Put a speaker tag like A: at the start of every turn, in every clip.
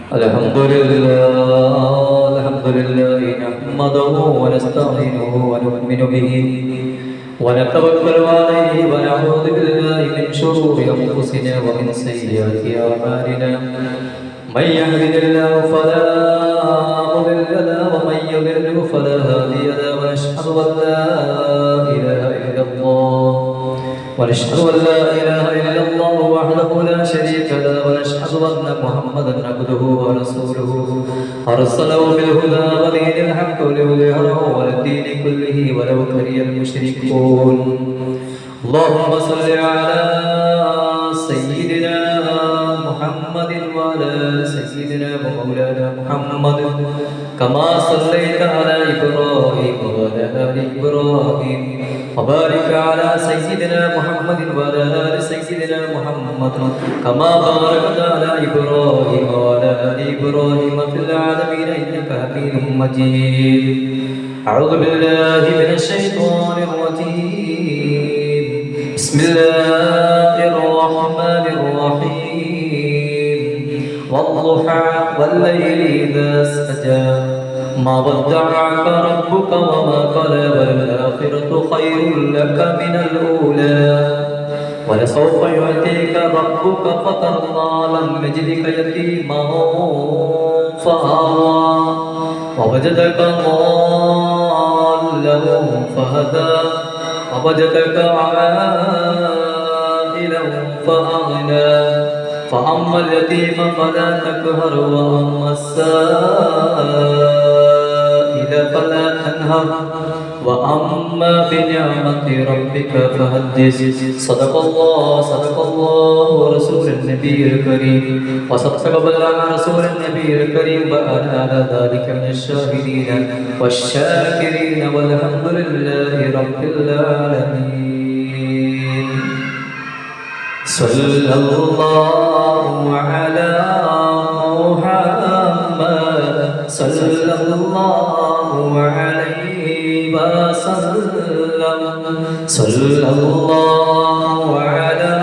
A: الحمد لله نحمده ونستعينه ونؤمن به ونتوكل عليه ونعوذ بالله من شرور أنفسنا ومن سيئات أعمالنا من يهده الله فلا مضل له ومن يضلل فلا هادي له ونشهد أن لا إله إلا الله وحده لا شريك له ونشهد أن محمدا عبده ورسوله أرسله بالهدى ودين الحق ليظهره على الدين كله ولو كره المشركون. اللهم صل على سيدنا محمد وعلى سيدنا ومولانا محمد كما صليت على إبراهيم وعلى آل إبراهيم وبارك على سيدنا محمد وعلى آل سيدنا محمد كما باركت على إبراهيم وعلى آل إبراهيم في العالمين إنك حميد مجيد. أعوذ بالله من الشيطان الرجيم. بسم الله الرحمن الرحيم. والضحى والليل إذا سجى ما ودعك ربك وما قلى والآخرة خير لك من الأولى ولسوف يعطيك ربك فترضى لم يجدك يتيما فآوى ووجدك ضالا فهدى ووجدك عائلا فأغنى فأما اليتيم فلا تقهر وأما السائل فلا تنهر وأما بنعمة ربك فحدث. صدق الله ورسول النبي الكريم وصدق بلغ رسول النبي الكريم وأنا على ذلك من الشاهدين والشاكرين والحمد لله رب العالمين. صلى الله على محمد صلى الله عليه وسلم. صلى الله على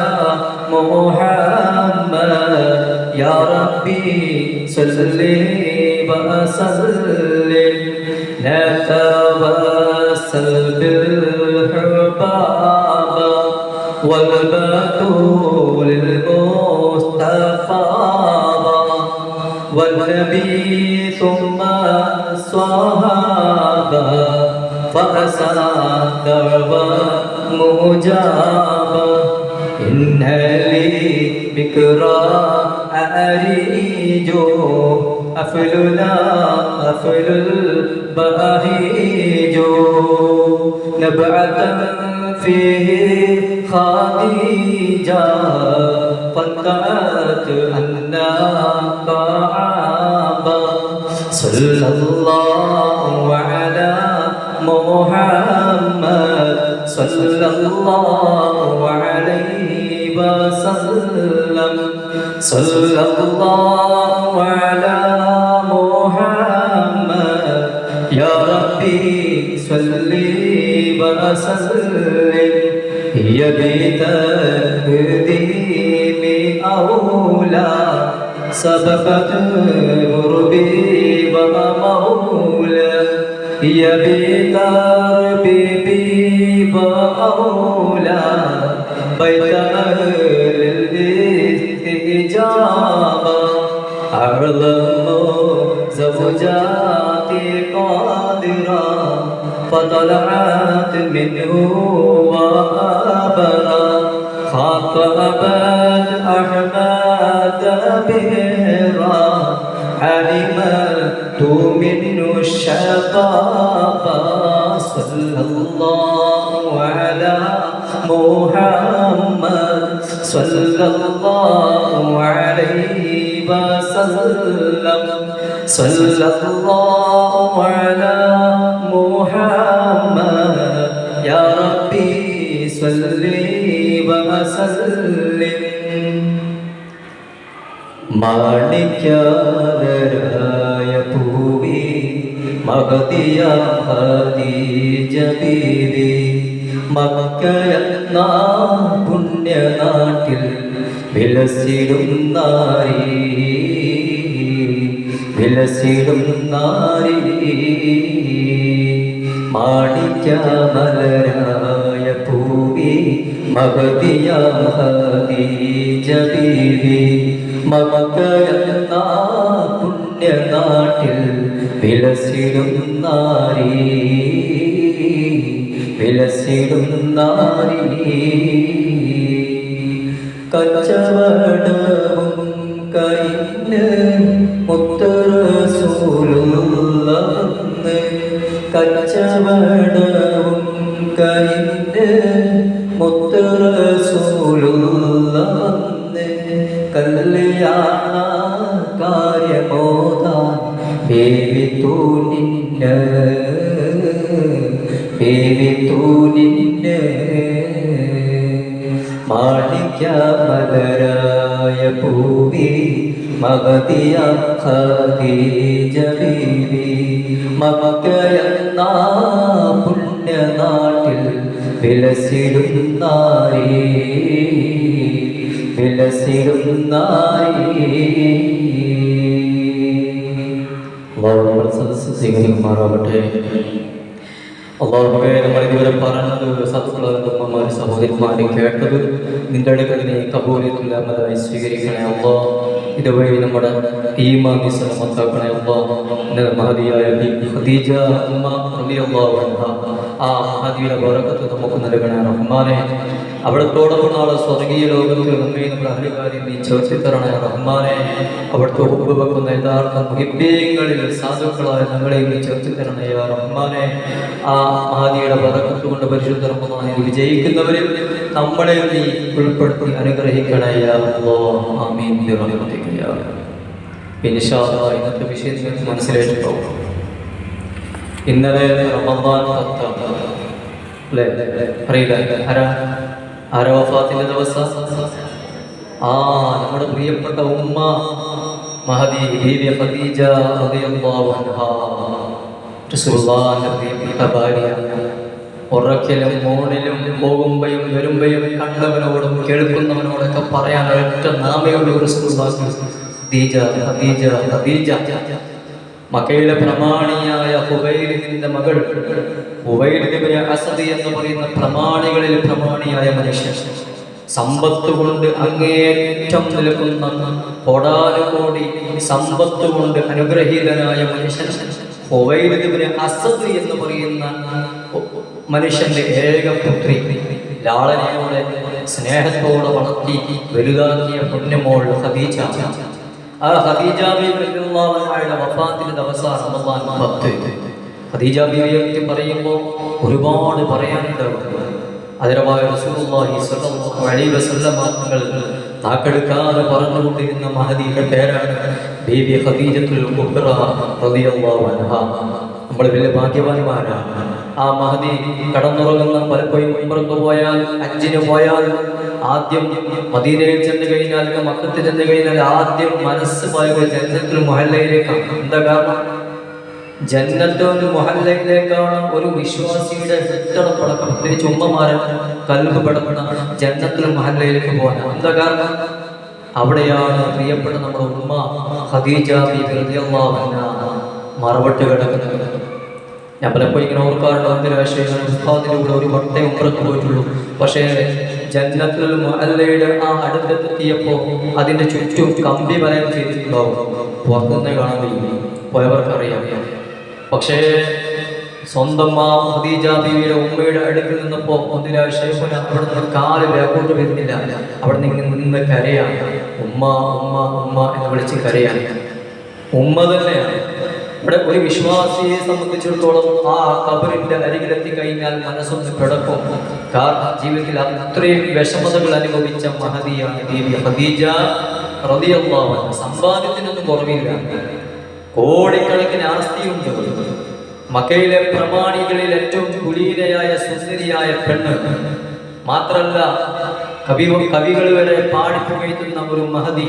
A: محمد يا ربي صل وسلم. نتوسل بالحباب والبتول المصطفى والنبي ثم الصحابة فأساد ومجابة. إن لي بكرا أريج أفلنا أفل البهيج نبعة فيه خديجة فانتهت أنا كعبة. صلى الله على محمد صلى الله عليه وسلم. صلى الله على محمد يا ربي صل وسلم. هي بتقديم أولى سبقت غربي ومولى. هي بتربيبي وأولى بيت أهل الاستجابة. أعظم زوجاتي قادرة فطلعت منه وأبرا خاطبت أحمد بهرا علمت منه الشقاقة. صلى الله على محمد صلى الله عليه وسلم. صلى الله على محمد يا ربي صل وسلم. മാണിക്യാദരായ പൂവി മഹതിയ ഖദീജ ബീവി മക്കയെന്ന പുണ്യനാട്ടിൽ വിലസിടും നാരീ വിലസിടും നാരി മാണിക്യമലരായ പൂവി മഹദിയ ഖദീജ ബീവി മക്കയെന്ന പുണ്യനാട്ടിൽ വിലസിടും നാരി വിലസിടും നാരി കച്ചവടവും കൈന് മുത്തറസൂലുള്ളാഹ് കച്ചവടവും കൈന് മുത്തറസൂലുള്ളാഹ് കല്യാണ കാര്യമോദാൻ ബേബി തൂനിന്ന് മാണിക്യമലരായ പൂവി മഹദിയ ഖദീജ ബീവി മക്കയെന്ന പുണ്യനാട്ടിൽ വിലസിടും നാരി വിലസിടും നാരി. അല്ലാഹു സദസ്സ് സ്വീകരിക്കുമാറാവട്ടെ. അള്ളാഹുവേ, നമ്മൾ ഇതുവരെ പറഞ്ഞത് സദസ്സുള്ളവന്മാർ സഹോദരിമാരെ കേട്ടത് നിന്റെ അടുക്കൽ നീ കബൂലിയത്തുള്ളതായി സ്വീകരിക്കണേ അല്ലാഹ്. ഇതുവഴി നമ്മുടെ ഈമാനി സലമത്താക്കണേ അല്ലാഹ്. മഹദിയായ ഖദീജ ഉമ്മ റളിയല്ലാഹു അൻഹ, ആ മഹദിയുടെ ബറക്കത്ത് നമുക്ക് നൽകണേ റഹ്മാനെ. അവിടത്തോടൊപ്പം നാളെ സ്വർഗീയ ലോകത്തിൽ നമ്മെ നമ്മുടെ അഹലുകാരിൽ നീ ചേർത്തി തരണേ റഹ്മാനെ. അവിടുത്തെ ഉപ്പ് വെക്കുന്ന യഥാർത്ഥ മുഹിബ്ബീങ്ങളിൽ സാധുക്കളായ ഞങ്ങളെ നീ ചേർത്തി തരണേ റഹ്മാനെ. ആ മഹദിയുടെ ബറക്കത്ത് കൊണ്ട് പരിശുദ്ധ റമദാനിൽ വിജയിക്കുന്നവരിൽ നമ്മളെ നീ ഉൾപ്പെടുത്തി അനുഗ്രഹിക്കണേ അല്ലാഹ്. ആമീൻ ബിറഹ്മതിക യാ റബ്ബ്. ഇൻഷാ അല്ലാഹ് ഇന്നത്തെ വിഷയം നിങ്ങൾക്ക് മനസ്സിലായിട്ടുണ്ടാവും. ഇന്നലെ റമദാൻ 10 അല്ലേ? അറിയില്ല ആരാ വഫാത്തിന്റെ ദിവസം? നമ്മുടെ പ്രിയപ്പെട്ട ഉമ്മ മഹദി ബീവി ഖദീജ റളിയല്ലാഹു അൻഹാ, റസൂലുള്ളാഹിന്റെ പ്രിയപ്പെട്ട ഭാര്യ. ഉറക്കലും മോണിലും പോകുമ്പോഴും വരുമ്പോഴും കണ്ടവനോടും കേൾക്കുന്നവനോടൊക്കെ പറയാൻ ഒരൊറ്റ നാമയുള്ള റസൂലുള്ളാഹി ഖദീജ ഖദീജ ഖദീജ. മക്കയിലെ പ്രമാണിയായ ഹുവൈലിദിന്റെ മകൾ ഹുവൈലിദ് ഇബ്നു അസദ് എന്ന് പറയുന്ന പ്രമാണികളിൽ പ്രമാണിയായ മനുഷ്യൻ, സമ്പത്ത് കൊണ്ട് അങ്ങേയറ്റം നിൽക്കുന്ന കോടാനുകോടി സമ്പത്ത് കൊണ്ട് അനുഗ്രഹീതനായ മനുഷ്യൻ ഹുവൈലിദ് ഇബ്നു അസദ് എന്ന് പറയുന്ന മനുഷ്യന്റെ ഏക പുത്രി, ലാളനയോടെ സ്നേഹത്തോടെ വളർത്തി വലുതാക്കിയ പുണ്യമോൾ ഖദീജ. ആ ഖദീജ ബീവി റളിയല്ലാഹു അൻഹയുടെ വഫാത്തിന്റെ ദിവസമാണ് റമദാൻ 10. ഖദീജ ബീവിയെ പറ്റി പറയുമ്പോൾ ഒരുപാട് പറയാനുണ്ടാവും. അതിരവായ റസൂലുള്ളാഹി സ്വല്ലല്ലാഹു അലൈഹി വസല്ലം തങ്ങൾ നാക്കെടുക്കാതെ പറഞ്ഞുകൊണ്ടിരുന്ന മഹദിയുടെ പേരാണ് ബീവി ഖദീജത്തുൽ കുബ്ര റളിയല്ലാഹു അൻഹ. നമ്മൾ വലിയ ഭാഗ്യവാന്മാരാണ്. ആ മഹദി കടന്നുറങ്ങുന്ന പലപ്പോഴും ഉംറക്ക് പോയാൽ, ഹജ്ജിന് പോയാൽ, ആദ്യം മദീനയിൽ ചെന്ന് കഴിഞ്ഞാൽ, മക്കത്ത് ചെന്ന് കഴിഞ്ഞാൽ ആദ്യം മനസ്സ് പോയത് ജന്നത്തുൽ മുഹല്ലയിലേക്കാണ്. എന്താ കാരണം? ജന്നത്തുൽ മുഹല്ലയിലേക്കാണ് ഒരു വിശ്വാസിയുടെ ഹൃദയപ്പടക്കം, പ്രത്യേകിച്ച് ഉമ്മമാരെ കൽബ് പടപ്പെടുന്ന ജന്നത്തുൽ മുഹല്ലയിലേക്ക് പോകാൻ. എന്താ കാരണം? അവിടെയാണ് പ്രിയപ്പെട്ട നമ്മുടെ ഉമ്മ ഖദീജ ബീവി റളിയല്ലാഹു അൻഹ മറവട്ട് കിടക്കുന്നത്. ഞാൻ പലപ്പോഴും ഇങ്ങനെ ഓർക്കാറുണ്ട്, ഉസ്താദിന്റെ കൂടെ ഒരു വട്ടേ ഉംറക്ക് പോയിട്ടുള്ളൂ. പക്ഷേ ജന്നത്തുൽ മുഅല്ലയുടെ ആ അടുത്തെത്തിയപ്പോൾ അതിന്റെ ചുറ്റും കമ്പി വലയം ചെയ്തിട്ടുണ്ടാവും. പുറത്തുനിന്ന് കാണാൻ കഴിയും, പോയവർക്കറിയാം. പക്ഷേ സ്വന്തം ഖദീജ ബീവിയുടെ ഉമ്മയുടെ അടുക്കൽ നിന്നപ്പോൾ അവിടെ നിന്ന് കാല് വേഗോട്ട് വരുന്നില്ല. അവിടെ നിന്ന് കരയാണ്, ഉമ്മ ഉമ്മ ഉമ്മ എന്ന് വിളിച്ച് കരയാണ്. ഉമ്മ തന്നെയാണ്. ഇവിടെ ഒരു വിശ്വാസിയെ സംബന്ധിച്ചിടത്തോളം ആ ഖബറിന്റെ അരികിലെത്തി കഴിഞ്ഞാൽ മനസ്സൊന്ന് പിടക്കും. കാരണം ജീവിതത്തിൽ അത്രയും വിഷമതകൾ അനുഭവിച്ച മഹദിയാണ് ബീവി ഖദീജ റളിയല്ലാഹു അൻഹ. സമ്പാദ്യത്തിനൊന്നും കുറവില്ല, കോടിക്കണക്കിന് ആസ്തിയുണ്ട്. മക്കയിലെ പ്രമാണികളിൽ ഏറ്റവും കുലീനയായ സുന്ദരിയായ പെണ്ണ് മാത്രല്ല, കവികൾ വരെ പാടിപ്പുകയ്ക്കുന്ന ഒരു മഹദി.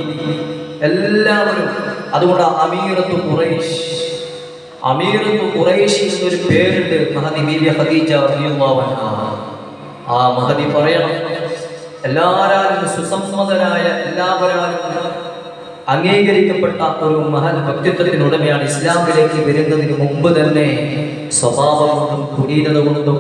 A: എല്ലാവരും അതുകൊണ്ട് അമീറത്തു ഖുറൈശ് എന്നൊരു പേരുണ്ട് മഹദി ബീവി ഖദീജ റളിയല്ലാഹു അൻഹ. ആ മഹദി പറയണം, എല്ലാവരും സുസമ്മതരായ, എല്ലാവരും അംഗീകരിക്കപ്പെട്ട ഒരു മഹാൻ വ്യക്തിത്വത്തിനുടമയാണ്. ഇസ്ലാമിലേക്ക് വരുന്നതിന് മുമ്പ് തന്നെ സ്വഭാവം കൊണ്ടും കുലീനത കൊണ്ടും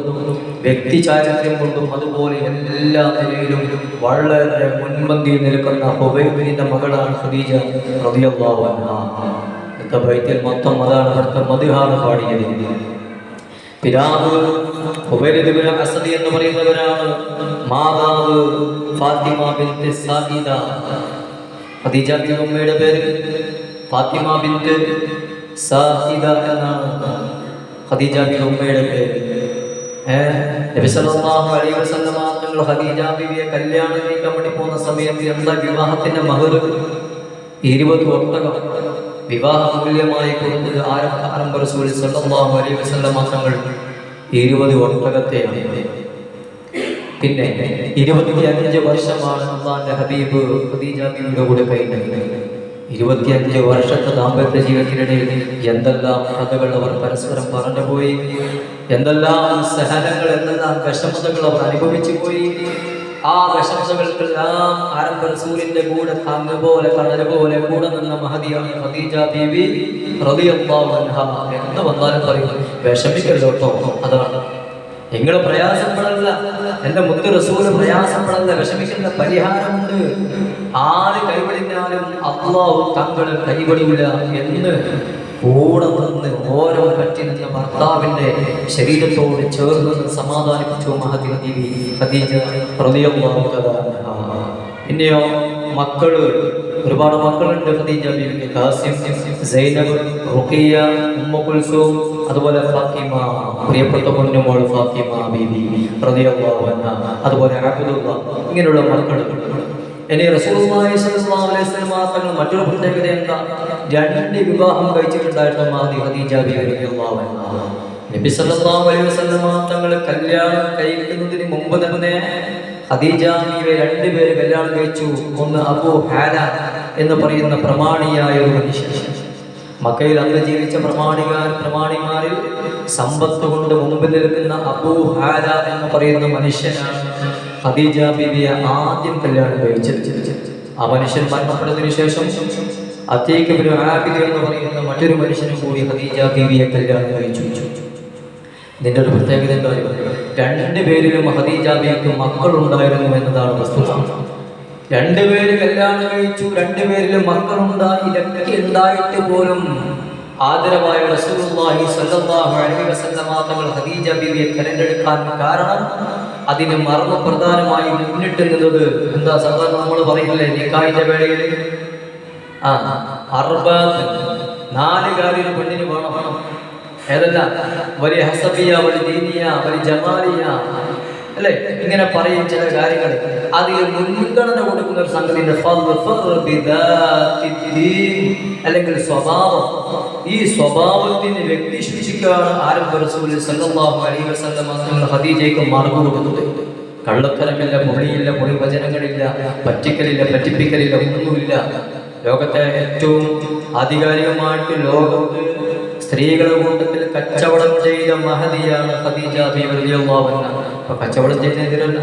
A: വ്യക്തി ചാരിത്രം കൊണ്ടും അതുപോലെ എല്ലാ നിലയിലും വളരെ മുൻപന്തിയിൽ നിൽക്കുന്ന ഹുബൈബിന്റെ മകളാണ് ഖദീജ റളിയല്ലാഹു അൻഹാ. ബൈത്തിൽ മൊത്തം അതാണ് അവിടുത്തെ മദ്ഹാണ് പാടിയത്. പിതാവ് ഹുബൈബ് ഇബ്നു അസദ് എന്ന് പറയുന്നവരാണ്. മാതാവ് ഫാത്തിമ ബിൻത് സായിദ. ഖദീജ ബിൻത് ഉമ്മയുടെ പേര് ഫാത്തിമ ബിൻത് സായിദ എന്നാണ് ഖദീജ ബിൻത് ഉമ്മയുടെ പേര്. നബി സല്ലല്ലാഹു അലൈഹി വസല്ലം തങ്ങൾ ഖദീജ ബിവിയെ കല്യാണം കഴിക്കാൻ വേണ്ടി പോകുന്ന സമയത്ത് എന്താ വിവാഹത്തിന്റെ മഹർ 20 ഒട്ടകം വിവാഹ മൂല്യമായി കൊടുത്തത് ആരംഭ റസൂൽ സല്ലല്ലാഹു അലൈഹി വസല്ലം തങ്ങൾ 20 ഒട്ടകത്തെയാണ്. പിന്നെ 25 വർഷമാണ് അല്ലാഹുവിന്റെ ഹബീബ് ഖദീജ ബിവിയുടെ കൂടെ കഴിഞ്ഞത്. 25 വർഷത്തെ ദാമ്പത്യ ജീവിതത്തിനിടയിൽ എന്തെല്ലാം കഥകൾ അവർ പരസ്പരം പറഞ്ഞുപോയി, എന്തെല്ലാം സഹനങ്ങൾ, എന്തെല്ലാം വിഷമതകൾ അവർ അനുഭവിച്ചു പോയി. ആ വിഷമതകൾക്കെല്ലാം ആരംഭ റസൂലിന്റെ കൂടെ താങ്ങ് പോലെ കടൽ പോലെ കൂടെ നിന്ന മഹദിയാണ് ഖദീജ ബീവി റളിയല്ലാഹു അൻഹാ. എന്ന് വന്നാലും പറയും വിഷമിക്കല്ലോ കേട്ടോ, അതാണ് നിങ്ങൾ പ്രയാസപ്പെടല്ല, എന്റെ മുത്ത് റസൂല് പ്രയാസപ്പെടല്ല, വിഷമിക്കുന്ന പരിഹാരമുണ്ട്. ആര് കൈവിടിഞ്ഞാലും അല്ലാഹു തങ്ങളെ കൈവിടില്ല എന്ന് കൂടെ നിന്ന് ഓരോ പറ്റി നിന്ന ഭർത്താവിന്റെ ശരീരത്തോട് ചേർന്ന് സമാധാനിപ്പിച്ചു മഹദി ബീവി ഖദീജ റളിയല്ലാഹു അൻഹാ. പിന്നെയോ മക്കള്, ഒരുപാട് മക്കളുണ്ട് ഖദീജ ബീവിക്ക്. ഖാസിം, സൈനബ്, റുഖിയ, ഉമ്മു കുൽസൂം, അതുപോലെ ഫാത്തിമ, പ്രിയപ്പെട്ട പൊന്നുമോൾ ഫാത്തിമ ബീവി റളിയല്ലാഹു അൻഹാ, അതുപോലെ അബ്ദുള്ള, ഇങ്ങനെയുള്ള മക്കൾ. ഇനി റസൂലുള്ളാഹി സ്വല്ലല്ലാഹു അലൈഹി വസല്ലം തങ്ങൾ മറ്റൊരു പ്രത്യേകത എന്താ? 2 വിവാഹം കഴിച്ചിട്ടുണ്ടായിരുന്നു മഹദി ഖദീജ ബീവി റളിയല്ലാഹു അൻഹാ. നബി സല്ലല്ലാഹു അലൈഹി വസല്ലം തങ്ങൾ കല്യാണം കഴിക്കുന്നതിന് മുമ്പ് തന്നെ ഖദീജ ബീവിയെ 2 പേര് കല്യാണം കഴിച്ചു. ഒന്ന് അബൂ ഹാല എന്ന് പറയുന്ന പ്രമാണിയായ ഒരു മനുഷ്യൻ. മക്കയിൽ അന്ന് ജീവിച്ച പ്രമാണിമാരിൽ സമ്പത്ത് കൊണ്ട് മുമ്പിൽ നിൽക്കുന്ന അബൂ ഹാല എന്ന് പറയുന്ന മനുഷ്യനാണ് ഖദീജ ബീവിയെ ആദ്യം കല്യാണം കഴിച്ചത്. ആ മനുഷ്യൻ മരണപ്പെട്ടതിനു ശേഷം അതീഖ് ഇബ്നു ആബിദ് എന്ന് പറയുന്ന മറ്റൊരു മനുഷ്യനും കൂടി ഖദീജ ബീവിയെ കല്യാണം കഴിച്ചു. ഇതിന്റെ ഒരു പ്രത്യേകത എന്താ? 2 പേരിലും ഖദീജ ബീവിക്ക് മക്കളുണ്ടായിരുന്നു എന്നതാണ് വസ്തുത. 2 പേര് കല്യാണം കഴിച്ചു, 2 പേരിലും മക്കളുണ്ടായി. ഇതൊക്കെ ഉണ്ടായിട്ട് പോലും ആദരവായ റസൂലുള്ളാഹി സ്വല്ലല്ലാഹു അലൈഹി വസല്ലം തങ്ങൾ ഖദീജ ബീവിയെ തിരഞ്ഞെടുക്കാൻ കാരണം അതിന് മർമ്മപ്രധാനമായി മുന്നിട്ട് നിന്നത് എന്താ? സാധാരണ നമ്മൾ പറയില്ലേ നിക്കാഹിന്റെ വേളയിൽ 4 കാര്യം പെണ്ണിന് വേണം. ഏതല്ല? വലിയ ഹസബിയ, വലിയ ദീനിയ, വലിയ ജമാലിയ, അല്ലെ? ഇങ്ങനെ പറയും ചില കാര്യങ്ങൾ. അതിൽ മുൻഗണന കൊടുക്കുന്ന ഒരു സംഗതി അല്ലെങ്കിൽ സ്വഭാവം. ഈ സ്വഭാവത്തിന് വ്യക്തി ശുചിക്കാണ് ആരംഭ റസൂൽ സല്ലല്ലാഹു അലൈഹി വസല്ലം തങ്ങൾ ഖദീജയ്ക്ക് മാർഗം കൊടുത്തത്. കള്ളത്തരമില്ല, പൊളിയില്ല, പൊളിവചനങ്ങളില്ല, പറ്റിക്കലില്ല, പറ്റിപ്പിക്കലില്ല, ഒന്നുമില്ല. ലോകത്തെ ഏറ്റവും ആധികാരികമായിട്ട് ലോകത്ത് സ്ത്രീകളുടെ കൂട്ടത്തിൽ കച്ചവടം ചെയ്ത മഹദിയാണ് ഖദീജ ബീവി റളിയല്ലാഹു അൻഹാ. അപ്പൊ കച്ചവടം ചെയ്യുന്നതിനല്ല,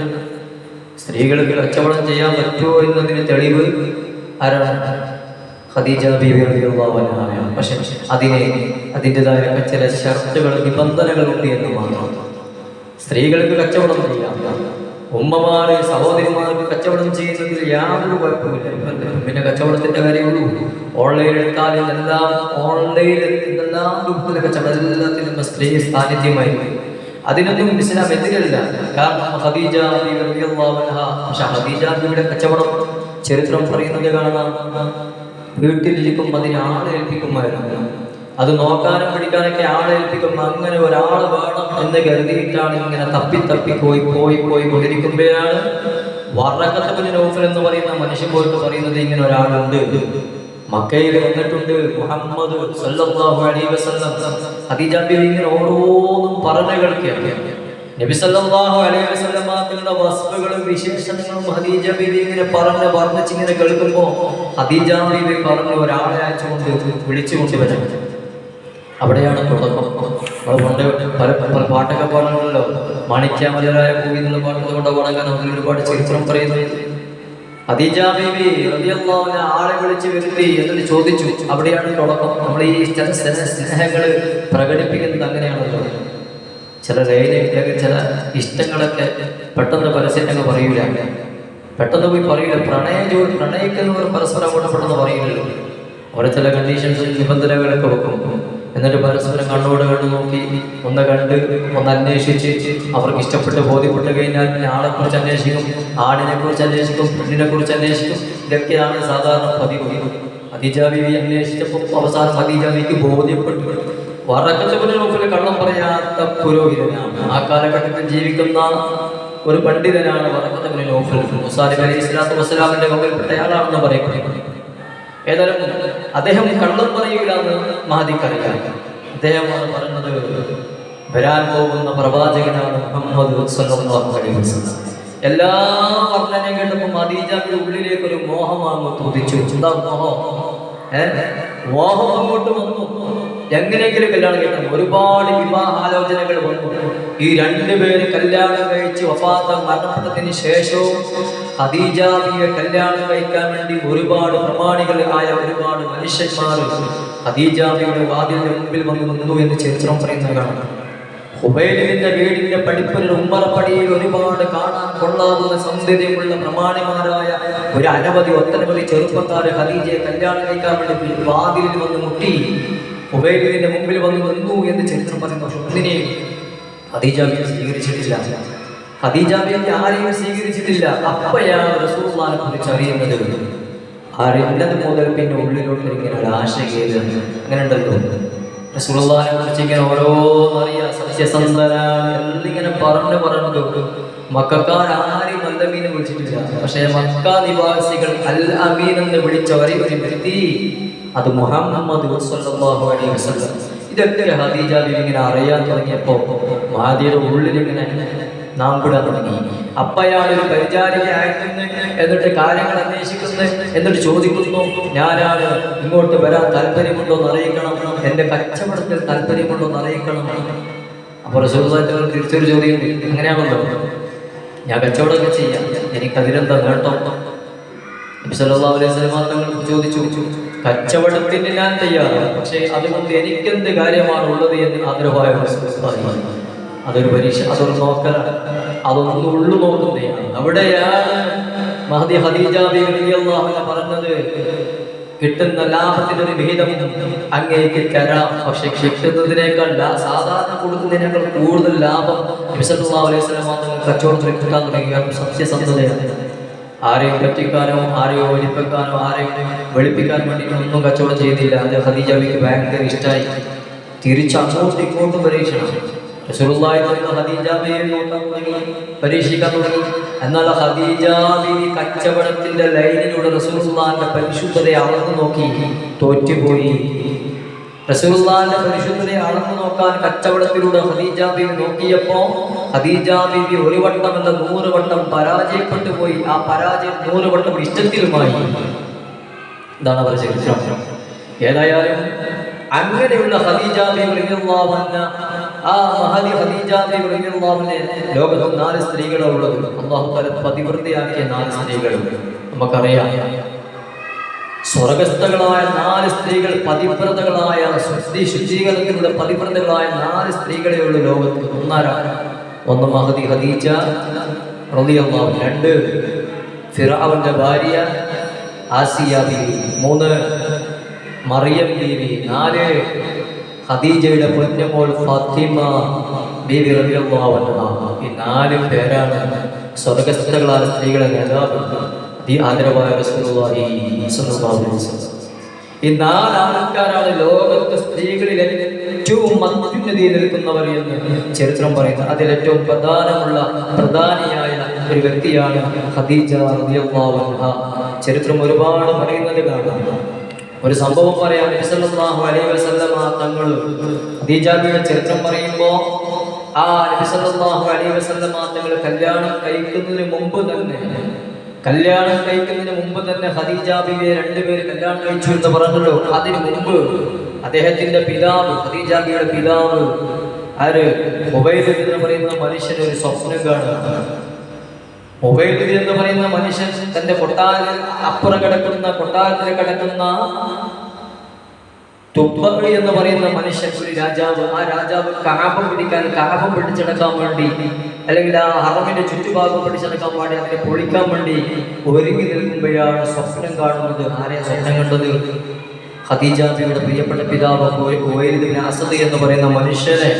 A: സ്ത്രീകൾക്ക് കച്ചവടം ചെയ്യാൻ പറ്റുമോ എന്നതിന് തെളിവ് ആരാണ്? ഖദീജ ബീവി റളിയല്ലാഹു അൻഹാ. പക്ഷെ അതിൻ്റെതായ ചില ഷർത്തുകൾ, നിബന്ധനകൾ ഉണ്ട് എന്ന് മാത്രം. സ്ത്രീകൾക്ക് കച്ചവടം ചെയ്യാം, ഉമ്മമാര് സഹോദരിമാർക്ക് കച്ചവടം ചെയ്യുന്നതിൽ യാതൊരു കുഴപ്പമില്ല. പിന്നെ കച്ചവടത്തിന്റെ കാര്യമുള്ളൂ. ഓൺലൈൻ എടുത്താലും എല്ലാം ഓൺലൈനിൽ എന്തെല്ലാം രൂപത്തിലെ കച്ചവടം, എല്ലാത്തിനും സ്ത്രീ സാന്നിധ്യമായിരുന്നു. അതിനൊന്നും ഇസ്ലാം എതിരല്ല. കാരണം ഖദീജ ബീവി റളിയല്ലാഹു അൻഹാ. പക്ഷെ ഖദീജ ബീവിയുടെ കച്ചവടം ചരിത്രം പറയുന്നത് കാണാം. വീട്ടിലിരിക്കും അതിന് ആളെ ഏൽപ്പിക്കുമായിരുന്നു. അത് നോക്കാനും പിടിക്കാനൊക്കെ ആളെ ഏൽപ്പിക്കും. അങ്ങനെ ഒരാൾ വേണം എന്ന് കരുതിയിട്ടാണ് ഇങ്ങനെ തപ്പി പോയി കൊണ്ടിരിക്കുമ്പോഴാണ് വറഖത്ത് ഇബ്നു നൗഫൽ എന്ന് പറയുന്ന മനുഷ്യൻ പോയിട്ട് പറയുന്നത് ഇങ്ങനെ ഒരാളുണ്ട്, മക്കയിൽ വന്നിട്ടുണ്ട്, മുഹമ്മദ് സല്ലല്ലാഹു അലൈഹി വസല്ലം. ഖദീജ ബീവി ഇങ്ങനെ ഓരോന്നും പറഞ്ഞു കേൾക്കുകയാണ്. നബി സല്ലല്ലാഹു അലൈഹി വസല്ലം തങ്ങളുടെ വസ്തുക്കളും വിശേഷണങ്ങളും ഖദീജ ബീവി ഇങ്ങനെ പറഞ്ഞിങ്ങനെ കേൾക്കുമ്പോൾ ഖദീജ ബീവി പറഞ്ഞു ഒരാളെ അയച്ചുകൊണ്ട് വിളിച്ചുകൊണ്ട് വരാൻ. അവിടെയാണ് തുടക്കം. നമ്മൾ പല പാട്ടൊക്കെ പാടുന്നുണ്ടല്ലോ, മാണിക്യാമലരായ ഭൂമി എന്നുള്ള പാട്ട് കൊണ്ട് പാടാൻ അതിൽ ഒരുപാട് ചരിത്രം പറയുന്നത്. ഖദീജ ബീവി റളിയല്ലാഹു അൻഹ ആളെ വിളിച്ച് വരുത്തി എന്നിട്ട് ചോദിച്ചു. അവിടെയാണ് തുടക്കം. നമ്മൾ ഈ ചില സ്നേഹങ്ങൾ പ്രകടിപ്പിക്കുന്നത് അങ്ങനെയാണല്ലോ. ചില ചില ഇഷ്ടങ്ങളൊക്കെ പെട്ടെന്ന് പരസ്യങ്ങൾ പറയൂല, പെട്ടെന്ന് പോയി പറയൂല. പ്രണയിക്കുന്നവർ പരസ്പരം അങ്ങോട്ട് പെട്ടെന്ന് പറയില്ലല്ലോ. അവിടെ ചില കണ്ടീഷൻസും നിബന്ധനകളൊക്കെ വെക്കും. എന്നിട്ട് പരസ്പരം കണ്ണോട് കണ്ടു നോക്കി ഒന്ന് കണ്ട് ഒന്ന് അന്വേഷിച്ച് അവർക്ക് ഇഷ്ടപ്പെട്ട് ബോധ്യപ്പെട്ട് കഴിഞ്ഞാൽ പിന്നെ ആളെക്കുറിച്ച് അന്വേഷിക്കും, ആടിനെ കുറിച്ച് അന്വേഷിക്കും, പെണ്ണിനെ കുറിച്ച് അന്വേഷിക്കും. ഇതൊക്കെയാണ് സാധാരണ പതിവ്. ഖദീജ ബീവി അന്വേഷിച്ചപ്പോൾ അവസാനം ഖദീജ ബീവിക്ക് ബോധ്യപ്പെട്ടു വറഖത്ത് ഇബ്നു നൗഫൽ കള്ളം പറയാത്ത പുരോഹിതനാണ്. ആ കാലഘട്ടത്തിൽ ജീവിക്കുന്ന ഒരു പണ്ഡിതനാണ് വറഖത്ത് ഇബ്നു നൗഫൽ. മൂസാ നബി അലൈഹി സ്വലാത്തു വസ്സലാമിന്റെ വകയിൽപ്പെട്ടയാളാണെന്ന് പറയപ്പെടുന്നു. ഏതായാലും അദ്ദേഹം കള്ളം പറയൂല എന്ന് മഹദിക്കറിയാം. അദ്ദേഹമാണ് പറയുന്നത് വരാൻ പോകുന്ന പ്രവാചകനാണ് മുഹമ്മദ് സ്വല്ലല്ലാഹു അലൈഹി വസല്ലം. എല്ലാ വർണ്ണനയും കേട്ടപ്പോൾ ഖദീജയുടെ ഉള്ളിലേക്ക് ഒരു മോഹം അങ്ങോട്ട് ഉദിച്ചു. എന്താ മോഹം? മോഹം അങ്ങോട്ട് വന്നു. എങ്ങനെയെങ്കിലും കല്യാണം കഴിക്കണം. ഒരുപാട് വിവാഹാലോചനകൾ വന്നു. ഈ രണ്ടുപേര് കല്യാണം കഴിച്ച് വഫാത്ത് മരണപ്പെട്ടതിന് ശേഷവും ഖദീജ ബീവിയെ കല്യാണം കഴിക്കാൻ വേണ്ടി ഒരുപാട് പ്രമാണികളായ ഒരുപാട് മനുഷ്യന്മാർ ഖദീജ ബീവിയുടെ വാതിലിന്റെ മുമ്പിൽ വന്ന് നിന്നു എന്ന് ചരിത്രം പറയുന്നതാണ്. ഹുബൈലിന്റെ വീടിന്റെ പടിപ്പുര ഉമ്മറപ്പടിയിൽ ഒരുപാട് കാണാൻ കൊള്ളാവുന്ന സൗന്ദര്യമുള്ള പ്രമാണിമാരായ ഒരു ഒട്ടനവധി ചെറുപ്പക്കാരെ ഖദീജയെ കല്യാണം കഴിക്കാൻ വേണ്ടി വാതിലിൽ വന്ന് മുട്ടി ഹുബൈലിന്റെ മുമ്പിൽ വന്ന് നിന്നു എന്ന് ചരിത്രം പറയുന്നു. പക്ഷെ ഒന്നിനെയും ഖദീജ ബീവി സ്വീകരിച്ചിട്ടില്ല. ഖദീജ ബീവി ആരെയും സ്വീകരിച്ചിട്ടില്ല. അപ്പോഴാണ് റസൂലുള്ളാഹിനെ കുറിച്ച് അറിയുന്നത്. അറിഞ്ഞത് മുതൽ പിന്നെ ഉള്ളിലോട്ട് ഇങ്ങനെ ഒരു ആശങ്കയില്ല. അങ്ങനെ ഉണ്ടല്ലോ റസൂലുള്ളാഹിനെ കുറിച്ച് ഇങ്ങനെ ഓരോന്നറിയാം. സത്യസന്ധനാണ് എന്നിങ്ങനെ പറഞ്ഞു മക്കാരും അൽ അമീൻ വിളിച്ചിട്ടില്ല. പക്ഷേ മക്ക നിവാസികൾ അൽ അമീൻ എന്ന് വിളിച്ച ഒരേ ഒരു വ്യക്തി അത് മുഹമ്മദ് സ്വല്ലല്ലാഹു അലൈഹി വസല്ലം. ഇതൊക്കെ ഖദീജ ബീവി ഇങ്ങനെ അറിയാൻ തുടങ്ങിയപ്പോൾ മഹദിയുടെ ഉള്ളിൽ ഇങ്ങനെ നാം കൂടാൻ തുടങ്ങി. അപ്പയാളൊരു പരിചാരികയായിരുന്നു. എന്നിട്ട് കാര്യങ്ങൾ അന്വേഷിക്കുന്നു. എന്നിട്ട് ചോദിക്കുന്നു, ഞാനാണ്, ഇങ്ങോട്ട് വരാൻ താല്പര്യമുണ്ടോ എന്ന് അറിയിക്കണം, എൻ്റെ കച്ചവടത്തിൽ താല്പര്യമുണ്ടോ എന്ന് അറിയിക്കണം. അപ്പോൾ റസൂലുള്ളാഹി തിരിച്ചൊരു ചോദ്യം, അങ്ങനെയാണല്ലോ, ഞാൻ കച്ചവടമൊക്കെ ചെയ്യാം, എനിക്കതിലെന്താ നേട്ടം? നബി സല്ലല്ലാഹു അലൈഹി വസല്ലം തങ്ങൾ ചോദിച്ചു, കച്ചവടത്തിന് ഞാൻ തയ്യാറാണ്, പക്ഷേ അതുകൊണ്ട് എനിക്കെന്ത് കാര്യമാണ് ഉള്ളത് എന്ന് ആഗ്രഹമായ റസൂലുള്ളാഹി. അതൊരു പരീക്ഷ, അതൊരു നോക്കലാണ്, അതൊന്നും ഉള്ളു നോക്കുന്നതാണ്. അവിടെയാണ് മഹദി ഖദീജ ബീവി റളിയല്ലാഹു അൻഹ പറഞ്ഞത്, കിട്ടുന്ന ലാഭത്തിനൊരു വിഹിതം അങ്ങേക്ക് തരാം, പക്ഷെ കിട്ടുന്നതിനേക്കാൾ സാധാരണ കൊടുക്കുന്നതിനേക്കാൾ കൂടുതൽ ലാഭം നബി സല്ലല്ലാഹു അലൈഹി വസല്ലം കച്ചവടത്തിൽ കിട്ടാൻ തുടങ്ങി. സത്യസന്ധതയാണ്. ആരെയും പറ്റിക്കാനോ ആരെയോ ഒലിപ്പിക്കാനോ ആരെയും വെളുപ്പിക്കാൻ വേണ്ടിയിട്ട് ഒന്നും കച്ചവടം ചെയ്തില്ല. അത് ഖദീജ ബീവിക്ക് ഭയങ്കര ഇഷ്ടമായി. തിരിച്ച് അങ്ങോട്ടും ഇങ്ങോട്ടും പരീക്ഷണം. റസൂലുള്ളാഹി ഖദീജ ബീവിയെ പരീക്ഷിക്കാൻ തുടങ്ങി. എന്നാൽ ഖദീജ ബീവി കച്ചവടത്തിന്റെ ലൈനിലൂടെ റസൂലുള്ളാഹിന്റെ പരിശുദ്ധതയെ അളന്നു നോക്കി തോറ്റുപോയി. റസൂലുള്ളാഹിന്റെ പരിശുദ്ധതയെ അളന്നു നോക്കാൻ കച്ചവടത്തിലൂടെ ഖദീജ ബീവി നോക്കിയപ്പോൾ ഖദീജ ബീവി ഒരു വട്ടമല്ല 100 വട്ടം പരാജയപ്പെട്ടു പോയി. ആ പരാജയം 100 വട്ടം ഇഷ്ടത്തിലുമായി. ഇതാണ് അവരുടെ ചരിത്രം. ഏതായാലും അങ്ങനെയുള്ള ഖദീജ ബീവി റളിയല്ലാഹു അൻഹ, ആ മഹദി ഖദീജ ബീവി റളിയല്ലാഹു അൻഹ, ലോകത്ത് 4 സ്ത്രീകളാണ് ഉള്ളത്. അല്ലാഹു തആല പതിവൃതയാക്കിയ 4 സ്ത്രീകൾ നമുക്കറിയാം. സ്വർഗസ്ഥകളായ 4 സ്ത്രീകൾ, പതിവ്രതകളായ, ശുദ്ധീകരണത്തിലുള്ള പതിവ്രതകളായ 4 സ്ത്രീകളെ ഉള്ളൂ ലോകത്ത്. ഒന്ന് മഹദി ഖദീജ റളിയല്ലാഹു അൻഹ, 2 ഫിർഔന്റെ ഭാര്യ ആസിയ ബീവി, 3 മറിയം ബീവി, 4 ഖദീജയുടെ പൊന്നുമോൾ ഫാത്തിമ ബീവി റളിയല്ലാഹു അൻഹ. ഈ 4 പേരാണ് സ്വർഗസ്ഥകളായ സ്ത്രീകളെ നേതാവ് ആദരവായ റസൂലുള്ളാഹി സ്വല്ലല്ലാഹു അലൈഹി വസല്ലം. ഈ 4 ആൾക്കാരാണ് ലോകത്തെ സ്ത്രീകളിൽ ഏറ്റവും അത്യുന്നതിയിൽ നിൽക്കുന്നവർ എന്ന് ചരിത്രം പറയുന്നത്. അതിൽ ഏറ്റവും പ്രധാനിയായ ഒരു വ്യക്തിയാണ് ഖദീജ റളിയല്ലാഹു അൻഹ. ചരിത്രം ഒരുപാട് പറയുന്നത് കാണാം. ഒരു സംഭവം പറയാം. നബി സല്ലല്ലാഹു അലൈഹി വസല്ലം തങ്ങൾ ഖദീജ ബീവിയുടെ ചരിത്രം പറയുമ്പോൾ ആ നബി സല്ലല്ലാഹു അലൈഹി വസല്ലം തങ്ങൾ കല്യാണം കഴിക്കുന്നതിന് മുമ്പ് തന്നെ ഖദീജ ബീവിയെ 2 പേര് കല്യാണം കഴിച്ചു എന്ന് പറഞ്ഞല്ലോ. അതിനു മുമ്പ് അദ്ദേഹത്തിന്റെ പിതാവ്, ഖദീജ ബീവിയുടെ പിതാവ് ഹുബൈൽ എന്ന് പറയുന്ന മനുഷ്യന് ഒരു സ്വപ്നം കാണുക. ഉബൈദ് എന്ന് പറയുന്ന മനുഷ്യൻ തന്റെ കൊട്ടാരത്തിൽ കിടക്കുന്ന തുബ്ബ എന്ന് പറയുന്ന മനുഷ്യൻ, ഒരു രാജാവ്, ആ രാജാവ് കഅബ പിടിച്ചെടുക്കാൻ വേണ്ടി, അല്ലെങ്കിൽ ആ ഹറമിന്റെ ചുറ്റുഭാഗം പിടിച്ചെടുക്കാൻ വേണ്ടി, അതിനെ പൊളിക്കാൻ വേണ്ടി ഒരുങ്ങി നിൽക്കുമ്പോഴാണ് സ്വപ്നം കാണുന്നത്. ആരെ സ്വപ്നം കണ്ടത്? ഖദീജ ബിയുടെ പ്രിയപ്പെട്ട പിതാവ് ഖുവൈലിദ് ഇബ്നു അസദ് എന്ന് പറയുന്ന മനുഷ്യനെ,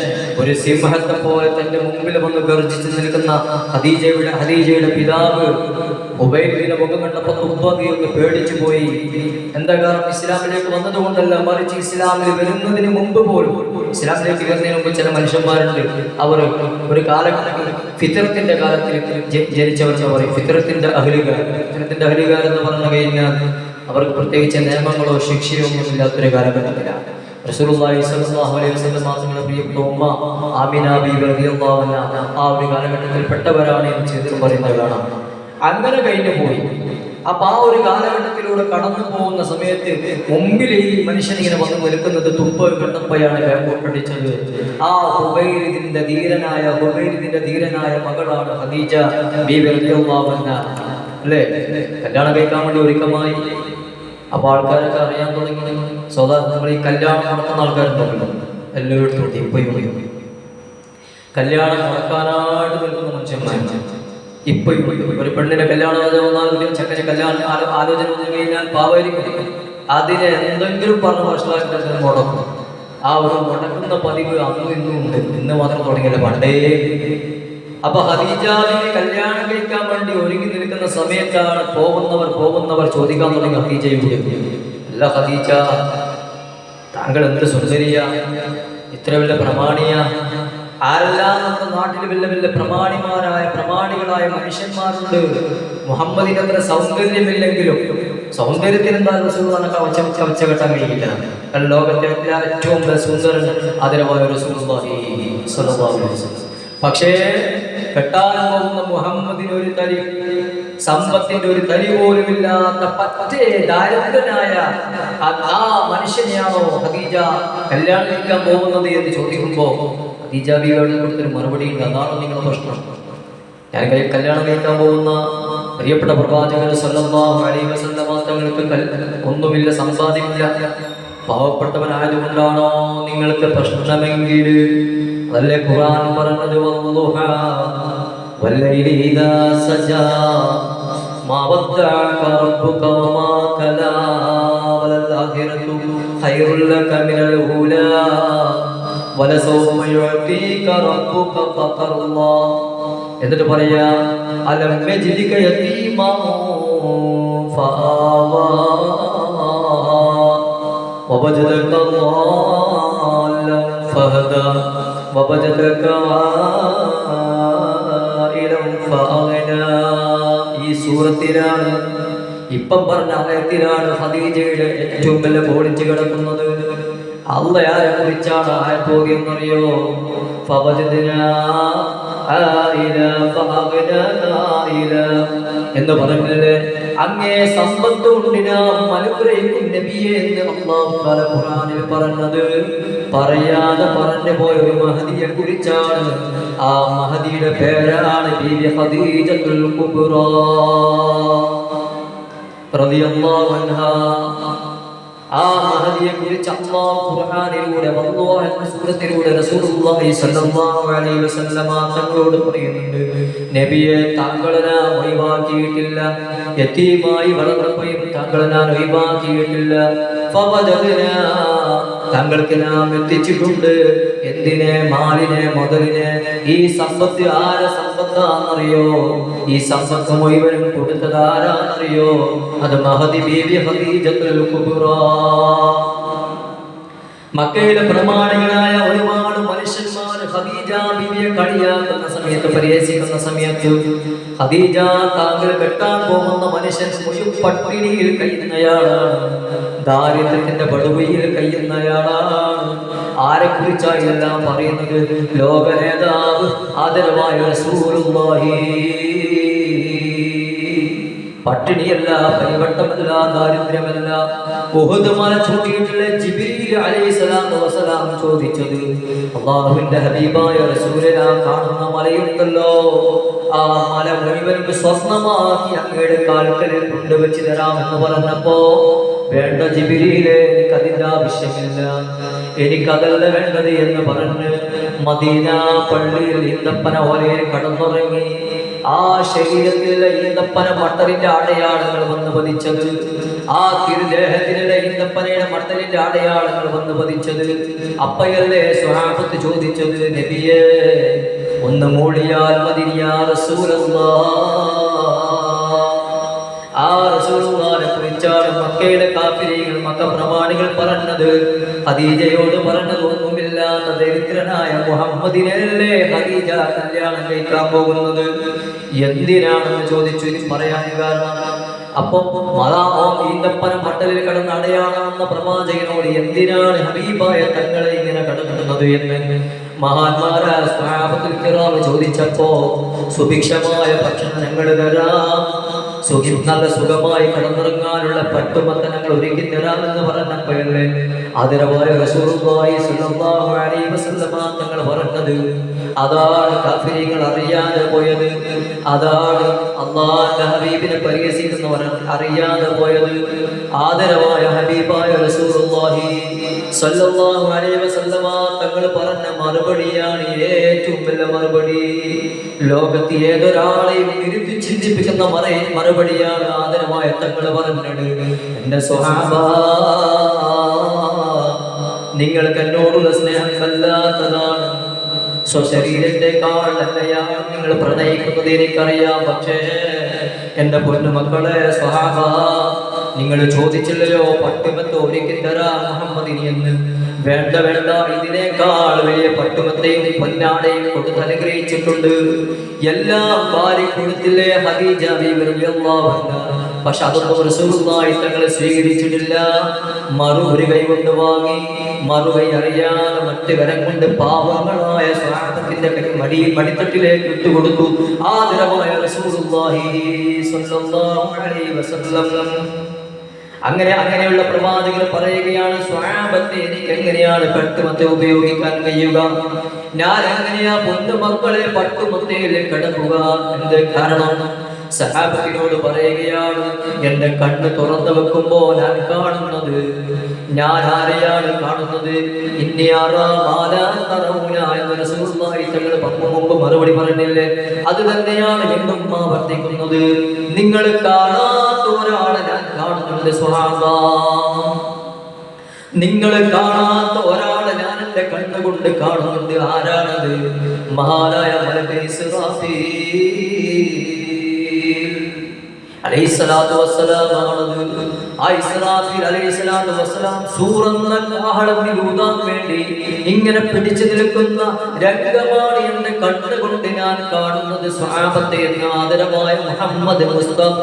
A: ഒരു സിംഹത്തെ പോലെ തന്റെ മുമ്പിൽ വന്ന് ഗർജിച്ച് നിൽക്കുന്ന ഖദീജയുടെ പിതാവ് ഉബൈദിന്റെ മുഖം കണ്ടപ്പോൾ തുബ്ബി ഒന്ന് പേടിച്ചു പോയി. എന്താ കാരണം? ഇസ്ലാമിലേക്ക് വന്നതുകൊണ്ടല്ല, മറിച്ച് ഇസ്ലാമിൽ വരുന്നതിന് മുമ്പ് പോലും, ഇസ്ലാമിലേക്ക് വരുന്നതിന് മുമ്പ് ചില മനുഷ്യന്മാരുണ്ട്, അവർ ഒരു കാലഘട്ടത്തിൽ ഫിത്രത്തിന്റെ കാലത്തിൽ ജനിച്ചവരെന്ന് പറയും. ഫിത്രത്തിന്റെ അഹ്ലികാർ എന്ന് പറഞ്ഞു കഴിഞ്ഞാൽ അവർക്ക് പ്രത്യേകിച്ച് നിയമങ്ങളോ ശിക്ഷയോ ഒന്നും ഇല്ലാത്തൊരു കാലഘട്ടത്തിലാണ്. റസൂലുള്ളാഹി സ്വല്ലല്ലാഹു അലൈഹി വസല്ലം തങ്ങളുടെ പ്രിയപ്പെട്ട ഉമ്മ ആമിന ബീവി റളിയല്ലാഹു അൻഹ ആ ഒരു കാലഘട്ടത്തിൽ പെട്ടവരാണ് എന്ന് ചെയ്തു പറയുന്നത് കാണാം. അങ്ങനെ കഴിഞ്ഞു പോയി. അപ്പൊ ആ ഒരു കാലഘട്ടത്തിലൂടെ കടന്നു പോകുന്ന സമയത്ത് മുമ്പിൽ ഈ മനുഷ്യൻ ഇങ്ങനെ വന്ന് നിൽക്കുന്നത് തുമ്പ് കണ്ടപ്പോഴാണ് പൊട്ടടിച്ചത്. ആ ഹുബൈലിദിന്റെ ധീരനായ മകളാണ് ഖദീജ ബീവി റളിയല്ലാഹു അൻഹ. അല്ലേ? കല്യാണം കഴിക്കാൻ വേണ്ടി ഒരുക്കമായി. അപ്പൊ ആൾക്കാരൊക്കെ അറിയാൻ തുടങ്ങി. നമ്മൾ ഈ കല്യാണം നടത്തുന്ന ആൾക്കാരുണ്ടല്ലോ, എല്ലായിടത്തും ഇപ്പോഴും കല്യാണം നടക്കാനായിട്ട് നിൽക്കുന്ന മനുഷ്യന്മാർ ഇപ്പോഴും. ഒരു പെണ്ണിന്റെ കല്യാണം ചെക്കന്റെ കല്യാണം ആലോചന വന്നു കഴിഞ്ഞാൽ പാവായിരിക്കും, അതിനെ എന്തെങ്കിലും പറഞ്ഞ് വഷളാക്കി മുടക്കും. ആ ഒരു മുടക്കുന്ന പതിവ് അന്നും ഇന്നും ഉണ്ട്. ഇന്ന് മാത്രം തുടങ്ങിയല്ല, പണ്ടേ. അപ്പൊ ഖദീജയെ കല്യാണം കഴിക്കാൻ വേണ്ടി ഒരുങ്ങി നിൽക്കുന്ന സമയത്താണ് പോകുന്നവർ ചോദിക്കാൻ തുടങ്ങി ഖദീജയോട്, അല്ല ഖദീജ, താങ്കൾ എന്ത് സുന്ദരിയ, ഇത്ര വലിയ പ്രമാണിയ, ആരെല്ലാം നമ്മുടെ നാട്ടിൽ വലിയ പ്രമാണികളായ മനുഷ്യന്മാരുണ്ട്. മുഹമ്മദിന് അത്ര സൗന്ദര്യമില്ലെങ്കിലും സൗന്ദര്യത്തിന് എന്താ കവച്ച കെട്ടാൻ കഴിയില്ല. ലോകത്തെ ഏറ്റവും സുന്ദരൻ ആദരവായ റസൂലുള്ളാഹി സ്വല്ലല്ലാഹു അലൈഹി വസല്ലം. പക്ഷേ കെട്ടാൻ പോകുന്ന മുഹമ്മദിന് ഒരു തരി സമ്പത്തിന്റെ ഒരു തരി പോലും ഇല്ലാത്ത പറ്റേ ദാരിദ്രനായ ആ മനുഷ്യനെയാണോ ഖദീജ കല്യാണം കഴിക്കാൻ പോകുന്നത് എന്ന് ചോദിക്കുമ്പോ ഖദീജ ബീവിയോട് കൊടുത്തൊരു മറുപടി ഉണ്ട്. അതാണ് നിങ്ങളുടെ പ്രശ്നം. ഞാൻ കല്യാണം കഴിക്കാൻ പോകുന്ന പ്രിയപ്പെട്ട പ്രവാചകൻ സല്ലല്ലാഹു അലൈഹി വസല്ലം തങ്ങൾക്ക് ഒന്നുമില്ല, സമ്പാദ്യമില്ല, പാവപ്പെട്ടവനായതുകൊണ്ടാണോ നിങ്ങൾക്ക് പ്രശ്നമെങ്കിൽ അതല്ലേ ഖുർആൻ പറഞ്ഞത്, വദ്ദുഹാ വല്ലൈലി ഇദാ സജാ മാ വദ്ദഅക റബ്ബുക വമാ കലാ വലൽ ആഖിറതു ഖൈറുൽ ലക മിനൽ ഊലാ വലസൗഫ യുഅതീക റബ്ബുക ഫതർളാ. എന്നിട്ട് പറയാ, അലം യജ്ദിക യതീമാ ഫആവാ വവജദക ളാല്ലൻ ഫഹദാ വവജദക ആയിലൻ ഫഅഗ്നാ. ഈ സൂറത്തിലാണ്, ഇപ്പം പറഞ്ഞ ആയത്തിലാണ് ഖദീജയുടെ ഏറ്റവും വലിയ പൊളിച്ചു കിടക്കുന്നത്. അല്ലാഹ് ആരെ കുറിച്ചാണ് ആയത്തോതി എന്നറിയോ? ഫവജദ്നാ ആയില ഫഅഗ്നാ ആയില എന്ന് പറഞ്ഞില്ലേ? അങ്ങേ സമ്പത്ത് കൊണ്ട് നാം അനുഗ്രഹിക്കും നബിയെ എന്ന് അല്ലാഹു തആല ഖുർആനിൽ പറഞ്ഞത്. പറയാതെ പറഞ്ഞു പോയ ഒരു മഹദിയെ കുറിച്ചാണ്. ആ മഹദിയുടെ പേരാണ് ബീവി ഖദീജത്തുൽ കുബ്രാ റളിയല്ലാഹു അൻഹാ. ആ മഹദിയെ കുറിച്ച് അല്ലാഹു ഖുർആനിലൂടെ വല്ലാഹു എന്ന സൂറത്തിലൂടെ റസൂലുള്ളാഹി സ്വല്ലല്ലാഹു അലൈഹി വസല്ലമ തങ്ങളോട് പറയുന്നുണ്ട്, നബിയെ, താങ്കളെ ഞാൻ ഒഴിവാക്കിയിട്ടില്ല, യതീമായി വളർന്നപ്പോഴും താങ്കളെ ഞാൻ ഒഴിവാക്കിയിട്ടില്ല. ഫവജദ്നാ, താങ്കൾക്ക് നാം എത്തിച്ചിട്ടുണ്ട്. എന്തിനെ? മാലിനെ, മുതലിനെ. ഈ സമ്പത്ത് ആരെ സമ്പത്താണെന്നറിയോ? ഈ സമ്പത്ത് മുഴുവനും കൊടുത്തത് ആരാണെന്നറിയോ? അത് മഹദി ബീവി ഖദീജത്തുൽ കുബ്രാ. മക്കയിലെ പ്രമാണികളായ ഒരുപാട് മനുഷ്യന്മാർ ഖദീജ ബീവിയെ കളിയാക്കുന്ന സമയത്ത്, പരിഹസിക്കുന്ന സമയത്ത്, ഖദീജ താങ്കൾ കെട്ടാൻ പോകുന്ന മനുഷ്യൻ പട്ടിണിയിൽ കഴിയുന്നയാളാണ്, ദാരിദ്ര്യത്തിന്റെ പടുവയിൽ കഴിയുന്നയാളാണ്. ആരെ കുറിച്ചാണ് ഇതെല്ലാം പറയുന്നത്? ലോക നേതാവ് ആദരവായ റസൂലുള്ളാഹി. പട്ടിണിയല്ല, പരിവട്ടമല്ല, ദാരിദ്ര്യമല്ല. ഉഹുദ് മല ചൂണ്ടിയിട്ടുള്ള ജിബ്രീൽ അലൈഹിസ്സലാത്തു വസ്സലാം ചോദിച്ചത്, അല്ലാഹുവിന്റെ ഹബീബായ റസൂലിനെ കാണുന്ന മലയുണ്ടല്ലോ, ആ മല മുഴുവനും സ്വർണ്ണമാക്കി അങ്ങയുടെ കാൽക്കലിൽ കൊണ്ടുവച്ച് തരാമെന്ന് പറഞ്ഞപ്പോ, വേണ്ട ജിബ്രീലേ, എനിക്കതിന്റെ ആവശ്യമില്ല, എനിക്കതല്ല വേണ്ടത് എന്ന് പറഞ്ഞ് മദീന പള്ളിയിൽ ഈന്തപ്പന ഓലയിൽ കടന്നുറങ്ങി. ആ ശരീരത്തിലെ ഈന്തപ്പന മട്ടലിന്റെ അടയാളങ്ങൾ വന്ന് പതിച്ചത്, ആ തിരുദേഹത്തിലെ ഈന്തപ്പനയുടെ മട്ടലിന്റെ അടയാളങ്ങൾ വന്ന് പതിച്ചത്. അപ്പയല്ലേ സ്വഹാബത്ത് ചോദിച്ചത്, നബിയേ ഒന്ന് മൂളിയാൽ മതി യാ റസൂലല്ലാഹ്. ആ റസൂലുള്ളാഹിനെ കുറിച്ചാണ് മക്കയിലെ കാഫിരീകൾ, മക്ക പ്രമാണികൾ പറഞ്ഞത്. ഖദീജയോട് പറഞ്ഞത്, ഒന്നുമില്ലാത്ത ദരിദ്രനായ മുഹമ്മദിനല്ലേ ഖദീജ കല്യാണം കഴിക്കാൻ പോകുന്നത്, എന്തിനാണെന്ന് ചോദിച്ചു. ഇനി പറയാൻ കാരണം, അപ്പൊ ഈന്തപ്പന മട്ടലിൽ കിടന്ന് അടയാളമെന്ന പ്രവാചകനോട് എന്തിനാണ് ഹബീബായ തങ്ങളെ ഇങ്ങനെ കടക്കുന്നത് എന്ന് മഹാന്മാരായ സ്വഹാബത്തുൽ കിറാം ചോദിച്ചപ്പോ, സുഭിക്ഷമായ ഭക്ഷണം ഞങ്ങൾ തരാം, നല്ല സുഖമായി കടന്നിറങ്ങാനുള്ള പട്ടുമത്തനങ്ങൾ ഒരുക്കി തരാമെന്ന് പറഞ്ഞപ്പോഴല്ലേ ആദരവായ റസൂലുള്ളാഹി സ്വല്ലല്ലാഹു അലൈഹി വസല്ലമ തങ്ങൾ പറഞ്ഞത്. അതാണ് കാഫിരീങ്ങൾ അറിയാതെ പോയത്, അതാണ് അല്ലാഹുവിന്റെ ഹബീബിനെ പരിഹസിക്കുന്നവർ അറിയാതെ പോയത്. ആദരവായ ഹബീബായ റസൂലുള്ളാഹി സ്വല്ലല്ലാഹു അലൈഹി വസല്ലമ തങ്ങൾ പറഞ്ഞ മറുപടിയാണ് ഏറ്റവും വലിയ മറുപടി. ലോകത്ത് ഏതൊരാളെയും ഇരുത്തി ചിന്തിപ്പിക്കുന്ന മറുപടിയാണ് ആദരവായ തങ്ങൾ പറഞ്ഞത്. എന്റെ സ്വഹാബ, നിങ്ങൾക്ക് എന്നോടുള്ള സ്നേഹം വല്ലാത്തതാണ്, സ്വശരീരത്തെക്കാൾ അല്ലയാണ് നിങ്ങൾ പ്രണയിക്കുന്നത് എനിക്കറിയാം. പക്ഷേ എന്റെ പൊന്നു മക്കളെ സ്വഹാബ, നിങ്ങൾ ചോദിച്ചില്ലയോ പട്ടുമത്ത് ഒരുക്കി തരാം മുഹമ്മദിനി എന്ന്. വേണ്ട വേണ്ട, ഇതിനേക്കാൾ വലിയ പട്ടുമത്തെയും പൊന്നാടയും കൊടുത്ത് അനുഗ്രഹിച്ചിട്ടുണ്ട്. എല്ലാം വാരി കൊടുത്തില്ലേ ഖദീജ ബീവി റളിയല്ലാഹു അൻഹാ. പക്ഷെ അതൊന്നും റസൂലുള്ളാഹി തങ്ങളെ സ്വീകരിച്ചിട്ടില്ല. ഒരു കൈ കൊണ്ട് വാങ്ങി, മറുകൈ അറിയാതെ മറ്റു കരം കൊണ്ട് പാവങ്ങളായ സ്വഹാബത്തിന്റെ മടിത്തട്ടിലേക്ക് ഇട്ടുകൊടുത്തു ആദരവായ റസൂലുള്ളാഹി സ്വല്ലല്ലാഹു അലൈഹി വസല്ലം. അങ്ങനെയുള്ള പ്രവാചകർ പറയുകയാണ്, സ്വഹാബത്തെ എനിക്ക് എങ്ങനെയാണ് പട്ടുമത്തെ ഉപയോഗിക്കാൻ കഴിയുക, ഞാൻ എങ്ങനെയാ പൊന്നുമക്കളെ പട്ടുമത്തയിൽ കിടക്കുക, എന്ത് കാരണം? സഹാബത്തിനോട് പറയുകയാണ്, എന്റെ കണ്ണ് തുറന്നു വെക്കുമ്പോ ഞാൻ കാണുന്നത്, ഞാൻ ആരെയാണ് കാണുന്നത്? മുമ്പ് മറുപടി പറഞ്ഞില്ലേ, അത് തന്നെയാണ് എന്നും ആവർത്തിക്കുന്നത്. നിങ്ങൾ കാണാത്ത ഒരാളെ ഞാൻ കാണുന്നുണ്ട് സ്വഹാബ, നിങ്ങൾ കാണാത്ത ഒരാളെ ഞാൻ എന്റെ കണ്ണുകൊണ്ട് കാണുന്നുണ്ട്. ആരാണത്? മഹാനായ മലക്കേ ഇസ്രാഫീൽ അലൈഹിസ്സലാത്തു വസ്സലാം ആണത്. ആ ഇസ്രാഫീൽ അലൈഹിസ്സലാത്തു വസ്സലാം സൂറന്ന കാഹളത്തിൽ ഊതാൻ വേണ്ടി ഇങ്ങനെ പിടിച്ചു നിൽക്കുന്ന രംഗമാണ് എന്റെ കണ്ണുകൊണ്ട് ഞാൻ കാണുന്നത് സ്വഹാബത്തെ എന്ന് ആദരവായ മുഹമ്മദ് മുസ്തഫ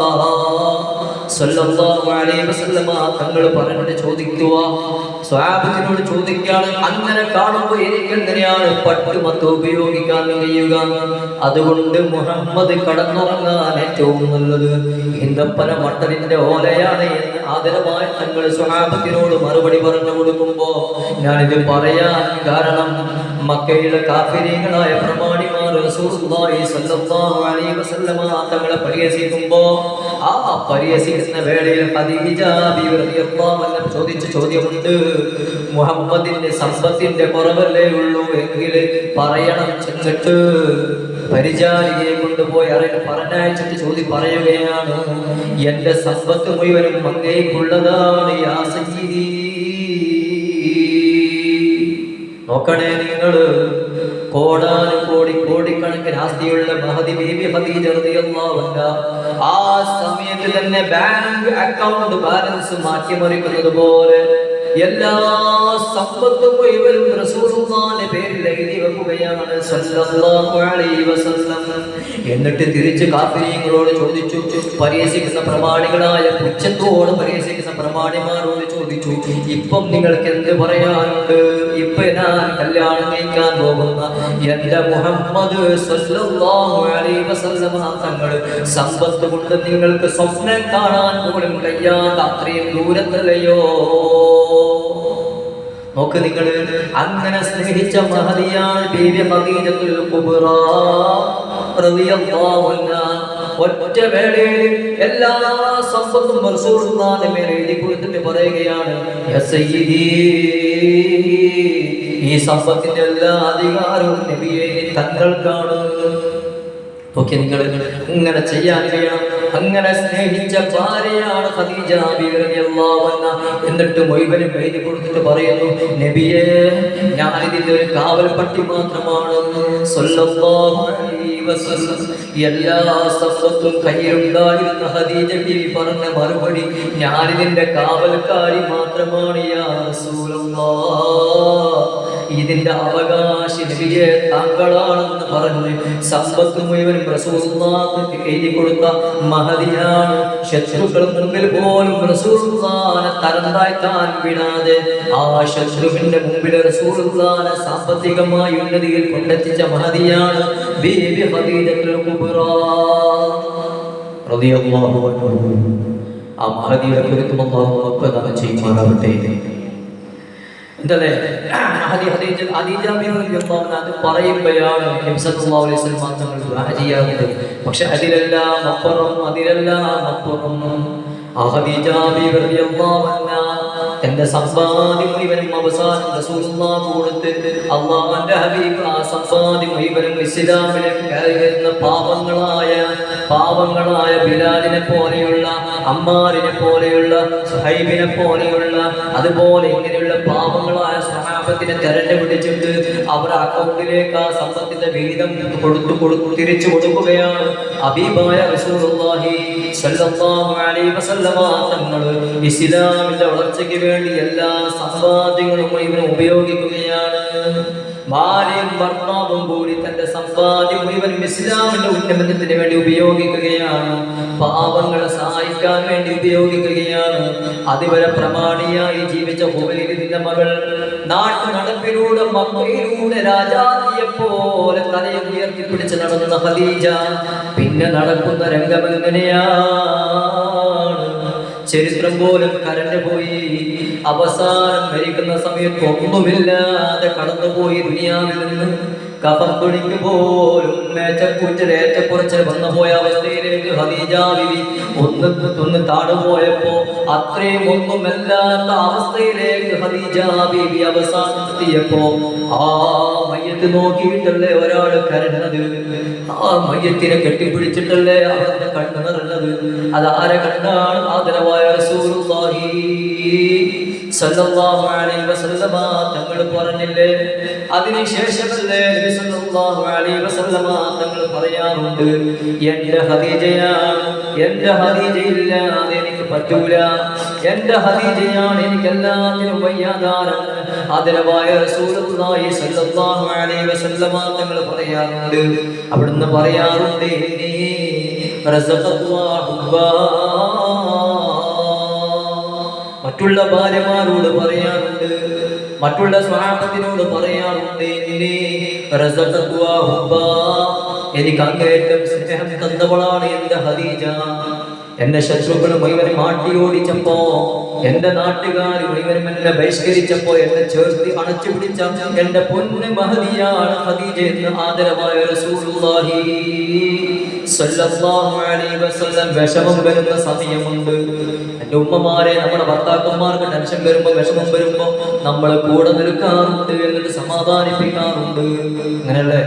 A: സല്ലല്ലാഹു അലൈഹി വസല്ലമ തങ്ങൾ പറഞ്ഞിട്ട് ചോദിക്കുക, സ്വഹാബത്തിനോട് ചോദിക്കുകയാണ്, അങ്ങനെ കാണുമ്പോൾ എനിക്ക് എങ്ങനെയാണ് പട്ടുമത്ത് ഉപയോഗിക്കാൻ കഴിയുക? അതുകൊണ്ട് മുഹമ്മദ് കടന്നുറങ്ങാൻ ഏറ്റവും നല്ലത് ഈന്തപ്പന മട്ടലിന്റെ ഓലയാണ് എന്ന് ആദരവായ തങ്ങൾ സ്വഹാബത്തിനോട് മറുപടി പറഞ്ഞു കൊടുക്കുമ്പോ ഞാനിത് പറയാൻ കാരണം, മക്കയിലെ കാഫിരീകളായ പ്രമാണിമാർ റസൂലുള്ളാഹി സ്വല്ലല്ലാഹു അലൈഹി വസല്ലമ തങ്ങളെ പരിഹസിക്കുമ്പോ ആ പരിഹസിക്കുന്ന വേളയിൽ ഖദീജ ബീവി റളിയല്ലാഹു അൻഹ ചോദിച്ച ചോദ്യമുണ്ട്, മുഹമ്മദിന്റെ സമ്പത്തിന്റെ കുറവല്ലേ ഉള്ളൂ എങ്കിൽ പറയണം. ചെന്നിട്ട് പരിചാരികയെ കൊണ്ടുപോയി പറഞ്ഞയച്ചിട്ട് പറയുകയാണ്, എന്റെ സമ്പത്ത് മുഴുവനും അങ്ങേക്കുള്ളതാണ് യാ സയ്യിദി. നോക്കണേ നിങ്ങൾ, കോടിക്കണക്കിന് ആസ്തിയുള്ള മഹദി ബീബി ഖദീജ റളിയല്ലാഹു അൻഹാ ആ സമയത്ത് തന്നെ ബാങ്ക് അക്കൗണ്ട് ബാലൻസ് മാറ്റിമറിക്കുന്നത് പോലെ എല്ലാ സമ്പത്തും മുഴുവനും റസൂലുള്ളാഹിന്റെ പേരിൽ എഴുതി വെക്കുകയാണ് സല്ലല്ലാഹു അലൈഹി വസല്ലം. എന്നിട്ട് തിരിച്ച് കാഫിരീങ്ങളോട് ചോദിച്ചു, പരിഹസിക്കുന്ന പ്രമാണികളായ പുച്ഛത്തോട് പരിഹസിക്കുന്ന പ്രമാണിമാരോട് ചോദിച്ചു, ഇപ്പം നിങ്ങൾക്ക് എന്ത് പറയാനുണ്ട്? ഇപ്പൊ ഞാൻ കല്യാണം കഴിക്കാൻ പോകുന്ന എന്റെ മുഹമ്മദ് സല്ലല്ലാഹു അലൈഹി വസല്ലം തങ്ങൾ സമ്പത്ത് കൊണ്ട് നിങ്ങൾക്ക് സ്വപ്നം കാണാൻ പോലും കഴിയാത്ത അത്രയും ദൂരത്തല്ലയോ? നോക്ക് നിങ്ങൾ, അങ്ങനെ സ്നേഹിച്ച മഹദിയാണ് ബീവി ഖദീജത്തുൽ കുബ്ര റളിയല്ലാഹു അൻഹാ. ഒറ്റ വേളയിൽ എല്ലാ സമ്പത്തും റസൂലുള്ളാഹിന്റെ മേൽ എഴുതി കൊടുത്തിട്ട് പറയുകയാണ്, യാ സയ്യിദി, ഈ സമ്പത്തിന്റെ എല്ലാ അധികാരവും നബിയെ തങ്ങൾക്കാണ്. ഓക്കെ, നിങ്ങൾ ഇങ്ങനെ ചെയ്യാൻ കഴിയണം. അങ്ങനെ സ്നേഹിച്ച ഭാര്യയാണ് ഖദീജ ബീവി റളിയല്ലാഹു അൻഹാ. എന്നിട്ട് മുഴുവനും എഴുതി കൊടുത്തിട്ട് പറയുന്നു, നബിയേ, ഞാൻ ഇതിന്റെ ഒരു കാവൽ പട്ടി മാത്രമാണ്. സ്വല്ലല്ലാഹു അലൈഹി വസല്ലം. എല്ലാ സമ്പത്തും കയ്യിലുണ്ടായിരുന്ന ഖദീജ ബീവി പറഞ്ഞ മറുപടി, ഞാൻ ഇതിന്റെ കാവൽക്കാരി മാത്രമാണ് യാ റസൂലല്ലാഹ്. ഇതിന്റെ അവകാശി നബിയെ താങ്കളാണെന്ന് പറഞ്ഞ് സമ്പത്ത് മുഴുവനും റസൂലുള്ളാഹിക്ക് എഴുതി കൊടുത്ത മഹദിയാണ്. ശത്രുക്കൾ മുമ്പിൽ പോലും റസൂലുള്ളാഹിനെ തരം താഴ്ത്താൻ വിടാതെ ആ ശത്രുവിന്റെ മുമ്പിൽ റസൂലുള്ളാഹിനെ സാമ്പത്തികമായി ഉന്നതിയിൽ കൊണ്ടെത്തിച്ച മഹദിയാണ് ബീബി ഖദീജത്തുൽ കുബ്ര റളിയല്ലാഹു അൻഹ. ആ മഹദിയുടെ കുറിച്ച് അല്ലാഹു അക്ബർ ചെയ്യുമാറാവട്ടെ. എന്തല്ലേ അത് പറയുമ്പോഴാണ് നബി സല്ലല്ലാഹു അലൈഹി വസല്ലം തങ്ങൾ ദുആ ചെയ്യാറുണ്ട്. പക്ഷെ അതിലെല്ലാം അപ്പുറം ഖദീജ ബീവി റളിയല്ലാഹു അൻഹാ തന്റെ സമ്പാദ്യം മുഴുവനും അവസാനം റസൂലുള്ളാഹിക്ക് കൊടുത്ത് അല്ലാഹുവിന്റെ ഹബീബ് ആ സമ്പാദ്യം മുഴുവനും ഇസ്ലാമിലേക്ക് കയറി വരുന്ന പാവങ്ങളായ ബിലാലിനെ പോലെയുള്ള, അമ്മാറിനെ പോലെയുള്ള, സുഹൈബിനെ പോലെയുള്ള, അതുപോലെ ഇങ്ങനെയുള്ള പാവങ്ങളായ സ്വഹാബത്തിനെ തെരഞ്ഞെടുപ്പിച്ചിട്ട് അവരുടെ അക്കൗണ്ടിലേക്ക് ആ സമ്പത്തിന്റെ വിഹിതം തിരിച്ചു കൊടുക്കുകയാണ് ഹബീബായ റസൂലുള്ളാഹി സ്വല്ലല്ലാഹു അലൈഹി വസല്ലം തങ്ങൾ. ഇസ്ലാമിന്റെ വളർച്ചയ്ക്ക് വേണ്ടി എല്ലാ സമ്പാദ്യങ്ങളും മുഴുവൻ ഉപയോഗിക്കുകയാണ്. ഭാര്യയും ഭർത്താവും കൂടി തന്റെ സമ്പാദ്യം മുഴുവൻ ഇസ്ലാമിന്റെ ഉന്നമനത്തിന് വേണ്ടി ഉപയോഗിക്കുകയാണ്. പാവങ്ങളെ സഹായിക്കാൻ വേണ്ടി ഉപയോഗിക്കുകയാണ്. അതുവരെ പ്രമാണിയായി ജീവിച്ച ഹുവൈലിദിന്റെ മകൾ നാട്ടു നടപ്പിലൂടെ മക്കയിലൂടെ രാജാവിയെ പോലെ തലയെ ഉയർത്തിപ്പിടിച്ച് നടന്ന ഖദീജ പിന്നെ നടക്കുന്ന രംഗം എങ്ങനെയാണ്? ചരിത്രം പോലും കരഞ്ഞു പോയി. അവസാനം മരിക്കുന്ന സമയത്ത് ഒന്നുമില്ലാതെ കടന്നുപോയി ദുനിയാവിൽ നിന്ന്. കഫം തുണിക്ക് പോലും ഏറ്റക്കുറച്ച് വന്നു പോയ അവസ്ഥയിലേക്ക് ഖദീജ ബീവി ഒന്ന് താണുപോയപ്പോ അത്രയും ഒന്നുമല്ലാത്ത അവസ്ഥയിലേക്ക് ഖദീജ ബീവി അവസാനം എത്തിയപ്പോ ആ മയ്യത്ത് നോക്കിയിട്ടല്ലേ ഒരാൾ കരഞ്ഞത്? ആ മയ്യത്തിനെ കെട്ടിപ്പിടിച്ചിട്ടല്ലേ അവരുടെ കണ്ണ് നിറഞ്ഞത്? അതാരെ കണ്ണാണ്? ആദരവായ റസൂലുള്ളാഹി സല്ലല്ലാഹു അലൈഹി വസല്ലമ തങ്ങൾ പറഞ്ഞില്ലേ? അതിനുശേഷമല്ലേ നബി സല്ലല്ലാഹു അലൈഹി വസല്ലമ തങ്ങൾ പറയാറുണ്ട്, എന്റെ ഖദീജയാണ്, എന്റെ ഖദീജയില്ലാതെ എനിക്ക് പറ്റൂല, എന്റെ ഖദീജയാണ് എനിക്ക് എല്ലാത്തിനും വയ്യാതാരം. ആദരവായ റസൂലുള്ളാഹി സല്ലല്ലാഹു അലൈഹി വസല്ലമ തങ്ങൾ പറയാറുണ്ട്, അവിടുന്ന് പറയാറുണ്ട്, മറ്റുള്ള ഭാര്യമാരോട് പറയാറുണ്ട്, മറ്റുള്ള സ്വഹാബത്തിനോട് പറയാറുണ്ട്, എനിക്ക് അങ്ങേറ്റം സ്നേഹം തന്നവളാണ് എന്റെ ഖദീജ. എന്റെ ശത്രുക്കൾ മുഴുവനും മാട്ടിയോടിച്ചപ്പോ, എന്റെ നാട്ടുകാർ മുഴുവനും എന്നെ ബഹിഷ്കരിച്ചപ്പോ എന്നെ ചേർത്ത് അണച്ചു പിടിച്ച എന്റെ പൊന്ന് മഹദിയാണ് ഖദീജ എന്ന് ആദരവായ റസൂലുള്ളാഹി സ്വല്ലല്ലാഹു അലൈഹി വസല്ലം. വിഷമം വരുന്ന സമയമുണ്ട്. എന്റെ ഉമ്മമാരെ, നമ്മുടെ ഭർത്താക്കന്മാർക്ക് ടെൻഷൻ വരുമ്പോ, വിഷമം വരുമ്പോ നമ്മൾ കൂടെ നിൽക്കാറുണ്ട്, എന്നിട്ട് സമാധാനിപ്പിക്കാറുണ്ട്. അങ്ങനെയല്ലേ?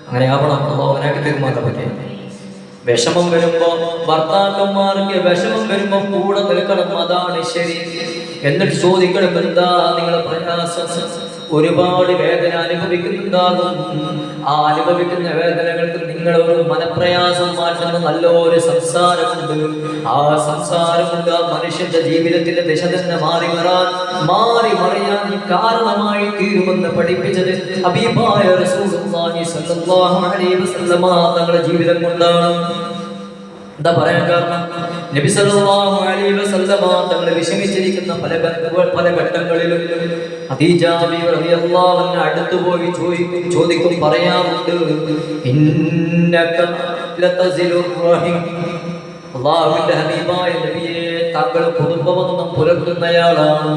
A: അങ്ങനെ ആവണം. അവനാക്കി തീരുമാനം പറ്റേ. വിഷമം വരുമ്പോ ഭർത്താക്കന്മാർക്ക് വിഷമം വരുമ്പോ കൂടെ നിൽക്കണം, അതാണ് ശരി. എന്നിട്ട് ചോദിക്കണം, എന്താ നിങ്ങളെ പ്രയാസം? ഒരുപാട് വേദന അനുഭവിക്കുന്നുണ്ടാകും. ആ അനുഭവിക്കുന്ന വേദനകൾക്ക് നിങ്ങളൊരു മനപ്രയാസം മാറ്റുന്ന നല്ലൊരു സംസാരമുണ്ട്. ആ സംസാരം കൊണ്ട് ആ മനുഷ്യന്റെ ജീവിതത്തിന്റെ ദിശ തന്നെ മാറി മറിയാൻ കാരണമായി തീരുമെന്ന് പഠിപ്പിച്ചത് ഹബീബായ റസൂലുള്ളാഹി സ്വല്ലല്ലാഹു അലൈഹി വസല്ലമ തങ്ങളുടെ ജീവിതം കൊണ്ടാണ്. എന്താ പറയാൻ കാരണം? നബി സല്ലല്ലാഹു അലൈഹി വസല്ലമ തങ്ങൾ വിഷമിച്ചിരിക്കുന്ന പല ഘട്ടങ്ങളിലും ഖദീജ ബീവി റളിയല്ലാഹു അൻഹ അടുത്തു പോയി ചോദിക്കും, പറയാറുണ്ട്, ഇന്നക ലതസിലുർ റഹിം. അല്ലാഹുവിന്റെ ഹബീബായ നബിയെ, താങ്കൾ കുടുംബബന്ധം പുലർത്തുന്നയാളാണ്.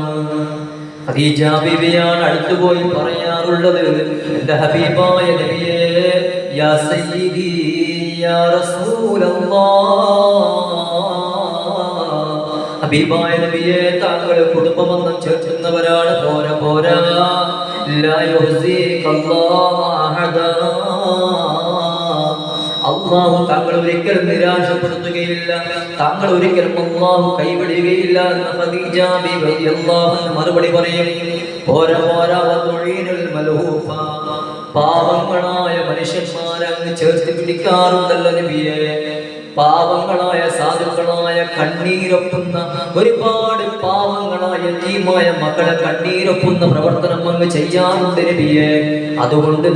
A: ഖദീജ ബീവിയാണ് അടുത്തുപോയി പറയാറുള്ളത്, എന്റെ ഹബീബായ നബിയേ, യാ സയ്യിദി യാ റസൂലല്ലാഹ്, ഹബീബായ നബിയേ, താങ്കൾ കുടുംബബന്ധം ചേർക്കുന്നവരാണ്. പോരാ പോരാ, ലാ യുഹ്സികല്ലാഹു അഹദാ, അള്ളാഹു താങ്കൾ ഒരിക്കലും നിരാശപ്പെടുത്തുകയില്ല, താങ്കൾ ഒരിക്കലും അള്ളാഹു കൈവിടുകയില്ല എന്ന് ഖദീജ ബീവി റളിയല്ലാഹു അൻഹ മറുപടി പറയും. പോരാ പോരാ, വതുഈനുൽ മൽഹൂഫ, പാവങ്ങളായ മനുഷ്യന്മാരെ അങ്ങ് ചേർത്ത് പിടിക്കാറുണ്ടല്ലോ നബിയേ. പാവങ്ങളായ സാധുക്കളായ കണ്ണീരൊപ്പുന്ന ഒരുപാട് പാവങ്ങളായ യതീമായ മക്കളെ കണ്ണീരൊപ്പുന്ന പ്രവർത്തനം അങ്ങ് ചെയ്യാറുണ്ട് നബിയേ. അതുകൊണ്ട്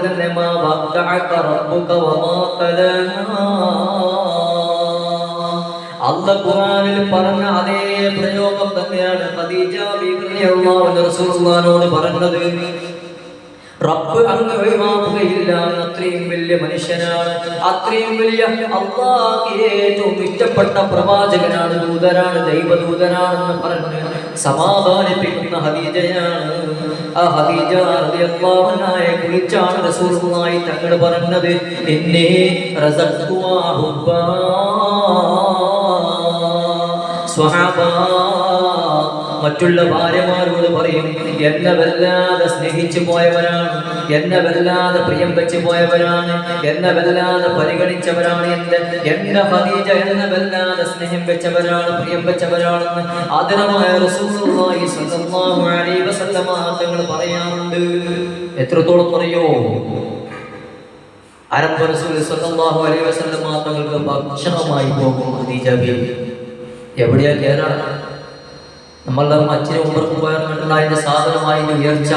A: തന്നെ മാ വദ്ദഅക റബ്ബുക വമാ ഖലാ, അല്ലാഹു ഖുർആനിൽ പറഞ്ഞ അതേ പ്രയോഗം തന്നെയാണ് ഖദീജ ബീവി റളിയല്ലാഹു അൻഹ റസൂലുള്ളാഹിനോട് പറഞ്ഞത്. റബ്ബ് അങ്ങ് ഒഴിവാക്കുകയില്ല. അത്രയും വലിയ മനുഷ്യനാണ്, അത്രയും വലിയ അല്ലാഹുവിന് ഏറ്റവും ഇഷ്ടപ്പെട്ട പ്രവാചകനാണ്, ദൂതനാണ്, ദൈവദൂതനാണെന്ന് പറഞ്ഞ് സമാധാനിപ്പിക്കുന്ന ഖദീജയാണ്. ആ ഖദീജ റളിയല്ലാഹു അൻഹയെ കുറിച്ചാണ് റസൂലുള്ളാഹി തങ്ങൾ പറഞ്ഞത്, ഇന്നീ റസഖ്തുഹാ ഹുബ്ബാ. സ്വഹാബ മറ്റുള്ള ഭാര്യമാരോട് പറയും, എന്നെ വല്ലാതെ സ്നേഹിച്ചു പോയവരാണ്, എന്നെ വല്ലാതെ പ്രിയം വെച്ച് പോയവരാണ്, എന്നെ വല്ലാതെ പരിഗണിച്ചവരാണ് എന്റെ ഖദീജ, എന്നെ വല്ലാതെ സ്നേഹം വെച്ചവരാണ്, പ്രിയം വെച്ചവരാണെന്ന് ആദരമായ റസൂലുള്ളാഹി സ്വല്ലല്ലാഹു അലൈഹി വസല്ലമ തങ്ങൾ പറയാറുണ്ട്. എത്രത്തോളം പറയോ, അരബ് റസൂൽ സ്വല്ലല്ലാഹു അലൈഹി വസല്ലമ തങ്ങൾക്ക് ഭക്ഷണമായി പോകും ഖദീജ ബീവി. എവിടെയാ കേറാണ്? നമ്മളുടെ അച്ഛനെ ഉമ്മർക്ക് പോയാൽ അതിന്റെ സാധനമായി ഉയർച്ച,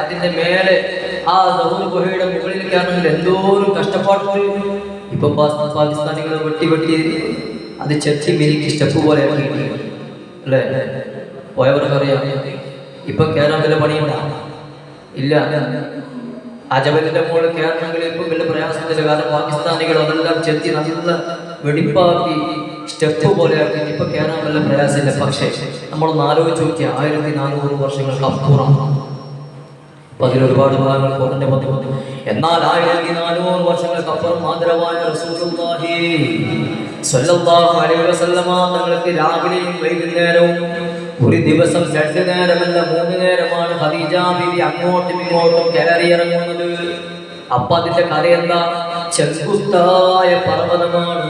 A: അതിന്റെ മേലെ ആ ഗുഹയുടെ മുകളിൽ കയറണമെങ്കിൽ എന്തോരം കഷ്ടപ്പാടുണ്ട്. ഇപ്പൊ പാകിസ്ഥാനികൾ വെട്ടി അത് ചെത്തി മിരിക്ക് സ്റ്റെപ്പ് പോലെ അല്ലേ, പോയവർക്കറിയാം. ഇപ്പൊ കയറാൻ വല്ല പണിയുണ്ട ഇല്ല. ആ ജബലിന്റെ മുകളിൽ കയറണമെങ്കിൽ ഇപ്പം വലിയ പ്രയാസത്തില്ല. കാരണം പാകിസ്ഥാനികൾ അതെല്ലാം ചെത്തി നല്ല വെടിപ്പാക്കി സ്റ്റെപ്പ് പോലെ ആക്കി ഇപ്പൊ കയറാൻ വല്ല പ്രയാസമില്ല. പക്ഷേ നമ്മളൊന്ന് ആലോചിച്ച് നോക്കിയാൽ 1400 വർഷങ്ങൾക്ക് അപ്പുറം, അപ്പൊ അതിലൊരുപാട് ഭാഗങ്ങൾ കുറഞ്ഞ വന്നു. എന്നാൽ 1400 വർഷങ്ങൾക്ക് അപ്പുറം ആദരവായ റസൂലുള്ളാഹി സ്വല്ലല്ലാഹു അലൈഹി വസല്ലമ തങ്ങൾക്ക് രാവിലെയും വൈകുന്നേരവും ഒരു ദിവസം 2 നേരമല്ല 3 നേരമാണ് ഖദീജ ബീവി അങ്ങോട്ടും ഇങ്ങോട്ടും കയറിയിറങ്ങുന്നത്. അപ്പൊ അതിന്റെ കഥ എന്താ? ചെങ്കുത്തായ പർവ്വതമാണ്.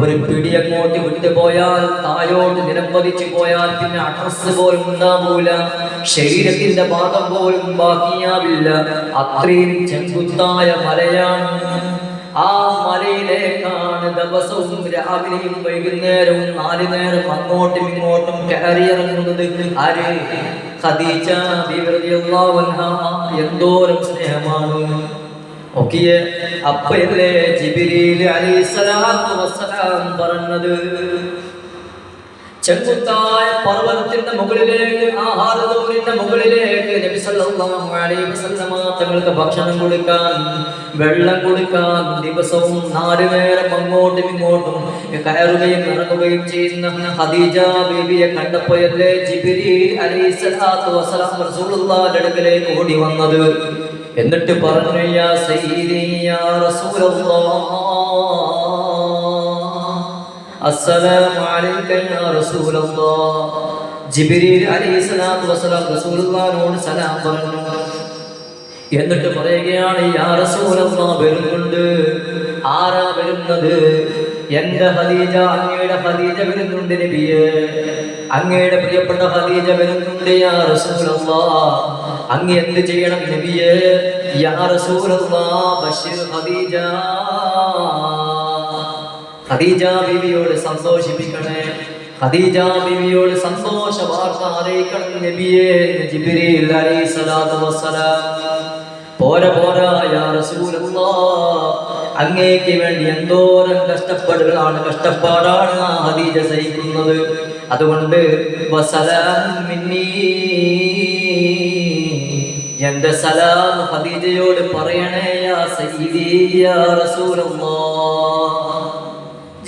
A: ഒരു പിടി അങ്ങോട്ട് വിട്ടുപോയാൽ, താഴോട്ട് നിലംപതിച്ചു പോയാൽ പിന്നെ അഡ്രസ് പോലും ഉണ്ടാവൂല, ശരീരത്തിന്റെ ഭാഗം പോലും ബാക്കിയാവില്ല. അത്രയും ചെങ്കുത്തായ മലയാണ്. ആ മലയിലേക്കാണ് ദിവസവും രാവിലെയും വൈകുന്നേരവും 4 നേരം അങ്ങോട്ടും ഇങ്ങോട്ടും കയറിയിറങ്ങുന്നത്. ആര്? ഖദീജ ബീവി റളിയല്ലാഹു അൻഹ. എന്തോരം സ്നേഹമാണ് നോക്കിയേ. അപ്പയല്ലേ ജിബ്രീൽ അലൈഹിസ്സലാത്തു വസ്സലാം പറഞ്ഞത്, ചെങ്കുത്തായ പർവ്വതത്തിന്റെ മുകളിലേക്ക്, ആഹാരദൂരിന്റെ മുകളിലേക്ക് നബി സല്ലല്ലാഹു അലൈഹി വസല്ലമ തങ്ങൾക്ക് ഭക്ഷണം കൊടുക്കാൻ, വെള്ളം കൊടുക്കാൻ ദിവസവും 4 നേരം അങ്ങോട്ടും ഇങ്ങോട്ടും കയറുകയും ഇറങ്ങുകയും ചെയ്യുന്ന ഖദീജ ബീവിയെ കണ്ടപ്പോഴല്ലേ ജിബ്രീൽ അലൈഹിസ്സലാത്തു വസ്സലാം റസൂലുള്ളാഹിന്റെ അടുക്കലേക്ക് ഓടി വന്നത്. എന്നിട്ട് പറഞ്ഞു, യാ സയ്യിദി യാ റസൂലല്ലാഹ്, അസ്സലാമു അലൈക യാ റസൂലല്ലാഹ്. ജിബ്രീൽ അലൈഹിസ്സലാത്തു വസ്സലാം റസൂലുള്ളാഹിനോട് സലാം പറഞ്ഞു. എന്നിട്ട് പറയുകയാണ്, യാ റസൂലല്ലാഹ് വരുന്നുണ്ട്. ആരാ വരുന്നത്? എന്റെ ഖദീജ, അങ്ങയുടെ ഖദീജ വരുന്നുണ്ട് നബിയേ, അങ്ങയുടെ പ്രിയപ്പെട്ട ഖദീജ വരുന്നുണ്ട്. യാ റസൂലല്ലാഹ്, അങ്ങ് എന്ത് ചെയ്യണം നബിയേ? യാ റസൂലല്ലാഹ് ബശിർ ഖദീജ, ഖദീജ ബീവിയോട് സന്തോഷിപ്പിക്കണേ, ഖദീജ ബീവിയോട് സന്തോഷ വാർത്ത അറിയിക്കണം നബിയേ. ജിബ്രീൽ അലൈഹിസ്സലാത്തു വസ്സലാം പോരാ യാ റസൂലല്ലാഹ്, അങ്ങേക്ക് വേണ്ടി എന്തോരം കഷ്ടപ്പാടാണ് ആ ഖദീജ സഹിക്കുന്നത്. അതുകൊണ്ട് വസലാം മിന്നീ, എന്റെ സലാം ഖദീജയോട് പറയണേ. യാ സയ്യിദി യാ റസൂലല്ലാഹ്.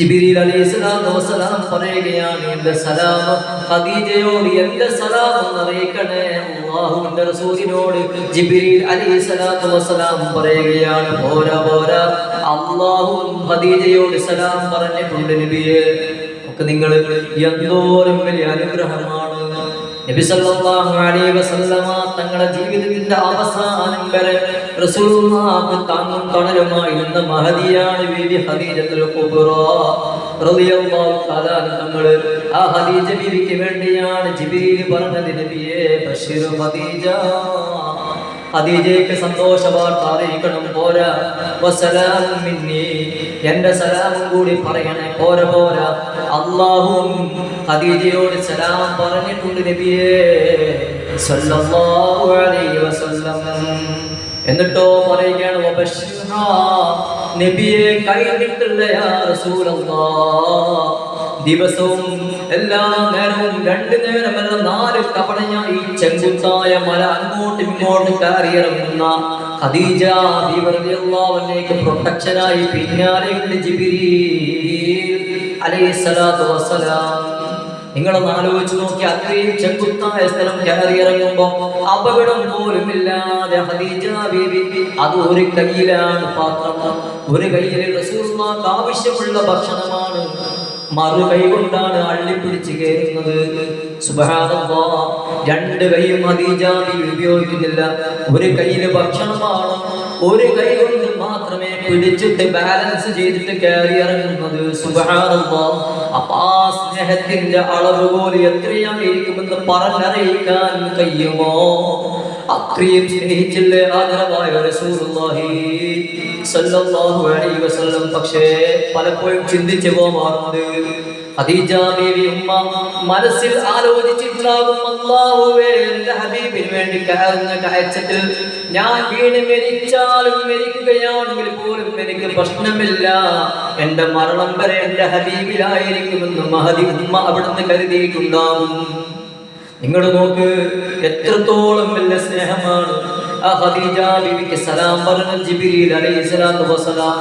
A: ജിബ്രീൽ അലൈഹിസ്സലാത്തു വസ്സലാം പറയുകയാണ്, എന്റെ സലാം ഖദീജയോട് എന്റെ സലാം എന്നറിയിക്കണേ. അല്ലാഹുവിന്റെ റസൂലിനോട് ജിബ്രീൽ അലൈഹിസ്സലാത്തു വസ്സലാം പറയുകയാണ്, പോരാ പോരാ, അല്ലാഹു ഖദീജയോട് സലാം പറഞ്ഞിട്ടുണ്ട് നബിയെ. ഒക്കെ നിങ്ങൾ എന്തോരം വലിയ അനുഗ്രഹമാണ്. നബി സല്ലല്ലാഹു അലൈഹി വസല്ലമ തങ്ങളുടെ ജീവിതത്തിന്റെ അവസാനം വരെ റസൂലുള്ളാഹിക്ക് താങ്ങും തണലുമായി നിന്ന മഹദിയാണ് ബീവി ഖദീജത്തുൽ കുബ്ര റളിയല്ലാഹു തആല തങ്ങൾ. ആ ഖദീജ ബീവിക്ക് വേണ്ടിയാണ് ജിബ്രീൽ പറഞ്ഞത്, നബിയെ ബശീർ ഖദീജ, ഖദീജയ്ക്ക് സന്തോഷ വാർത്ത അറിയിക്കണം. പോരാ വസലാം മിന്നി, എന്റെ സലാമും കൂടി പറയണേ. പോരാ പോരാ, അല്ലാഹു ഖദീജയോട് സലാം പറഞ്ഞിട്ടുണ്ട് നബിയേ സല്ലല്ലാഹു അലൈഹി വസല്ലം. എന്നിട്ടോ പറയുകയാണ്, വബശ്ശിർഹാ, നബിയെ കഴിഞ്ഞിട്ടില്ല യാ റസൂലല്ലാഹ്. ദിവസവും എല്ലാ നേരവും 2 നേരമല്ല 4 തവണയായി ചെങ്കുത്തായ മല അങ്ങോട്ടും ഇങ്ങോട്ടും കയറിയിറങ്ങുന്ന ഖദീജ ബീവി റളിയല്ലാഹു അൻഹയ്ക്ക് പ്രൊട്ടക്ഷനായി പിന്നാലെയുണ്ട് ജിബ്രീൽ അലൈഹിസ്സലാത്തു വസ്സലാം. നിങ്ങളൊന്ന് ആലോചിച്ച് നോക്കി, അത്രയും ചെങ്കുത്തായ സ്ഥലം കയറിയിറങ്ങുമ്പോ അപകടം പോലും ഇല്ലാതെ ഖദീജ ബീവി, അത് ഒരു കയ്യിലാണ് പാത്രം, ഒരു കയ്യിൽ റസൂലുള്ളാഹിക്ക് ആവശ്യമുള്ള ഭക്ഷണമാണ്, മറു കൈ കൊണ്ടാണ് അള്ളിപ്പിടിച്ച് കയറുന്നത്. സുബ്ഹാനല്ലാഹ്, 2 കൈയും ഖദീജ ബീവി ഉപയോഗിക്കുന്നില്ല. ഒരു കയ്യിൽ ഭക്ഷണമാണ്, ഒരു കൈ കൊണ്ട് മാത്രമേ പിടിച്ചിട്ട് ബാലൻസ് ചെയ്തിട്ട് കയറി ഇറങ്ങുന്നത്. സുബ്ഹാനല്ലാഹ്, അപ്പൊ ആ സ്നേഹത്തിന്റെ അളവ് പോലെ എത്രയായിരിക്കുമെന്ന് പറഞ്ഞറിയിക്കാൻ കഴിയുമോ? അത്രയും സ്നേഹിച്ചില്ലേ ആദരവായ റസൂലുള്ളാഹി സല്ലല്ലാഹു അലൈഹി വസല്ലം. പക്ഷേ പലപ്പോഴും ചിന്തിച്ചു പോവാറുണ്ട്, ഖദീജ ബീവി ഉമ്മ മനസ്സിൽ ആലോചിച്ചിട്ടുണ്ടാകും, അല്ലാഹുവേ എന്റെ ഹബീബിന് വേണ്ടി കയറുന്ന കയറ്റത്തിൽ ഞാൻ വീണ് മരിച്ചാലും മരിക്കുകയാണെങ്കിൽ പോലും എനിക്ക് പ്രശ്നമില്ല, എന്റെ മരണം വരെ എന്റെ ഹബീബിലായിരിക്കുമെന്ന് മഹദി ഉമ്മ അവിടുന്ന് കരുതിയിട്ടുണ്ടാകും. നിങ്ങൾ നോക്ക്, എത്രത്തോളം വലിയ സ്നേഹമാണ് ആ ഖദീജ ബീവിക്ക് സലാം പറഞ്ഞ ജിബ്രീൽ അലൈഹിസ്സലാത്തു വസ്സലാം.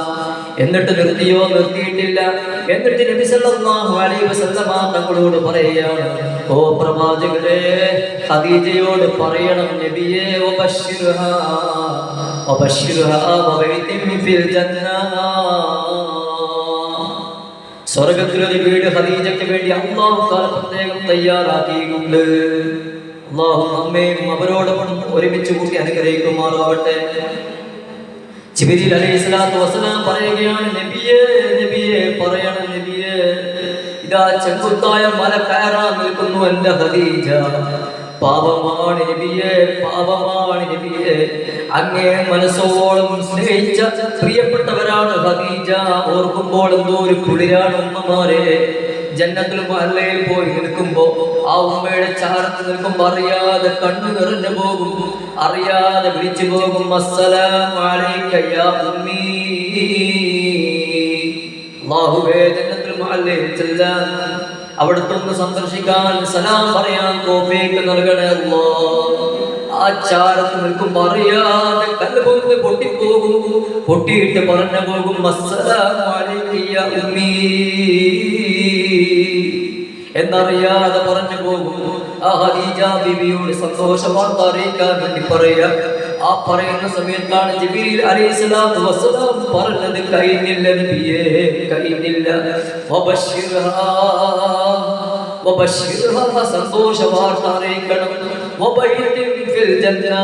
A: എന്നിട്ട് നിർത്തിയോ? നിർത്തിയിട്ടില്ല. എന്നിട്ട് നബി സല്ലല്ലാഹു അലൈഹി വസല്ലമ തങ്ങളോട് പറയുകയാണ്, ഓ പ്രവാചകരെ, ഖദീജയോട് പറയണം നബിയേ, വബശ്ശിർഹാ വബശ്ശിർഹാ വബൈതിൻ ഫിൽ ജന്ന, സ്വർഗ്ഗത്തിലൊരു വീട് ഖദീജയ്ക്ക് വേണ്ടി അല്ലാഹു തആല പ്രത്യേകം തയ്യാറാക്കിയിട്ടുണ്ട്. അല്ലാഹു നമ്മയും അവരോടൊപ്പം ഒരുമിച്ച് കൂട്ടി അനുഗ്രഹിക്കുമാറാവട്ടെ. ജിബ്രീൽ അലൈഹിസ്സലാത്തു വസ്സലാം പറയുകയാണ്, നബിയേ നബിയേ പറയണം നബിയേ, ഇതാ ചെങ്കുത്തായ മല കയറാൻ നിൽക്കുന്നു എന്റെ ഖദീജ. പാപമാണ് നബിയേ, പാപമാണ് നബിയേ, അങ്ങേ മനസ്സോളം സ്നേഹിച്ച പ്രിയപ്പെട്ടവരാണ് ഖദീജ. ഓർക്കുമ്പോൾ എന്തോ ഒരു കുളിരാണ് ഉമ്മമാരെ. ജന്നത്തുൽ മുഅല്ലയിൽ പോയി നിൽക്കുമ്പോ ആ ഉമ്മയുടെ ചാരത്ത് നിൽക്കുമ്പോ അറിയാതെ കണ്ണു നിറഞ്ഞു പോകും, അറിയാതെ വിളിച്ചു പോകും, അസ്സലാമു അലൈക യാ ഉമ്മീ. അല്ലാഹുവേ, ജന്നത്തുൽ മുഅല്ലയിൽ ചെല്ലാൻ, അവിടുത്തെ ഒന്ന് സന്ദർശിക്കാൻ, സലാം പറയാൻ തൗഫീഖ് നൽകണേ അല്ലാഹ്. ആ ചാരത്ത് നിൽക്കുമ്പോ അറിയാതെ കൽബൊന്ന് പൊട്ടിപ്പോകും, പൊട്ടിയിട്ട് പറഞ്ഞു പോകും, അസ്സലാമു അലൈക യാ ഉമ്മീ എന്നറിയാതെ പറഞ്ഞു പോകും. ആ ഖദീജ ബീവിയോട് സന്തോഷ വാർത്ത അറിയിക്കാൻ വേണ്ടി പറയുക. ആ പറയുന്ന സമയത്താണ് ജിബ്രീൽ അലൈഹിസ്സലാത്തു വസ്സലാം പറഞ്ഞത്, കഴിഞ്ഞില്ല നബിയേ, കഴിഞ്ഞില്ല. വബശ്ശിർഹാ വബശ്ശിർഹാ, സന്തോഷ വാർത്ത അറിയിക്കണം. വബൈതിൻ ഫിൽ ജന്ന,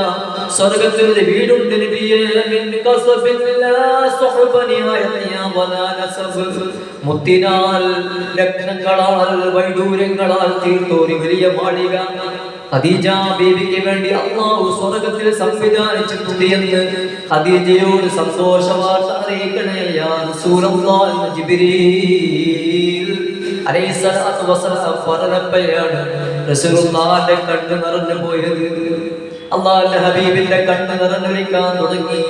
A: സ്വർഗ്ഗത്തിൽ വീടുണ്ട് നബിയേ, മിൻ കസബിൻ ലാ സുഹ്ബനിയാ വലാ നസബ്, മുത്തിനാൽ രത്നങ്ങളാൽ വൈഡൂര്യങ്ങളാൽ തീർത്തോരി വലിയ മാളിക ഖദീജ ബീവിക്ക് വേണ്ടി അല്ലാഹു സ്വർഗ്ഗത്തിൽ സംവിധാനിച്ചിട്ടുണ്ട് എന്ന് ഖദീജയോട് സന്തോഷ വാർത്ത അറിയിക്കണേ യാ റസൂലല്ലാഹ് എന്ന് ജിബ്രീൽ അലൈഹിസ്സലാത്തു വസ്സലാം പറഞ്ഞപ്പോഴാണ് റസൂലുള്ളാഹിന്റെ കണ്ണ് നിറഞ്ഞു പോയത്. അല്ലാഹുവിന്റെ ഹബീബിന്റെ കണ്ണ് നിറഞ്ഞൊലിക്കാൻ തുടങ്ങി.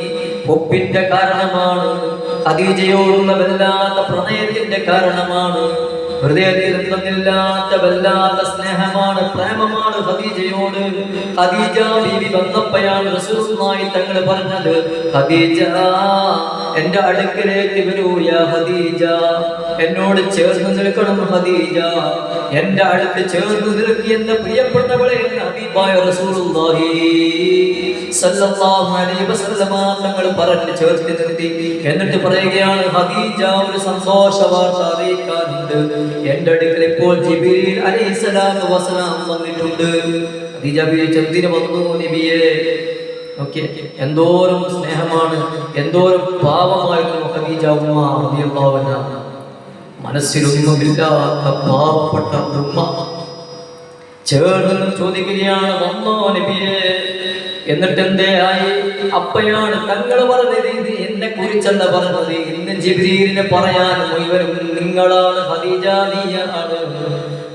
A: ഒപ്പിന്റെ കാരണമാണ്, ഖദീജയോടുള്ള വല്ലാത്ത പ്രണയത്തിന്റെ കാരണമാണ്, ഹൃദയത്തിൽ നിന്നില്ലാത്ത വല്ലാത്ത സ്നേഹമാണ്, പ്രേമമാണ് ഖദീജയോട്. ഖദീജ ബീവി വന്നപ്പോഴാണ് റസൂലുള്ളാഹി തങ്ങൾ പറഞ്ഞത്, ഖദീജ എൻ്റെ അടുക്കലേക്ക് വരൂ യാ ഖദീജ, എന്നോട് ചേർന്ന് നിൽക്കണം ഖദീജ, എൻ്റെ അടുത്ത് ചേർന്ന് നിൽക്കി എന്റെ പ്രിയപ്പെട്ടവളെ എന്ന് ഹബീബായ റസൂലുള്ളാഹി സല്ലല്ലാഹു അലൈഹി വസല്ലമ തങ്ങൾ പറഞ്ഞു ചേർത്ത് നിർത്തി. എന്നിട്ട് പറയുകയാണ്, ഖദീജ ഒരു സന്തോഷ വാർത്ത അറിയിക്കാനുണ്ട്. എൻ്റെ അടുക്കൽ ഇപ്പോൾ ജിബ്രീൽ അലൈഹിസ്സലാത്തു വസ്സലാം വന്നിട്ടുണ്ട്. ഖദീജ ബി ചെന്തിന് വന്നു നബിയെ. ഓക്കെ, എന്തോരം സ്നേഹമാണ്, എന്തോരം പാവമായിരുന്നു ഖദീജ ഉമ്മ റളിയല്ലാഹു അൻഹ. മനസ്സിലൊന്നുമില്ലാത്ത പാവപ്പെട്ട ഉമ്മ ചേർന്ന് ചോദിക്കുകയാണ്, വന്നോ നബിയെ, എന്നിട്ട് എന്തേ ആയി? അപ്പയാണ് തങ്ങൾ പറഞ്ഞത്, ഇത് എന്നെ കുറിച്ചെന്ന് പറഞ്ഞത്, ഇന്ന് ജിബ്രീലിനെ പറയാൻ മുഴുവനും നിങ്ങളാണ് ഖദീജ, നീയാണ്.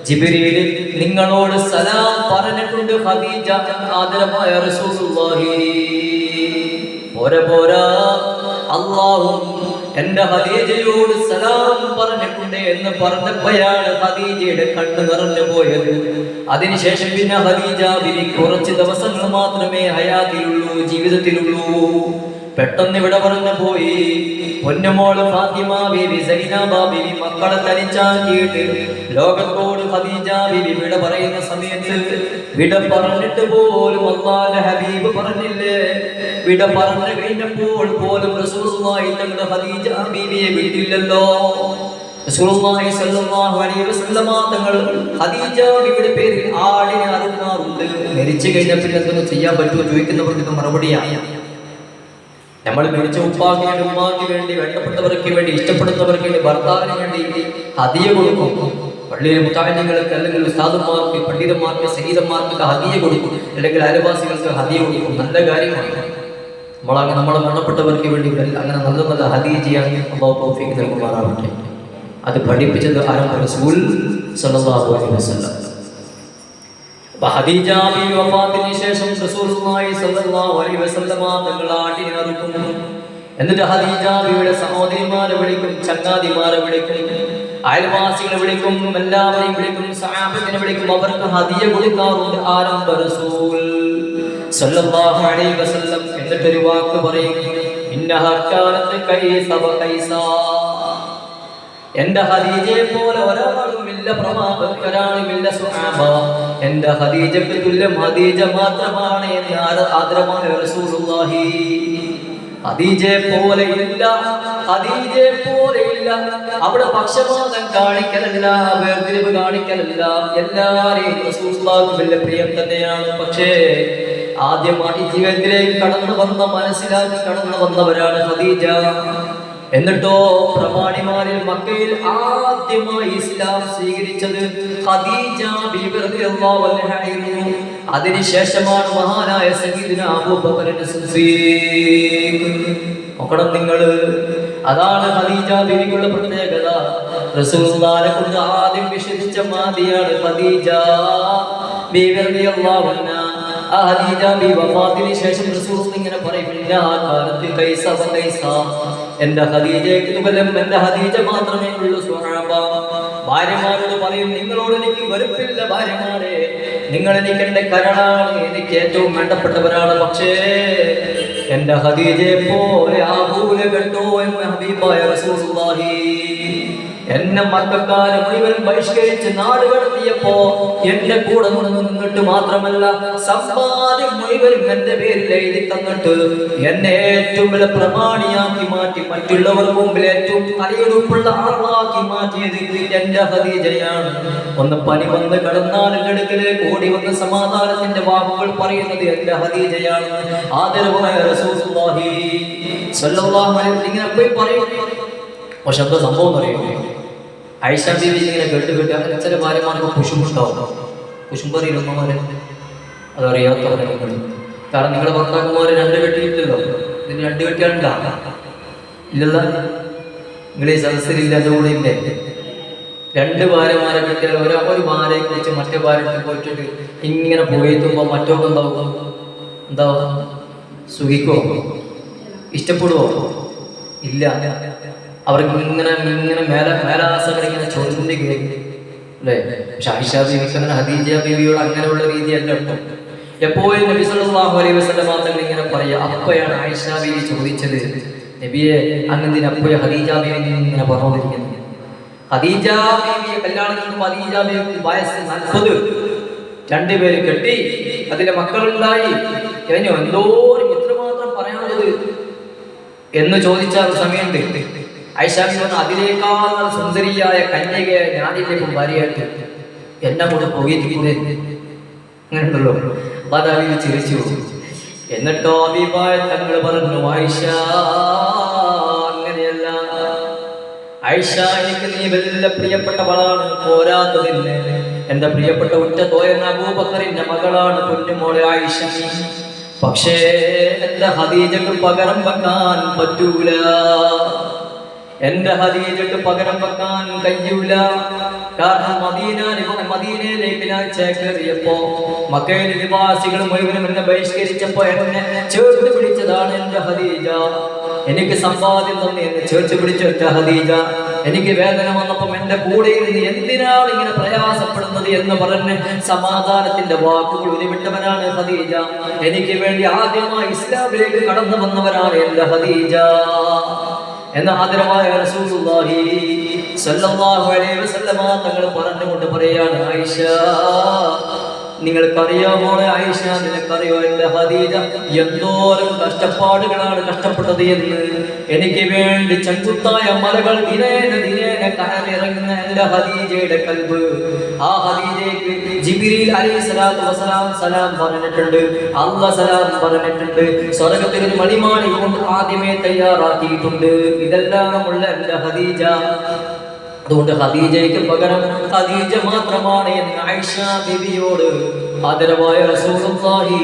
A: ജിബ്രീൽ നിങ്ങളോട് സലാം പറഞ്ഞിട്ടുണ്ട് ഖദീജ, ആദരമായ റസൂലുള്ളാഹി. പോരാ അല്ലാഹു എന്റെ ഖദീജയോട് സലാം പറഞ്ഞിട്ടുണ്ട് എന്ന് പറഞ്ഞപ്പോഴാണ് ഖദീജയുടെ കണ്ണ് നിറഞ്ഞു പോയത്. അതിനുശേഷം പിന്നെ ഖദീജ ബിവി കുറച്ച് ദിവസങ്ങൾ മാത്രമേ ഹയാത്തിലുള്ളൂ, ജീവിതത്തിലുള്ളൂ. പെട്ടെന്ന് ഇവിടെ പറഞ്ഞു പോയി. പൊന്നുമോള് ഫാത്തിമ ബീവി, സൈനബ ബീവി മക്കളെ തനിച്ചാക്കിയിട്ട് ലോകത്തോട് ഖദീജ ബീവി വിട പറയുന്ന സമയത്ത് വിട പറഞ്ഞിട്ട് പോലും അല്ലാഹുവിന്റെ ഹബീബ് പറഞ്ഞില്ലേ, വിട പറഞ്ഞു കഴിഞ്ഞപ്പോൾ പോലും റസൂലുള്ളാഹി തങ്ങളുടെ ഖദീജ ബീവിയെ വിട്ടില്ലല്ലോ. റസൂലുള്ളാഹി സ്വല്ലല്ലാഹു അലൈഹി വസല്ലമ തങ്ങൾ ഖദീജ ബീവിയുടെ പേരിൽ ആടിനെ അറുക്കാറുണ്ട്. മരിച്ചു കഴിഞ്ഞാൽ പിന്നെ എന്തൊന്നും ചെയ്യാൻ പറ്റുമോ ചോദിക്കുന്നവർക്ക് മറുപടിയാണ്, നമ്മൾ മരിച്ച ഉപ്പാക്ക് വേണ്ടി, ഉമ്മാക്ക് വേണ്ടി, വേണ്ടപ്പെട്ടവർക്ക് വേണ്ടി, ഇഷ്ടപ്പെടുന്നവർക്ക് വേണ്ടി, ഭർത്താവിന് വേണ്ടി ഹദിയ കൊടുക്കും. പള്ളിയിലെ മുത്താലിങ്ങൾക്ക് അല്ലെങ്കിൽ ഉസ്താദുമാർക്ക്, പണ്ഡിതന്മാർക്ക്, സയ്യിദന്മാർക്ക് ഹദിയ കൊടുക്കും, അല്ലെങ്കിൽ അയൽവാസികൾക്ക് ഹദിയ കൊടുക്കും. നല്ല കാര്യമാണ്. നമ്മളെ മരണപ്പെട്ടവർക്ക് വേണ്ടി അങ്ങനെ നല്ല നല്ല ഹദിയ ചെയ്യാൻ അല്ലാഹു തൗഫീഖ് നൽകുമാറാവട്ടെ. അത് പഠിപ്പിച്ചത് ആരാണ്? റസൂൽ സല്ലല്ലാഹു അലൈഹി വസല്ലം. ഖദീജ ബിവി വഫാത്തിന് ശേഷം റസൂലുള്ളാഹി സ്വല്ലല്ലാഹു അലൈഹി വസല്ലമ തങ്ങൾ ആടിനെ അറുക്കുന്നു. എന്നിട്ട് ഖദീജ ബിവിയുടെ സഹോദരിമാരെ വിളിക്കും, ചങ്ങാതിമാരെ വിളിക്കും, അയൽവാസികളെ വിളിക്കും, എല്ലാവരെയും വിളിക്കും, സഹാബത്തിനെ വിളിക്കും. അവർക്ക് ഹദിയ കൊടുക്കാറുണ്ട് ആരംഭ റസൂൽ സ്വല്ലല്ലാഹു അലൈഹി വസല്ലം. എന്നിട്ട് ഒരു വാക്ക് പറയും, ഇന്നഹാ കാനത്ത് കൈസ വകൈസ. എന്റെ ഖദീജയെ പോലെ ഒരാളുമില്ല, ഒരാളുമില്ല സുഹാബ. എന്റെ ഖദീജക്ക് തുല്യം ഖദീജ മാത്രമാണ് എന്ന് ആദരമായ റസൂലുള്ളാഹി. ഖദീജയെ പോലെ ഇല്ല, ഖദീജയെ പോലെ ഇല്ല. അവിടെ പക്ഷപാതം കാണിക്കലല്ല, വേർതിരിവ് കാണിക്കലല്ല. എല്ലാരെയും റസൂലുള്ളാഹിക്ക് വലിയ പ്രിയം തന്നെയാണ്. പക്ഷേ ആദ്യമായി ജീവിതത്തിലേക്ക് കടന്നു വന്ന, മനസ്സിലാക്കി കടന്നു വന്നവരാണ് ഖദീജ. എന്നിട്ടോ പ്രമാണിമാരിൽ മക്കയിൽ ആദ്യമായി ഇസ്ലാം സ്വീകരിച്ചത് ഖദീജ ബീവി റളിയല്ലാഹു അൻഹ ആയിരുന്നു. അതിനുശേഷമാണ് മഹാനായ സയ്യിദുനാ അബൂബക്കർ സിദ്ദീഖ്. നോക്കണം നിങ്ങൾ, അതാണ് ഖദീജ ബീവിക്കുള്ള പ്രത്യേകത. റസൂലുള്ളാഹിനെ കുറിച്ച് ആദ്യം വിശേഷിച്ച മാതിയാണ് ഖദീജ ബീവി റളിയല്ലാഹു അൻഹ. ആ ഖദീജ ബീവി വഫാത്തിന് ശേഷം റസൂൽ ഇങ്ങനെ പറയും, കാലത്ത് കൈസ വകൈസ. എന്റെ ഖദീജയ്ക്ക് തുല്യം എന്റെ ഖദീജ മാത്രമേ ഉള്ളൂ സുഹാബ. ഭാര്യമാരോട് പറയും, നിങ്ങളോട് എനിക്ക് വെറുപ്പില്ല ഭാര്യമാരെ, നിങ്ങൾ എനിക്ക് എന്റെ കരളാണ്, എനിക്ക് ഏറ്റവും വേണ്ടപ്പെട്ടവരാണ്. പക്ഷേ എന്റെ ഖദീജയെ പോലെ ആകൂല കേട്ടോ എന്ന് ഹബീബായ റസൂലുള്ളാഹി. എന്നെ മക്കക്കാരെ മുഴുവൻ ബഹിഷ്കരിച്ച് നാട് കടത്തിയപ്പോ എന്റെ കൂടെ നിന്നിട്ട് മാത്രമല്ല, സമ്പാദ്യം മുഴുവനും എന്റെ പേരിൽ എഴുതി തന്നിട്ട് എന്നെ ഏറ്റവും വലിയ പ്രമാണിയാക്കി മാറ്റി, മറ്റുള്ളവർക്ക് മുമ്പിൽ ഏറ്റവും തലയെടുപ്പുള്ള ആളാക്കി മാറ്റിയത് എന്റെ ഖദീജയാണ്. ഒന്ന് പനി വന്ന് കടന്നാൽ അടുക്കലേക്ക് ഓടി വന്ന് സമാധാനത്തിന്റെ വാക്കുകൾ പറയുന്നത് എന്റെ ഖദീജയാണ്. ആദരവായ റസൂലുള്ളാഹി സ്വല്ലല്ലാഹു അലൈഹി വസല്ലം ഇങ്ങനെ പോയി പറയും. പക്ഷെ എന്താ സംഭവം അറിയുമോ? ആയിഷ ബീവി ഇങ്ങനെ കേട്ട് അങ്ങനെ ചില ഭാര്യമാർക്ക് കുശുമ്പുണ്ടാവും. കുശുമ്പറിയുന്നവരെ അതറിയാത്തവരെ നിങ്ങൾ, കാരണം നിങ്ങളുടെ ഭർത്താക്കന്മാരെ രണ്ട് കെട്ടിയിട്ടില്ലല്ലോ. ഇതിന് രണ്ട് കെട്ടിയാലുണ്ടാ ഇല്ലല്ല, നിങ്ങൾ ഈ സദസ്സിലില്ല, അതുകൂടെ ഇല്ലേ? രണ്ട് ഭാര്യമാരെ കെട്ടിയാൽ ഒരു ഭാര്യയെ കുറിച്ച് മറ്റേ ഭാര്യ പോയിട്ടുണ്ട് ഇങ്ങനെ പോയെത്തുമ്പോൾ മറ്റൊക്കെ എന്താ സുഖിക്കോ? ഇഷ്ടപ്പെടുവോ? ഇല്ല. അവർക്ക് ഇങ്ങനെ മേലാസകർ ഇങ്ങനെ ചൊല്ലി കേൾക്കും അല്ലേ? പക്ഷെ ആയിഷ ബീവിക്ക് അങ്ങനെ ഖദീജ ബീവിയോട് അങ്ങനെയുള്ള രീതിയല്ല കേട്ടോ. എപ്പോഴും നബി സല്ലല്ലാഹു അലൈഹി വസല്ലം തങ്ങൾ ഇങ്ങനെ പറയാ. അപ്പോഴാണ് ആയിഷ ബീവി ചോദിച്ചത്,
B: നബിയെ അങ്ങനെപ്പോയ ഖദീജ ബീവി ഇങ്ങനെ പറഞ്ഞുകൊണ്ടിരിക്കുന്നു. ഖദീജ ബീവിയെ കല്യാണം കഴിക്കുമ്പോൾ ഖദീജ ബീവിക്ക് വയസ്സ് 40. രണ്ടുപേര് കെട്ടി, അതിലെ മക്കളുണ്ടായി. കഴിഞ്ഞു എന്തോരം ഇത്രമാത്രം പറയാനുള്ളത് എന്ന് ചോദിച്ചാൽ സമയമുണ്ട്. ആയിഷ ബീവി പറഞ്ഞു, അതിനേക്കാൾ സുന്ദരിയായ കന്യകയെ ഞാനിലേക്കും ഭാര്യയായിട്ട് എന്നെ കൂടെ പോയിരിക്കുന്നത് അങ്ങനെ ഉണ്ടല്ലോ. ബദാവി ചിരിച്ചു. എന്നിട്ടോ അബീബായ തങ്ങൾ പറഞ്ഞു, ആയിഷ അങ്ങനെയല്ല, ആയിഷ എനിക്ക് നീ വല്ല പ്രിയപ്പെട്ടവളാണ്. പോരാത്തതിന് എന്റെ പ്രിയപ്പെട്ട ഉറ്റ തോയൻ അബൂബക്കറിന്റെ മകളാണ് പൊന്നുമോളെ ആയിഷ. പക്ഷേ എന്റെ ഖദീജക്ക് പകരം വെക്കാൻ പറ്റൂല, എന്റെ ഖദീജക്ക് പകരം വെക്കാൻ കഴിയൂല. കാരണം മദീനയിലേക്ക് ഞാൻ ചേക്കേറിയപ്പോ മക്കയിലെ നിവാസികൾ മുഴുവനും എന്നെ ബഹിഷ്കരിച്ചപ്പോ എന്നെ ചേർത്ത് പിടിച്ചതാണ് എന്റെ ഖദീജ. എനിക്ക് സമ്പാദ്യം തന്നെ എന്നെ ചേർത്ത് പിടിച്ച എന്റെ ഖദീജ. എനിക്ക് വേദന വന്നപ്പം എന്റെ കൂടെ ഇരുന്ന് എന്തിനാണ് ഇങ്ങനെ പ്രയാസപ്പെടുന്നത് എന്ന് പറഞ്ഞ് സമാധാനത്തിന്റെ വാക്കുകൾ ഉരുവിട്ടവനാണ് ഖദീജ. എനിക്ക് വേണ്ടി ആദ്യമായി ഇസ്ലാമിലേക്ക് കടന്നു വന്നവരാണ് എന്റെ ഖദീജ എന്ന ആദരവായ റസൂലുള്ളാഹി സ്വല്ലല്ലാഹു അലൈഹി വസല്ലമ തങ്ങൾ പറഞ്ഞുകൊണ്ട് പറയാണ്, ആയിഷ നിങ്ങൾക്കറിയാമോ ആയിഷ, നിനക്കറിയോ എന്റെ ഖദീജ എന്തോരം കഷ്ടപ്പാടുകളാണ് കഷ്ടപ്പെട്ടത് എന്ന്. എനിക്ക് വേണ്ടി ചെങ്കുത്തായ മലകൾ ദിനേന കയറിറങ്ങുന്ന എന്റെ ഖദീജയുടെ കൽബ്, ആ ഖദീജയ്ക്ക് ജിബ്രീൽ അലൈഹിസ്സലാത്തു വസ്സലാം സലാം പറഞ്ഞിട്ടുണ്ട്, അല്ലാഹ് സലാം പറഞ്ഞിട്ടുണ്ട്, സ്വർഗ്ഗത്തിൽ ഒരു മണിമാളിക കൊണ്ട് ആദ്യമേ തയ്യാറാക്കിയിട്ടുണ്ട്. ഇതെല്ലാമുള്ള എന്റെ ഖദീജ. അതുകൊണ്ട് ഖദീജയ്ക്ക് പകരം ഖദീജ മാത്രമാണ് എന്ന് ആയിഷ ബീവിയോട് ആദരവായ റസൂലുള്ളാഹി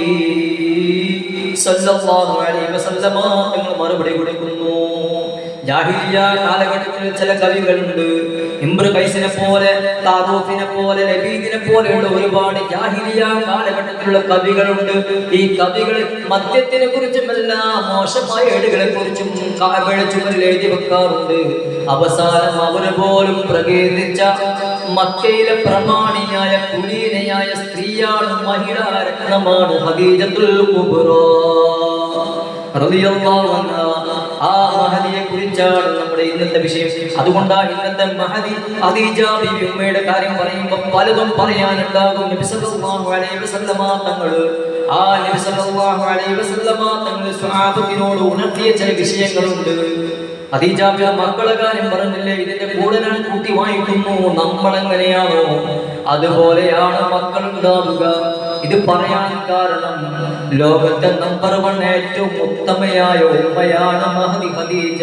B: സ്വല്ലല്ലാഹു അലൈഹി വസല്ലമ തങ്ങൾ മറുപടി കൊടുക്കുന്നു. ജാഹിലിയ്യ കാലഘട്ടത്തിൽ ചില കവികളുണ്ട്. ഇംറു ഖൈസിനെ പോലെ, താറൂഫിനെ പോലെ, ലബീദിനെ പോലെയുള്ള ഒരുപാട് ജാഹിലിയ്യ കാലഘട്ടത്തിലുള്ള കവികളുണ്ട്. ഈ കവികൾ മദ്യത്തിനെ കുറിച്ചും എല്ലാ മോശമായ ഏടുകളെ കുറിച്ചും കഅബയുടെ ചുമരിൽ എഴുതി വെക്കാറുണ്ട്. അവസാനം അവർ പോലും പ്രകീർത്തിച്ച മക്കയിലെ പ്രമാണിയായ കുലീനയായ സ്ത്രീയാണ്, മഹിളാ രത്നമാണ് ഖദീജത്തുൽ കുബ്റാ റളിയല്ലാഹു അൻഹാ. ആ മഹദിയെ കുറിച്ചാണ് നമ്മുടെ ഇന്നത്തെ വിഷയം. അതുകൊണ്ടാണ് ഇന്നത്തെ മഹദി ഖദീജ ബീവി ഉമ്മയുടെ കാര്യം പറയുമ്പോൾ പലതും പറയാനുണ്ടാകും. നബി സല്ലല്ലാഹു അലൈഹി വസല്ലമ തങ്ങൾ സ്വഹാബത്തിനോട് ഉണർത്തിയ ചില വിഷയങ്ങളുണ്ട്. ഖദീജ ബീവി മക്കളെ കാര്യം പറഞ്ഞില്ലേ, ഇതിന്റെ കൂടെ ഞാൻ കൂട്ടി വായിക്കുന്നു. നമ്മൾ എങ്ങനെയാണോ അതുപോലെയാണ് മക്കൾ ഉണ്ടാവുക. ഇത് പറയാൻ കാരണം ലോകത്തെ നമ്പർ 1 ഏറ്റവും ഉത്തമയായ ഉമ്മയാണ് മഹദി ഖദീജ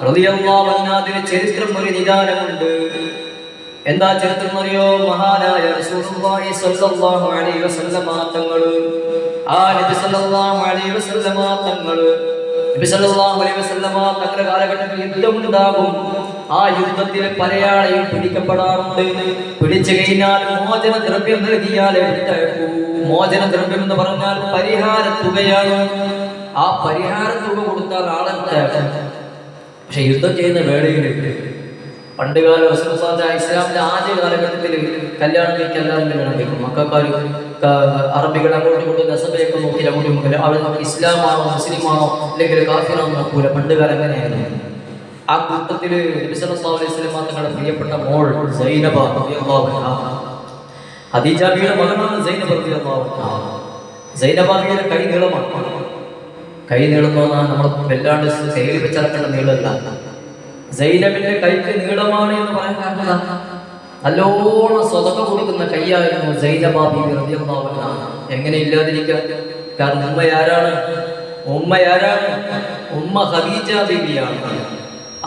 B: റളിയല്ലാഹു അൻഹാ. അതിന് ചരിത്രം ഒരു നിദാനമുണ്ട്. എന്താ ചരിത്രം അറിയോ? മഹാനായ റസൂലുള്ളാഹി സ്വല്ലല്ലാഹു അലൈഹി വസല്ലമ തങ്ങൾ, ആ നബി സല്ലല്ലാഹു അലൈഹി വസല്ലമ തങ്ങൾ, നബി സല്ലല്ലാഹു അലൈഹി വസല്ലമ തങ്ങളുടെ കാലഘട്ടത്തിൽ യുദ്ധമുണ്ടാകും. ആ യുദ്ധത്തിൽ പലയാളെയും പിടിക്കപ്പെടാറുണ്ട്. പിടിച്ചു കഴിഞ്ഞാൽ മോചന ദ്രവ്യം നൽകിയാലേ വിട്ടയക്കൂ. മോചന ദ്രവ്യം എന്ന് പറഞ്ഞാൽ പരിഹാര തുകയാണ്. ആ പരിഹാര തുക കൊടുത്താൽ ആളെ വിട്ടയക്കും. പക്ഷെ യുദ്ധം ചെയ്യുന്ന വേളയിൽ പണ്ടുകാല ഇസ്ലാമിന്റെ ആദ്യ കാലഘട്ടത്തിൽ കല്യാണം കഴിക്കാൻ എല്ലാവരും കല്യാണം കഴിക്കും. മക്കാർ അറബികൾ അങ്ങോട്ടും ഇങ്ങോട്ടും നസബയൊക്കെ നോക്കി അങ്ങോട്ടും അവർ ഇസ്ലാമാണോ മുസ്ലിമാണോ അല്ലെങ്കിൽ കാഫിറാണോ നോക്കൂല. പണ്ടുകാലം എങ്ങനെയായിരുന്നു? ആ കൂട്ടത്തിൽ നബി സല്ലല്ലാഹു അലൈഹി വസല്ലം തങ്ങളുടെ പ്രിയപ്പെട്ട മോൾ സൈനബ റളിയല്ലാഹു അൻഹാ, ഖദീജ ബീവിയുടെ മകളാണ് സൈനബ റളിയല്ലാഹു അൻഹാ. സൈനബ ബീവിയുടെ കൈ നീളമാണ്. കൈ നീളം എന്ന് പറഞ്ഞാൽ നമ്മൾ വല്ലാണ്ട് കയ്യിൽ വെച്ചിറക്കേണ്ട നീളമല്ല. സൈനബിന്റെ കൈക്ക് നീളമാണ് എന്ന് പറയാൻ കാരണം നല്ലോണം സ്വതക കൊടുക്കുന്ന കൈയായിരുന്നു സൈനബ ബീവി റളിയല്ലാഹു അൻഹാ. എങ്ങനെ ഇല്ലാതിരിക്കാൻ? കാരണം ഉമ്മയാരാണ്? ഉമ്മ ഖദീജ ബീവിയാണ്.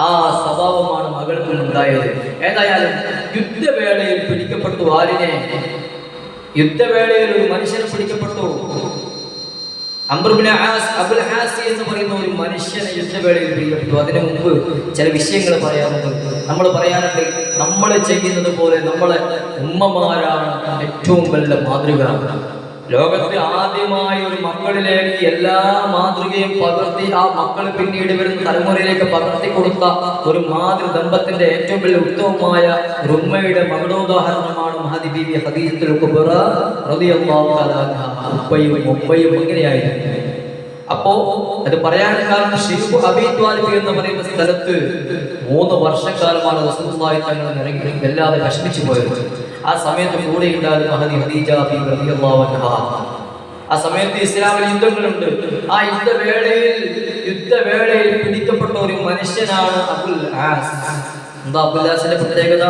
B: ആ സ്വഭാവമാണ് മകൾക്ക് ഉണ്ടായത്. ഏതായാലും യുദ്ധവേളയിൽ പിടിക്കപ്പെട്ടു. ആരിനെ? യുദ്ധവേളയിൽ ഒരു മനുഷ്യനെ പിടിക്കപ്പെട്ടു. അംർ ഇബ്നു അബുൽ ഹാസി എന്ന് പറയുന്ന ഒരു മനുഷ്യനെ യുദ്ധവേളയിൽ പിടിക്കപ്പെട്ടു. അതിനു മുമ്പ് ചില വിഷയങ്ങൾ പറയാറുണ്ട്. നമ്മൾ പറയാനുണ്ട്, നമ്മൾ ചെയ്യുന്നത് പോലെ നമ്മളെ ഉമ്മമാരാണ് ഏറ്റവും വലിയ മാതൃക. ലോകത്തിൽ ആദ്യമായി ഒരു മക്കളിലേക്ക് എല്ലാ മാതൃകയും പകർത്തി ആ മക്കൾ പിന്നീട് വരുന്ന തലമുറയിലേക്ക് പകർത്തി കൊടുത്ത ഒരു മാതൃ ദമ്പത്തിന്റെ ഏറ്റവും വലിയ ഉത്തമമായ ഒരു ഉമ്മയുടെ മകളോദാഹരണമാണ് മഹദി ബീവി ഖദീജത്തുൽ കുബ്റാ റളിയല്ലാഹു തആല അൻഹാ. ഉപ്പയും എങ്ങനെയായിരുന്നു? അപ്പോ അത് പറയാൻ കാരണം ഷിബു അബീ ത്വാലിബ് എന്ന് പറയുന്ന സ്ഥലത്ത് 3 വർഷക്കാലമാണ് റസൂലുള്ളാഹി തങ്ങൾ ഇറങ്ങി വല്ലാതെ വിഷമിച്ചു പോയത്. ആ സമയത്ത് കൂടെ ഉണ്ടായിരുന്ന മഹദി ഖദീജ ബീവി റളിയല്ലാഹു അൻഹാ. ആ സമയത്ത് ഇസ്ലാമിൽ യുദ്ധങ്ങളുണ്ട്. ആ യുദ്ധവേളയിൽ പിടിക്കപ്പെട്ട ഒരു മനുഷ്യനാണ് അബുൽ ആസ്. എന്താ അബുൽ ആസിന്റെ പ്രത്യേകത?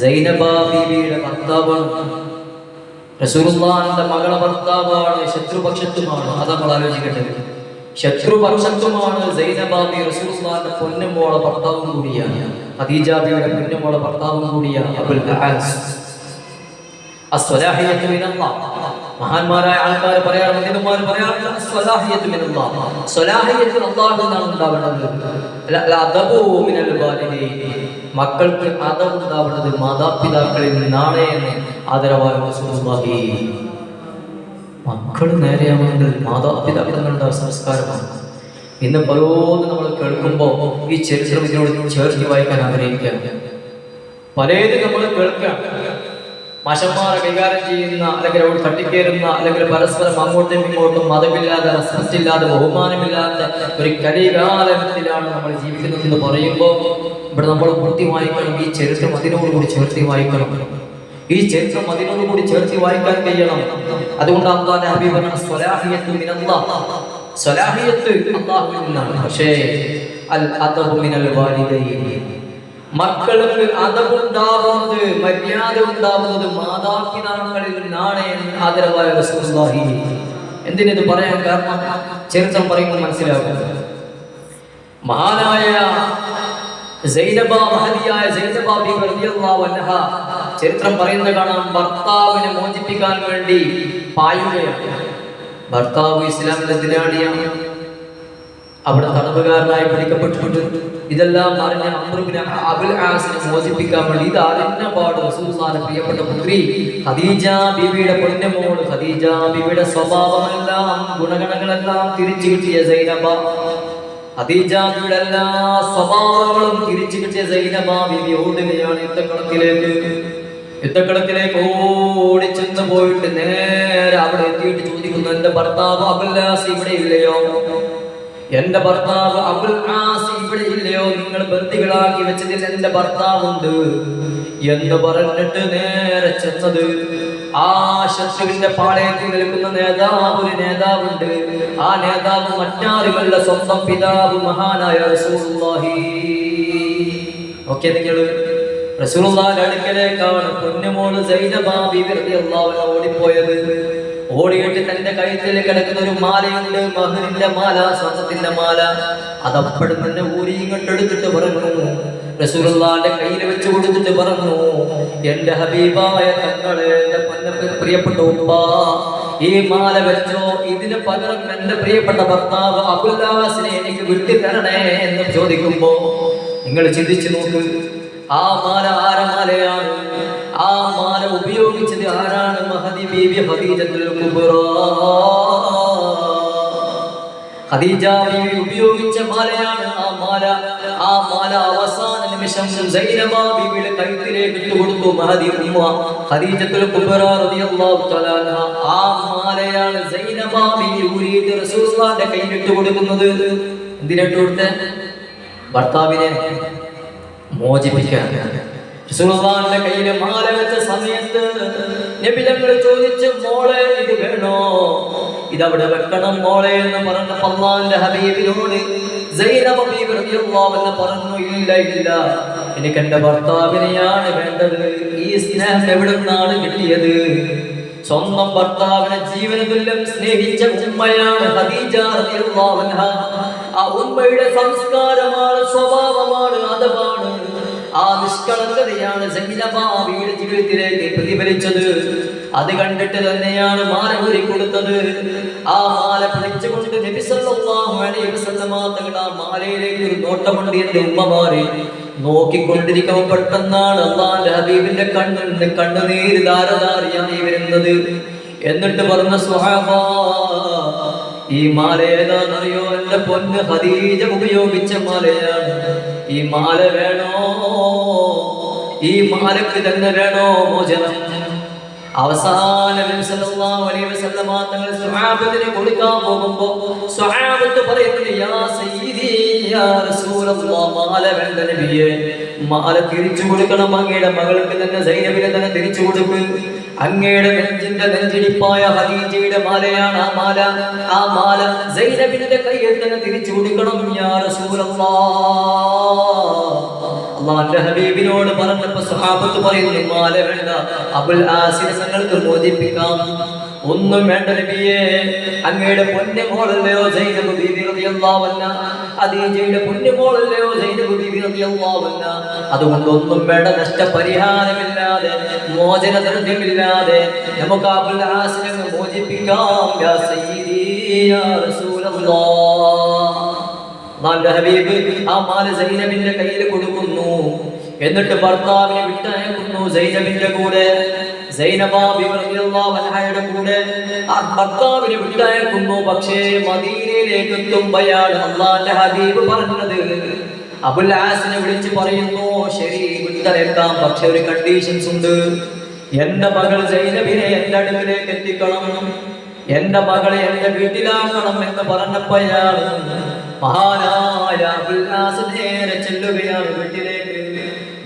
B: സൈനബ ബീവിയുടെ ഭർത്താവാണ്, റസൂലുള്ളാഹിന്റെ മകളെ ഭർത്താവാണ്, ശത്രുപക്ഷത്തുമാണ്. അത് നമ്മൾ ആലോചിക്കട്ടെ. ശത്രുപക്ഷത്തുമാണ് സൈനബ ബീവി, റസൂലുള്ളാഹിന്റെ പൊന്നുമോളെ ഭർത്താവും കൂടിയാണ്, ഖദീജ ബീവിയുടെ പൊന്നുമോളെ ഭർത്താവും കൂടിയാണ് അബുൽ ആസ്. അസ്വലാഹിയത്തു മിനല്ലാഹ്. മഹാന്മാരായ ആൾക്കാർ പറയാറുണ്ട്, പണ്ഡിതന്മാർ പറയാറുണ്ട്, അസ്വലാഹിയത്തു മിനല്ലാഹ്. സ്വലാഹിയത്ത് അല്ലാഹുവിൽ നിന്നാണ് ഉണ്ടാവേണ്ടത്. അദബു മിനൽ വാലിദൈൻ. മക്കൾക്ക് അദബ് ഉണ്ടാവേണ്ടത് മാതാപിതാക്കളിൽ നിന്നാണ് എന്ന് ആദരവായ റസൂലുള്ളാഹി. മക്കൾ നേരെയാവേണ്ടത് മാതാപിതാക്കളുടെ സംസ്കാരമാണ്. ഇന്ന് പലതും നമ്മൾ കേൾക്കുമ്പോൾ ഈ ചരിത്രം ഇതിനോട് ചേർത്ത് വായിക്കാൻ ആഗ്രഹിക്കുകയാണ്. പലതും നമ്മൾ കേൾക്കാം. മാഷന്മാരെ കൈകാര്യം ചെയ്യുന്ന, അല്ലെങ്കിൽ അവിടെ തട്ടിക്കേറുന്ന, അല്ലെങ്കിൽ പരസ്പരം അങ്ങോട്ടും ഇങ്ങോട്ടും മതമില്ലാതെ, റെസ്പെക്റ്റില്ലാതെ, ബഹുമാനമില്ലാത്ത ഒരു കലികാലത്തിലാണ് നമ്മൾ ജീവിക്കുന്നത് എന്ന് പറയുമ്പോൾ ഇവിടെ നമ്മൾ പൂർത്തി വായിക്കണം. ഈ ചരിത്രം അതിനോടുകൂടി ചേർത്തി വായിക്കണം. ഈ ചരിത്രം അതിനോടുകൂടി ചേർത്തി വായിക്കാൻ കഴിയണം. അതുകൊണ്ട് അല്ലാഹുവിന്റെ ഹബീബ് പറഞ്ഞു, സ്വലാഹിയത്തു മിനല്ലാഹ്. സ്വലാഹിയത്ത് അല്ലാഹുവിൽ നിന്നാണ്. പക്ഷേ അൽ അദബു മിനൽ വാലിദൈൻ. മക്കൾക്ക് അതവുണ്ടാവുന്നത്, മര്യാദ ഉണ്ടാവുന്നത് മാതാപിതാക്കളിൽ നിന്നാണ് എന്ന് ആദരവായ റസൂലുള്ളാഹി. എന്തിനത് പറയാൻ കാരണം ചരിത്രം പറയുമ്പോൾ മനസ്സിലാകും. മഹാനായ സൈനബ, മഹദിയായ സൈനബ ബീവി റളിയല്ലാഹു അൻഹ ചരിത്രം പറയുന്നത് കാണാം. ഭർത്താവിനെ മോചിപ്പിക്കാൻ വേണ്ടി പായുകയാണ്. ഭർത്താവ് ഇസ്ലാമിന്റെ എതിരാളിയാണ്, അവിടെ തടവുകാരനായി പിടിക്കപ്പെട്ടിട്ടുണ്ട്. ഇതെല്ലാം അറിഞ്ഞ അംർ ഇബ്നു അബുൽ ആസിനെ മോചിപ്പിക്കാൻ വേണ്ടി ഇത് അറിഞ്ഞ പാട് റസൂലുള്ളാഹിന്റെ പ്രിയപ്പെട്ട പുത്രി ഖദീജ ബീവിയുടെ പൊന്നുമോൾ ഖദീജ ബീവിയുടെ സ്വഭാവമെല്ലാം ഗുണഗണങ്ങളെല്ലാം തിരിച്ചു കിട്ടിയ സൈനബ, ഖദീജ ബീവിയുടെ എല്ലാ സ്വഭാവങ്ങളും തിരിച്ചു കിട്ടിയ സൈനബ ബീവി ഓടുകയാണ് യുദ്ധക്കളത്തിലേക്ക് ഓടിച്ചെന്ന് പോയിട്ട് നേരെ അവിടെ എത്തിയിട്ട് ചോദിക്കുന്നു, എന്റെ ഭർത്താവ് അബുൽ ആസ് ഇവിടെ ഇല്ലയോ? എന്റെ ഭർത്താവ് അബുൽ ആസ് ഇവിടെ ഇല്ലയോ? നിങ്ങൾ ബന്ദികളാക്കി വെച്ചതിൽ എന്റെ ഭർത്താവുണ്ട് എന്ന് പറഞ്ഞിട്ട് നേരെ ചെന്നത് ആ ശത്രുവിന്റെ പാളയത്തിൽ നിൽക്കുന്ന ഒരു നേതാവുണ്ട്. ആ നേതാവ് മറ്റാരുമല്ല, സ്വന്തം പിതാവ് മഹാനായ റസൂലുള്ളാഹി. ഓക്കെ, നിങ്ങൾ റസൂലുള്ളാഹിന്റെ അടുക്കലേക്കാണ് പൊന്നുമോള് സൈനബ ബീവി റളിയല്ലാഹു അൻഹ ഓടിപ്പോയത്. ഓടിയിട്ട് തന്റെ കഴുത്തിൽ കിടക്കുന്ന ഒരു മാലയുണ്ട്, മഹറിന്റെ മാല, സ്വർണ്ണത്തിന്റെ മാല. അതപ്പോഴും തന്നെ ഊരി ഇങ്ങോട്ട് എടുത്തിട്ട് പറഞ്ഞു, റസൂലുള്ളാഹിന്റെ കയ്യിൽ വെച്ച് കൊടുത്തിട്ട് പറഞ്ഞു, എന്റെ ഹബീബായ തങ്ങളെ, എന്റെ പ്രിയപ്പെട്ട ഉപ്പ, ഈ മാല വെച്ചോ, ഇതിന് പകരം എന്റെ പ്രിയപ്പെട്ട ഭർത്താവ് അബുൽ ആസിനെ എനിക്ക് വിട്ടു തരണേ എന്ന് ചോദിക്കുമ്പോ നിങ്ങൾ ചിന്തിച്ചു നോക്ക്. ആ മാല ആര മാലയാണ്? ആ മാല ഉപയോഗിച്ചത് ആരാണ്? മഹദി ബീവി ഖദീജത്തുൽ കുബ്ര. ഖദീജ ബീവി ഉപയോഗിച്ച മാലയാണ് ആ മാല. ആ മാല അവസാന നിമിഷം സൈനബ ബീവിയുടെ കഴുത്തിലേക്ക് ഇട്ടുകൊടുത്തു മഹദി ഉമ്മ ഖദീജത്തുൽ കുബ്ര റളിയല്ലാഹു തആല അൻഹ. ആ മാലയാണ് സൈനബ ബീവി ഊരിയിട്ട് റസൂലുള്ളാഹിന്റെ കയ്യിൽ ഇട്ട് കൊടുക്കുന്നത്. എന്തിനിട്ട് കൊടുത്തേ? ഭർത്താവിനെ മോചിപ്പിക്കാൻ. റസൂലുള്ളാഹിന്റെ കയ്യിൽ മാല വെച്ച സമയത്ത് നബി തങ്ങൾ ചോദിച്ചു, മോളെ ഇത് വേണോ? ഇതവിടെ വെക്കണം മോളെ എന്ന് പറഞ്ഞ അല്ലാഹുവിന്റെ ഹബീബിനോട് സൈനബ ബീവി റളിയല്ലാഹു അൻഹ പറഞ്ഞു, ഇല്ല ഇല്ല, എനിക്ക് എന്റെ ഭർത്താവിനെയാണ് വേണ്ടത്. ഈ സ്നേഹം എവിടെ നിന്നാണ് കിട്ടിയത്? സ്വന്തം ഭർത്താവിനെ ജീവന തുല്യം സ്നേഹിച്ച ഉമ്മയാണ് ഖദീജ റളിയല്ലാഹു അൻഹ. ആ ഉമ്മയുടെ സംസ്കാരമാണ്, സ്വഭാവമാണ്, അതവാണ്, ആ നിഷ്കളങ്കതയാണ് സൈനബ ബീവിയുടെ ജീവിതത്തിലേക്ക് പ്രതിഫലിച്ചത്. അത് കണ്ടിട്ട് തന്നെയാണ് മാല ഊരി കൊടുത്തത്. ആ മാല പിടിച്ചുകൊണ്ട് നബി സല്ലല്ലാഹു അലൈഹി വസല്ലമ തങ്ങൾ ആ മാലയിലേക്ക് ഒരു നോട്ടമുണ്ട്. എന്റെ ഉമ്മമാരെ നോക്കിക്കൊണ്ടിരിക്കുമ്പോൾ പെട്ടെന്നാണ് അല്ലാഹുവിന്റെ ഹബീബിന്റെ കണ്ണിൽ നിന്ന് കണ്ണുനീര് ധാരധാരയായി വരുന്നത്. എന്നിട്ട് പറഞ്ഞ സ്വഹാബ, ഈ മാല ഏതാണെന്നറിയോ? എന്റെ പൊന്ന് ഖദീജ ഉപയോഗിച്ച മാലയാണ്. ഈ മാല വേണോ? ഈ മാലക്ക് തന്നെ വേണോ മോചനം? അവസാനം നബി സല്ലല്ലാഹു അലൈഹി വസല്ലമ തങ്ങൾ സ്വഹാബത്തിനെ കൊടുക്കാൻ പോകുമ്പോൾ സ്വഹാബത്ത് പറയുന്നത് യാ സയ്യിദി യാ റസൂലല്ലാഹ് മാല വേണ്ട നബിയേ, മാല തിരിച്ചു കൊടുക്കണം, അങ്ങയുടെ മകൾക്ക് തന്നെ സൈനബിനെ തന്നെ തിരിച്ചു കൊടുക്കും. അങ്ങയുടെ നെഞ്ചിന്റെ നെഞ്ചിടിപ്പായ ഖദീജയുടെ മാലയാണ് ആ മാല സൈനബിന്റെ കയ്യിൽ തന്നെ തിരിച്ചു കൊടുക്കണം യാ റസൂലല്ലാഹ്. അല്ലാഹുവിന്റെ ഹബീബിനോട് പറഞ്ഞപ്പോൾ സ്വഹാബത്ത് പറയുന്നു മാല വേണ്ട, അബുൽ ആസിനെ നിങ്ങൾക്ക് മോചിപ്പിക്കാം. ഒന്നും വേണ്ട നബിയേ, അങ്ങയുടെ പൊന്നുമോളല്ലയോ സൈനബ് ബീവി റളിയല്ലാഹു അൻഹാ, ഖദീജയുടെ പൊന്നുമോളല്ലയോ സൈനബ് ബീവി റളിയല്ലാഹു അൻഹാ. അതുകൊണ്ട് ഒന്നും വേണ്ട, നഷ്ടപരിഹാരമില്ലാതെ മോചനദ്രവ്യമില്ലാതെ നമുക്ക് അബുൽ ആസിനെ മോചിപ്പിക്കാം യാ സയ്യിദി യാ റസൂലല്ലാഹ്. അല്ലാഹുവിന്റെ ഹബീബ് ആ മാല സൈനബിന്റെ കയ്യിൽ കൊടുക്കുന്നു. എന്നിട്ട് ഭർത്താവിനെ വിട്ടയക്കുന്നു സൈനബിന്റെ കൂടെ. സൈനബ ബീവി റളിയല്ലാഹു അൻഹയുടെ കൂടെ ആ ഭർത്താവിനെ വിട്ടയക്കുന്നു. പക്ഷേ മദീനയിലേക്ക് എത്തുമ്പോഴാണ് അല്ലാഹുവിന്റെ ഹബീബ് പറഞ്ഞത്, അബുൽ ആസിനെ വിളിച്ച് പറയുന്നു ശരി വിട്ടയക്കാം, പക്ഷെ ഒരു കണ്ടീഷൻസ് ഉണ്ട്. എന്റെ മകൾ സൈനബിനെ എന്റെ അടുക്കിലേക്ക് എത്തിക്കണം, എന്റെ മകളെ എന്റെ വീട്ടിലാക്കണം എന്ന് പറഞ്ഞപ്പോഴാണ് മഹാനായ അബുൽ ആസ് നേരെ ചെല്ലുകയാണ് വീട്ടിലേക്ക്.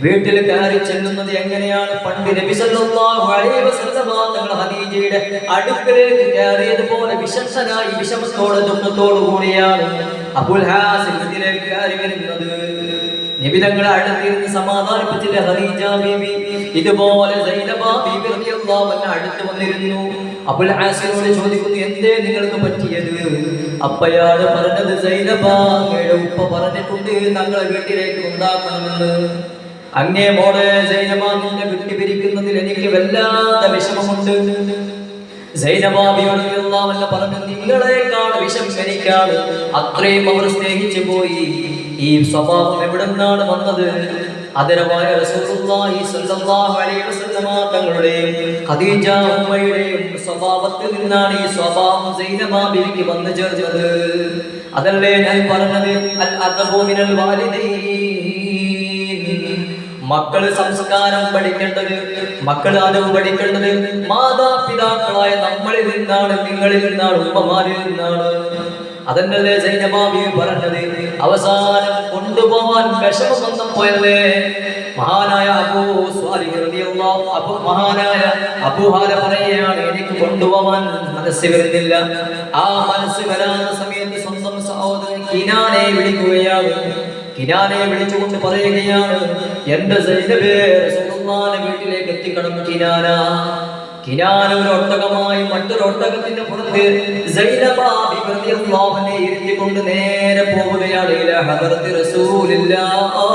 B: വീട്ടിൽ കയറി ചെല്ലുന്നത് എങ്ങനെയാണ്? പണ്ട് നബി സല്ലല്ലാഹു അലൈഹി വസല്ലമ തങ്ങൾ ഖദീജയുടെ അടുക്കലേക്ക് കയറിയതുപോലെ വിശംസനായി വിഷമത്തോടെ ദുഃഖത്തോടു കൂടിയാണ് അബുൽ ആസ് വീട്ടിലേക്ക് കയറി വരുന്നത്. നബി തങ്ങളെ അടുത്തിരുന്ന് സമാധാനിപ്പിച്ചില്ല ഖദീജ ബീവി. ഇതുപോലെ സൈനബ ബീവി റളിയല്ലാഹു അൻഹ അടുത്ത് വന്നിരുന്നു. അബുൽ ആസിനോട് ചോദിക്കുന്നു എന്തേ നിങ്ങൾക്ക് പറ്റിയത്? അപ്പയാണ് പറഞ്ഞത് സൈനബ, അങ്ങയുടെ ഉപ്പ പറഞ്ഞിട്ടുണ്ട് ഞങ്ങളെ വീട്ടിലേക്ക് ഉണ്ടാക്കണമെന്ന്. അങ്ങേ മോളെ സൈനബ നിന്നെ വിട്ടുപിരിക്കുന്നതിൽ എനിക്ക് വല്ലാത്ത വിഷമമുണ്ട്. സൈനബ ബീവി റളിയല്ലാഹു അൻഹ പറഞ്ഞു നിങ്ങളെക്കാൾ വിഷം എനിക്കാണ്, അത്രയും അവർ സ്നേഹിച്ചു പോയി. ഈ സ്വഭാവം എവിടെ നിന്നാണ് വന്നത്? ആദരവായ റസൂലുള്ളാഹി സ്വല്ലല്ലാഹു അലൈഹി വസല്ലമ തങ്ങളുടെയും ഖദീജ ഉമ്മയുടെയും സ്വഭാവത്തിൽ നിന്നാണ് ഈ സ്വഭാവം സൈനബ ബീവിക്ക് വന്നു ചേർന്നത്. അതല്ലേ ഞാൻ പറഞ്ഞത് അൽ അദബു മിനൽ വാലിദൈൻ. മക്കള് സംസ്കാരം പഠിക്കേണ്ടത്, മക്കള് അതവ് പഠിക്കേണ്ടത് മാതാപിതാക്കളായ നമ്മളിൽ നിന്നാണ്, നിങ്ങളിൽ നിന്നാണ്, ഉമ്മമാരിൽ നിന്നാണ്. അതന്നല്ലേ സൈനബ ബീവി പറഞ്ഞത്. അവസാനം കൊണ്ടുപോവാൻ വിഷമം വന്നപ്പോഴല്ലേ മഹാനായ അബൂഹാല പറയുകയാണ് എനിക്ക് കൊണ്ടുപോവാൻ മനസ്സ് വരുന്നില്ല. ആ മനസ്സ് വരാത്ത സമയത്ത് സ്വന്തം സഹോദരൻ കിനാനെ വിളിക്കുകയാണ്. കിനാനെ വിളിച്ചുകൊണ്ട് പറയുകയാണ് എന്റെ സൈനബേ റസൂലുള്ളാഹിന്റെ വീട്ടിലേക്ക് എത്തിക്കണം കിനാന. കിനാന ഒരു ഒട്ടകമായി മറ്റൊരു ഒട്ടകത്തിന്റെ പുറത്ത് സൈനബ ബീവി റളിയല്ലാഹു അൻഹയെ ഇരുത്തിക്കൊണ്ട് നേരെ പോവുകയാണ് ഇലാ ഹദറത്തി റസൂലില്ലാഹ്.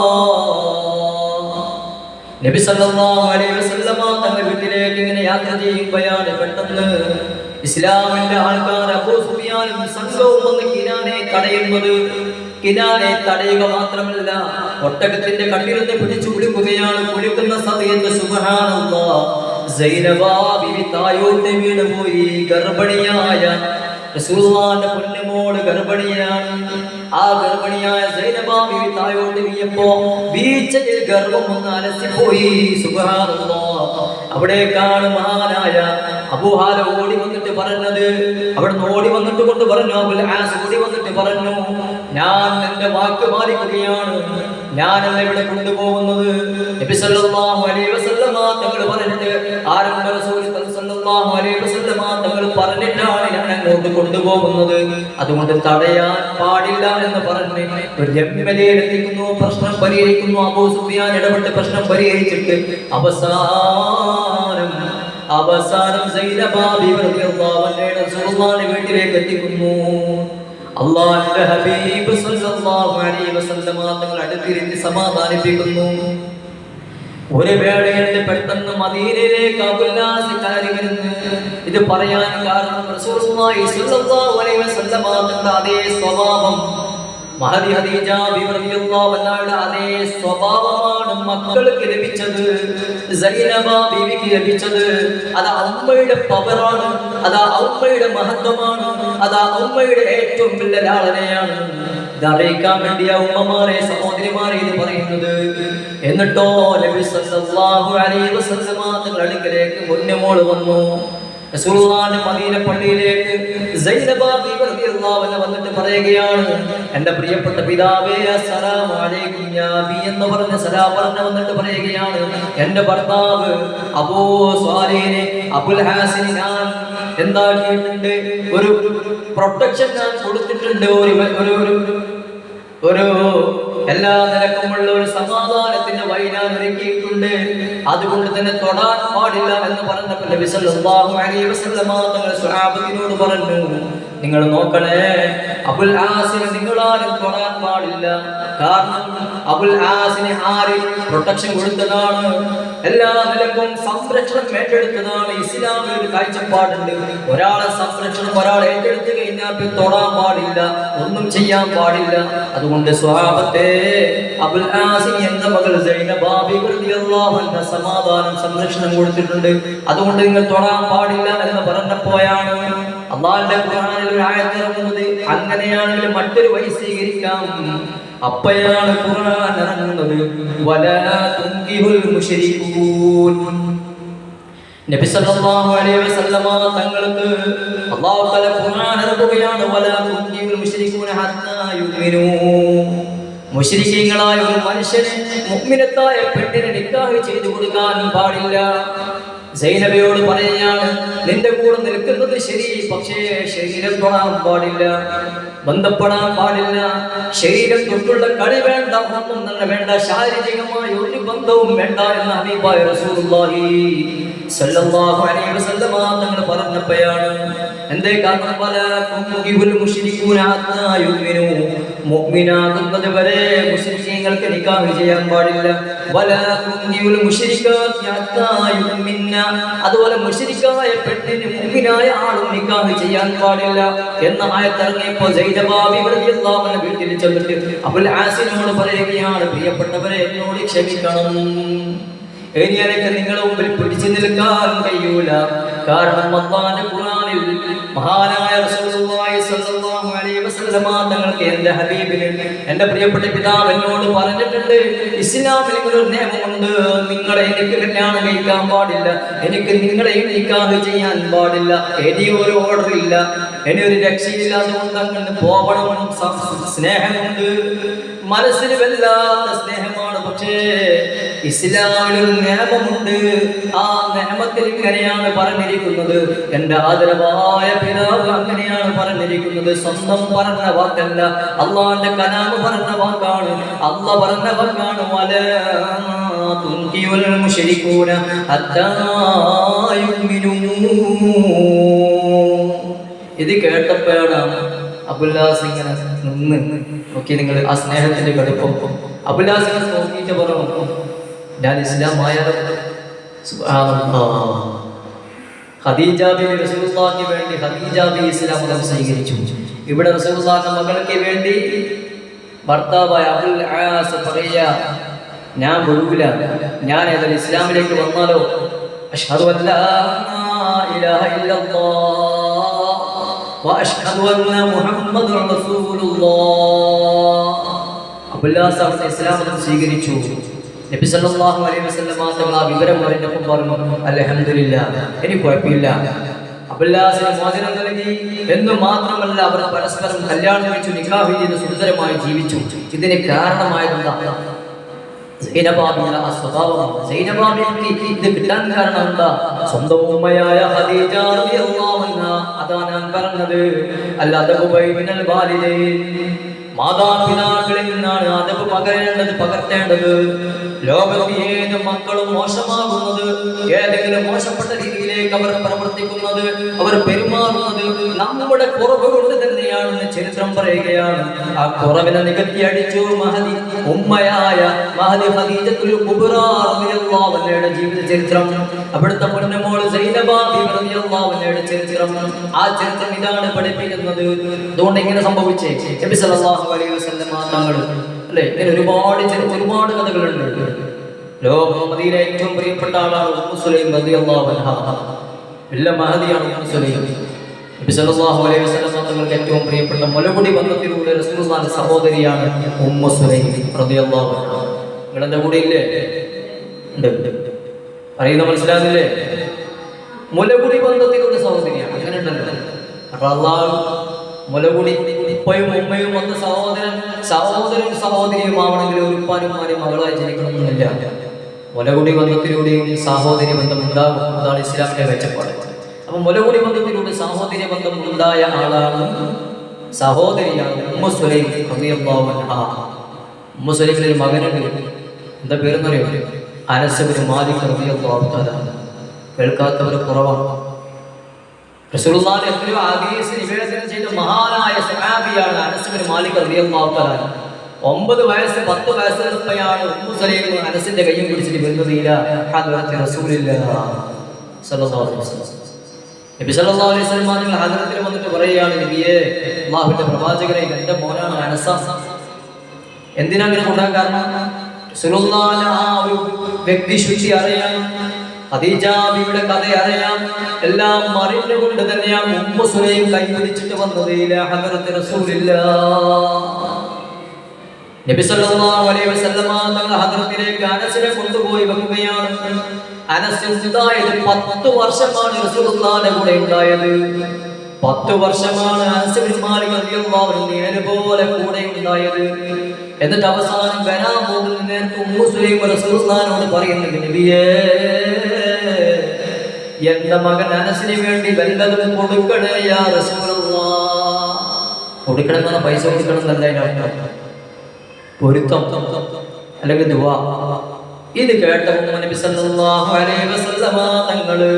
B: നബി സല്ലല്ലാഹു അലൈഹി വസല്ലമ തങ്ങളുടെ വീട്ടിലേക്ക് ഇങ്ങനെ യാത്ര ചെയ്യുമ്പോഴാണ് പെട്ടെന്ന് ഇസ്ലാമിന്റെ ആൾക്കാർ അബൂ സുഫിയാനും സംഘവും വന്ന് കിനാനെ തടയുന്നത്. കിനാനെ തടയുക മാത്രമല്ല ഒട്ടകത്തിന്റെ കണ്ണിരുന്ന് പിടിച്ചു കുളിക്കുകയാണ്. കുളിക്കുന്ന സമയത്ത് സുബ്ഹാനല്ലാഹ് സൈനബ ബീവി തായോട്ട് വീണുപോയി. ഗർഭിണിയായ റസൂലുള്ളാഹിന്റെ പൊന്നുമോള് ഗർഭിണിയാണ്. ആ ഗർഭിണിയായ സൈനബ ബീവി തായോട്ട് വീണപ്പോ വീഴ്ചയിൽ ഗർഭം ഒന്ന് അലസിപ്പോയി. സുബ്ഹാനല്ലാഹ് അവിടേക്കാണ് മഹാനായ അബൂഹാല ഓടി വന്നിട്ട് പറഞ്ഞത്. അവിടുന്ന് ഓടി വന്നിട്ട് കൊണ്ട് പറഞ്ഞു, അബുൽ ആസ് ഓടി വന്നിട്ട് പറഞ്ഞു ഞാൻ എന്റെ വാക്ക് പാലിക്കുകയാണ്, ഞാനല്ല ഇവിടെ കൊണ്ടുപോകുന്നത്. നബി സല്ലല്ലാഹു അലൈഹി വസല്ലമ തങ്ങൾ പറഞ്ഞിട്ട് ആരംഭ റസൂൽ സല്ലല്ലാഹു അലൈഹി വസല്ലമ തങ്ങൾ പറഞ്ഞിട്ടാണ് ഞാൻ അങ്ങോട്ട് കൊണ്ടുപോകുന്നത്, അതുകൊണ്ട് തടയാൻ പാടില്ല എന്ന് പറഞ്ഞ് ഒരു രമ്യതയിലെത്തിക്കുന്നു. പ്രശ്നം പരിഹരിക്കുന്നു. അബൂ സുഫിയാൻ ഇടപെട്ട് പ്രശ്നം പരിഹരിച്ചിട്ട് അവസാനം സൈനബ ബീവി റളിയല്ലാഹു അൻഹയെ റസൂലുള്ളാഹിന്റെ വീട്ടിലേക്ക് എത്തിക്കുന്നു. അല്ലാഹുവിന്റെ ഹബീബ് സല്ലല്ലാഹു അലൈഹി വസല്ലമ തങ്ങൾ അടുത്തിരുത്തി സമാധാനിപ്പിക്കുന്നു. ഒരു വേളയിൽ പെട്ടെന്ന് മദീനയിലേക്ക് അബുൽ ആസ് കയറി വരുന്നു. ഇത് പറയാൻ കാരണം റസൂലുള്ളാഹി സ്വല്ലല്ലാഹു അലൈഹി വസല്ലമ തങ്ങളുടെ അതേ സ്വഭാവം, മഹദി ഖദീജ ബീവി റളിയല്ലാഹു അൻഹയുടെ അതേ സ്വഭാവമാണ് മക്കൾക്ക് ലഭിച്ചത്. സൈനബ ബീവിക്ക് ലഭിച്ചത് അത് ഉമ്മയുടെ പവറാണ്, അത് ഉമ്മയുടെ മഹത്വമാണ്, അത് ഉമ്മയുടെ ഏറ്റവും വലിയ ലാളനയാണ്. ഇതറിയിക്കാൻ വേണ്ടിയ ഉമ്മമാരെ സഹോദരിമാരെ ഇത് പറയുന്നത്. എന്നിട്ടോ നബി സല്ലല്ലാഹു അലൈഹി വസല്ലമ തങ്ങളുടെ അടുക്കലേക്ക് മുന്നമോള് വന്നു. റസൂലുള്ളാഹിന്റെ മദീന പള്ളിയിലേക്ക് സൈനബ ബീവി റളിയല്ലാഹു അൻഹ വന്നിട്ട് പറയുകയാണ്, എൻ്റെ പ്രിയപ്പെട്ട പിതാവേ അസ്സലാമു അലൈക്കും യാ ബി എന്ന് പറഞ്ഞ സലാം പറഞ്ഞു വന്നിട്ട് പറയുകയാണ്, എൻ്റെ ഭർത്താവ് അബൂ സ്വാലിഹിനെ അബുൽ ഹാസിന് ഞാൻ എന്താക്കിയിട്ടുണ്ട്, ഒരു പ്രൊട്ടക്ഷൻ ഞാൻ കൊടുത്തിട്ടുണ്ട്, ഒരു എല്ലാ നിലക്കുമുള്ള ഒരു സമാധാനത്തിന്റെ വഴി ഞാൻ ഒരുക്കിയിട്ടുണ്ട്. അതുകൊണ്ട് തന്നെ തൊടാൻ പാടില്ല എന്ന് പറഞ്ഞപ്പോൾ നബി സല്ലല്ലാഹു അലൈഹി വസല്ലമ തങ്ങൾ സ്വഹാബത്തിനോട് പറഞ്ഞു, നിങ്ങൾ നോക്കണേ, അബുൽ ആസിനെ നിങ്ങളാരും തൊടാൻ പാടില്ല. കാരണം അബുൽ ആസിനെ ആര് പ്രൊട്ടക്ഷൻ കൊടുത്തതാണ്, എല്ലാ നിലക്കും സംരക്ഷണം ഏറ്റെടുത്തതാണ്. ഇസ്ലാമിൽ ഒരു കാഴ്ചപ്പാടുണ്ട്, ഒരാളെ സംരക്ഷണം ഒരാളെ ഏറ്റെടുത്തു കഴിഞ്ഞാൽ തൊടാൻ പാടില്ല, ഒന്നും ചെയ്യാൻ പാടില്ല. അതുകൊണ്ട് സ്വഹാബത്തെ അബുൽ ആസിന് എന്ന മകൾ സൈനബ ബീവി റളിയല്ലാഹു അൻഹ സമാധാനം സംരക്ഷണം കൊടുത്തിട്ടുണ്ട്, അതുകൊണ്ട് നിങ്ങൾ തൊടാൻ പാടില്ല എന്ന് പറഞ്ഞപ്പോഴാണ് അല്ലാഹുവിന്റെ ഖുർആനിൽ ഒരു ആയത്ത് ഇറങ്ങുന്നത്. അങ്ങനെയാണെങ്കിൽ മറ്റൊരു വഴി സ്വീകരിക്കാം. അപ്പോഴാണ് ഖുർആൻ ഇറങ്ങുന്നത്, വലാ തുൻകിഹുൽ മുശ്രികൂൻ. നബി സല്ലല്ലാഹു അലൈഹി വസല്ലമ തങ്ങൾക്ക് അല്ലാഹു തആല ഖുർആൻ ഇറക്കുകയാണ്, വലാ തുൻകിഹുൽ മുശ്രികൂന ഹത്താ യുമിനൂ. മുശ്രിക്കീങ്ങളായ ഒരു മനുഷ്യനെ മുഅ്മിനത്തായ പെണ്ണിനെ നിക്കാഹ് ചെയ്തു കൊടുക്കാൻ പാടില്ല. സൈനബയോട് പറയുകയാണ്, നിന്റെ കൂടെ നിൽക്കുന്നത് ശരി, പക്ഷേ ശരീരം തൊടാൻ പാടില്ല, ബന്ധപ്പെടാൻ പാടില്ല, ശരീരം തൊട്ടുള്ള കളി വേണ്ട, ഒന്നും തന്നെ വേണ്ട, ശാരീരികമായ ഒരു ബന്ധവും വേണ്ട എന്ന് ഹബീബായ റസൂലുള്ളാഹി സല്ലല്ലാഹു അലൈഹി വസല്ലമ തങ്ങൾ പറഞ്ഞപ്പോഴാണ്. എന്തേ കാരണം, വലാ തുൻകിഹുൽ മുശ്രികൂന ഹത്താ യുമിനൂ. മുഅ്മിനാകുന്നത് വരെ മുശ്രിക്കീങ്ങൾക്ക് നിക്കാഹ് ചെയ്യാൻ പാടില്ല. വലാ തുൻകിഹുൽ മുശ്രികാത്തി ഹത്താ യുമിന്ന. അതുപോലെ മുശ്രിക്കായ പെണ്ണിന് മുഅ്മിനായ ആളും നിക്കാഹ് ചെയ്യാൻ പാടില്ല എന്ന ആയത്ത് ഇറങ്ങിയപ്പോൾ സൈനബ ബീവി റളിയല്ലാഹു അൻഹ വീട്ടിൽ ചെന്നിട്ട് അബുൽ ആസിനോട് പറയുകയാണ്, പ്രിയപ്പെട്ടവരെ എന്നോട് ക്ഷമിക്കണം, ഇനി എനിക്ക് നിങ്ങളുടെ മുമ്പിൽ പിടിച്ചു നിൽക്കാൻ കഴിയൂല. കാരണം അല്ലാഹുവിന്റെ ഖുർആനിൽ മഹാനായ റസൂലുള്ളാഹി സ്വല്ലല്ലാഹു അലൈഹി വസല്ലമ തങ്ങൾക്ക് എൻ്റെ ഹബീബിന് എൻ്റെ പ്രിയപ്പെട്ട പിതാവ് എന്നോട് പറഞ്ഞിട്ടുണ്ട്, ഇസ്ലാമിൽ ഒരു നിയമമുണ്ട്, നിങ്ങളെ എനിക്ക് കല്യാണം കഴിക്കാൻ പാടില്ല, എനിക്ക് നിങ്ങളെ നിക്കാഹ് ചെയ്യാൻ പാടില്ല. ഇനി ഒരു ഓർഡർ ഇല്ല, ഇനി ഒരു രക്ഷയില്ല. അതുകൊണ്ട് അങ്ങനെ പോകണം. സ്നേഹമുണ്ട്, മനസ്സിന് വല്ലാത്ത സ്നേഹമാണ്. പക്ഷേ ഇസ്ലാമിലൊരു നിയമമുണ്ട്, ആ നിയമത്തിൽ ഇങ്ങനെയാണ് പറഞ്ഞിരിക്കുന്നത്. എൻ്റെ ആദരവായ പിതാവ് അങ്ങനെയാണ് പറഞ്ഞിരിക്കുന്നത്. സ്വന്തം പറഞ്ഞ വാക്കല്ല, അള്ളാന്റെ കലാം പറഞ്ഞ വാക്കാണ്, അള്ളാഹ് പറഞ്ഞ വാക്കാണ്. വലാ തുൻകിഹുൽ മുശ്രികൂന ഹത്താ യുമിനൂ. ഇത് കേട്ടപ്പോഴാണ് അബുല്ലാസ് ഇങ്ങനെ നിന്ന് നോക്കി. നിങ്ങൾ ആ സ്നേഹത്തിന്റെ കടുപ്പം അബുല്ലാസ് ഇങ്ങനെ നോക്കിയിട്ട് പറഞ്ഞു, ഞാൻ ഇസ്ലാമായാലോ. സുബ്ഹാനല്ലാഹ്. ഖദീജ ബിവി റസൂലുള്ളാഹിക്ക് വേണ്ടി ഖദീജ ബിവി ഇസ്ലാം മതം സ്വീകരിച്ചു. ഇവിടെ റസൂലുള്ളാഹിന്റെ മകൾക്ക് വേണ്ടി ഭർത്താവായ അബുൽ ആസ് പറയുക, ഞാൻ വിടൂല, ഞാൻ ഏതായാലും ഇസ്ലാമിലേക്ക് വന്നാലോ. അഷ്ഹദു അല്ലാ ഇലാഹ ഇല്ലല്ലാഹ് വഅഷ്ഹദു അന്ന മുഹമ്മദുർ റസൂലുള്ളാഹ്. അബുല്ലാസ് ഇസ്ലാം മതം സ്വീകരിച്ചു. നബി സല്ലല്ലാഹു അലൈഹി വസല്ലമ തങ്ങൾ ആ വിവരം പറഞ്ഞപ്പോൾ പറഞ്ഞു, അൽഹംദുലില്ലാഹ്, എനിക്ക് കുഴപ്പമില്ല. അബുല്ലാസിന് മോചനം നൽകി എന്ന് മാത്രമല്ല, അവർ പരസ്പരം കല്യാണം കഴിച്ചു, നിക്കാഹ് ചെയ്ത് സുന്ദരമായി ജീവിച്ചു. ഇതിന് കാരണമായതെന്താ? സൈനബാബിയുടെ ആ സ്വഭാവമാണ്. സൈനബാബിക്ക് ഇത് കിട്ടാൻ കാരണം എന്താ? സ്വന്തം ഉമ്മയായ ഖദീജ റളിയല്ലാഹു അൻഹ. അതാ ഞാൻ പറഞ്ഞത്, അല്ലദബു ബൈനൽ വാലിദൈൻ, മാതാപിതാക്കളിൽ നിന്നാണ് അതബ് പകർത്തേണ്ടത്. ലോകത്ത് ഏത് മക്കളും മോശമാകുന്നത്, ഏതെങ്കിലും മോശപ്പെട്ട രീതിയിലേക്ക് അവർ പ്രവർത്തിക്കുന്നത്, അവർ പെരുമാറുന്നത് നമ്മുടെ കുറവ് കൊണ്ട് തന്നെയാണെന്ന് ചരിത്രം പറയുകയാണ്. ആ കുറവിനെ നികത്തി അടിച്ചു മഹദി ഉമ്മയായ മഹദി ഖദീജത്തുൽ കുബ്റാ റളിയല്ലാഹു അൻഹയുടെ ജീവിത ചരിത്രം, അവിടുത്തെ പൊന്നുമോൾ സൈനബ ബീവി റളിയല്ലാഹു അൻഹയുടെ ചരിത്രം. ആ ചരിത്രം ഇതാണ് പഠിപ്പിക്കുന്നത്. അതുകൊണ്ട് ഇങ്ങനെ സംഭവിച്ചേ നബി സല്ലല്ലാഹു അലൈഹി വസല്ലമ തങ്ങൾ അല്ലേ, ഇങ്ങനെ ഒരുപാട് കഥകളുണ്ട്. ലോകമതിയിലെ ഏറ്റവും പ്രിയപ്പെട്ട ആളാണ് ഉമ്മു സുലൈം റളിയല്ലാഹു അൻഹ. വലിയ മഹദിയാണ് ഉമ്മു സുലൈം. നബി സല്ലല്ലാഹു അലൈഹി വസല്ലം തങ്ങൾക്ക് ഏറ്റവും പ്രിയപ്പെട്ട മുലകുടി ബന്ധത്തിലൂടെ റസൂലുള്ളാഹിന്റെ സഹോദരിയാണ് ഉമ്മു സുലൈം റളിയല്ലാഹു അൻഹ. നിങ്ങളെന്റെ കൂടെ ഇല്ലേ? ഉണ്ട്. പറയുന്ന മനസ്സിലാകുന്നില്ലേ? മുലകുടി ബന്ധത്തിലൂടെ സഹോദരിയാണ്. അങ്ങനെ ഉണ്ടല്ലോ. അപ്പൊ അള്ളാഹു മുലകുടി ഉപ്പയും ഉമ്മയും ഒന്ന് സഹോദരൻ സഹോദരിയും ആവണമെങ്കിൽ ഒരു ഉപ്പാനും ഉമ്മാനും മകളായി ജനിക്കണമെന്നില്ല. മുലകുടി ബന്ധത്തിലൂടെയും സഹോദരി ബന്ധം ഉണ്ടാകും. അതാണ് ഇസ്ലാമിന്റെ കാഴ്ചപ്പാട്. അപ്പൊ മുലകുടി ബന്ധത്തിലൂടെ സഹോദരി ബന്ധം ഉണ്ടായ ആളാണ് സഹോദരിയാണ് ഉമ്മു സുലൈം റളിയല്ലാഹു അൻഹ. ഉമ്മു സുലൈമിന് ഒരു മകനുണ്ട്. എന്താ പേരെന്നറിയോ? അനസ് ബിൻ മാലിക് റളിയല്ലാഹു തആല. കേൾക്കാത്തവർ കുറവാണ്. റസൂലുള്ളാഹി എത്രയോ ഹദീസ് നിവേദനം ചെയ്ത മഹാനായ സ്വഹാബിയാണ് അനസ് ബിൻ മാലിക് റളിയല്ലാഹു തആല. 9 വയസ്സ് 10 വയസ്സുള്ളപ്പോഴാണ് ഉമ്മു സുലൈം അനസിന്റെ കയ്യും പിടിച്ചിട്ട് വരുന്നത് ഇലാ ഹദ്റത്തി റസൂലില്ലാഹി സ്വല്ലല്ലാഹു അലൈഹി വസല്ലം. നബി സല്ലല്ലാഹു അലൈഹി വസല്ലം തങ്ങൾ ഹദ്റത്തിൽ വന്നിട്ട് പറയുകയാണ്, നബിയേ, അല്ലാഹുവിന്റെ പ്രവാചകരെ, എന്റെ മോനാണ് അനസ്. എന്തിനാ അങ്ങനെ കൊണ്ടാൻ കാരണം? റസൂലുള്ളാഹി ആ ഒരു വ്യക്തിശുദ്ധി അറിയാൻ, ഖദീജ ബിവിയുടെ കഥ അറിയാം, എല്ലാം അറിഞ്ഞുകൊണ്ട് തന്നെയാണ് ഉമ്മു സുലൈം കൈപിടിച്ചിട്ട് വന്നത് ഇലാ ഹദ്റത്തി റസൂലില്ലാഹി. നബി സല്ലല്ലാഹു അലൈഹി വസല്ലം തങ്ങൾ ഹദ്റത്തിലേക്ക് അനസിനെ കൊണ്ടുപോയി വെക്കുകയാണ്. അനസ് ഉണ്ടായത് 10 വർഷമാണ് റസൂലുള്ളാഹിന്റെ കൂടെ ഉണ്ടായത്. 10 വർഷമാണ് അനസ് ബിൻ മാലിക് റളിയല്ലാഹു അൻഹു നേരെപോലെ കൂടെ ഉണ്ടായത്. എന്നിട്ട് അവസാനം വരാൻ പോകുന്ന നേരത്ത് ഉമ്മു സുലൈം റസൂലുള്ളാഹിനോട് പറയുന്നുണ്ട്, നബിയേ, എന്റെ മകൻ അനസിന് വേണ്ടി വല്ലതും കൊടുക്കണേ യാ റസൂലുള്ളാഹ്. കൊടുക്കണം എന്ന് പറഞ്ഞാൽ പൈസ കൊടുക്കണം എന്നല്ല അതിനർത്ഥം. പൊരുത്തം അല്ലെങ്കിൽ ദുആ. ഇത് കേട്ടപ്പോൾ നബി സല്ലല്ലാഹു അലൈഹി വസല്ലം തങ്ങള്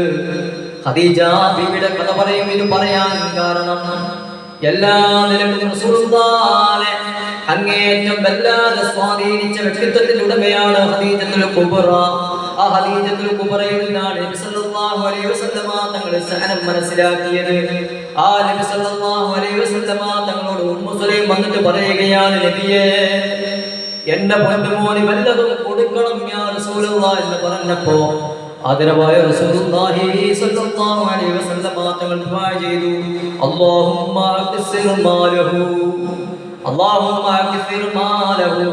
B: ഖദീജ ബീവിയുടെ കഥ പറയും. ഇത് പറയാൻ കാരണം എല്ലാ നിലക്കും റസൂലുള്ളാഹിനെ അങ്ങേയറ്റം വല്ലാതെ സ്വാധീനിച്ച വ്യക്തിത്വത്തിന്റെ ഉടമയാണ് ഖദീജത്തുൽ കുബ്ര. ആ ഖദീജത്തുൽ കുബ്രയിൽ നിന്നാണ് നബി സല്ലല്ലാഹു അലൈഹി വസല്ലം തങ്ങൾ സഹനം മനസ്സിലാക്കിയത്. ആ നബി സല്ലല്ലാഹു അലൈഹി വസല്ലം തങ്ങളോട് ഉമ്മു സുലൈം വന്നിട്ട് പറയുകയാണ്, നബിയേ, എന്റെ പൊന്നുമോന് വല്ലതും കൊടുക്കണം യാ റസൂലുള്ളാഹി എന്ന് പറഞ്ഞപ്പോ ആദരവായ റസൂലുള്ളാഹി സ്വല്ലല്ലാഹു അലൈഹി വസല്ലം തങ്ങൾ ദുആ ചെയ്തു, അല്ലാഹുമ്മ അക്സിർ മാലഹു, അല്ലാഹുമ്മ അക്സിർ മാലഹു.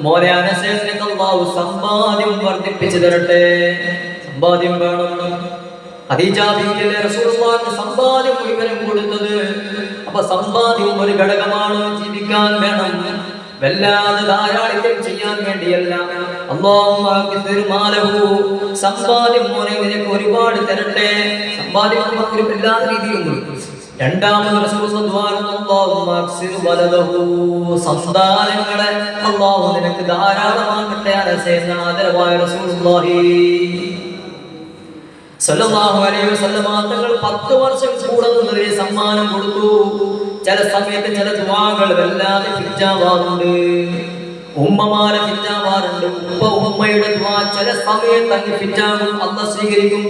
B: മോനെ അനസേ, നിനക്ക് അല്ലാഹു സമ്പാദ്യം വർദ്ധിപ്പിച്ചു തരട്ടെ. സമ്പാദ്യം വേണം. ഖദീജ ബീവിയെ റസൂലുള്ളാഹിക്ക് സമ്പാദ്യം മുഴുവനും കൊടുത്തത്. അപ്പൊ സമ്പാദ്യം ഒരു ഘടകമാണ്. ജീവിക്കാൻ വേണം, വല്ലാതെ ധാരാളിത്തം ചെയ്യാൻ വേണ്ടിയല്ല. അല്ലാഹുമ്മ അക്സിർ മാലഹു, സമ്പാദ്യം മോനെ നിനക്ക് ഒരുപാട് തരട്ടെ. സമ്പാദ്യം ഒരു എല്ലാ രീതിയിലും. രണ്ടാമത് റസൂലുള്ളാഹി ദുആ, അല്ലാഹുമ്മ അക്സിർ വലദഹു, സന്താനങ്ങളെ അല്ലാഹു നിനക്ക് ധാരാളമാക്കട്ടെ. അനസേ, ആദരവായ റസൂലുള്ളാഹി സല്ലല്ലാഹു അലൈഹി വസല്ലം തങ്ങൾ 10 വർഷം കൂടെ നിന്നതിന് സമ്മാനം കൊടുത്തു. ചില സമയത്ത് ചില ദുആകൾ വല്ലാതെ ഫിറ്റാവാറുണ്ട്. ഉമ്മമാരെ ഫിറ്റാവാറുണ്ട്. ഉമ്മയുടെ ദുആ ചില സമയത്ത് അങ്ങ് ഫിറ്റാകും, അല്ലാഹു സ്വീകരിക്കും.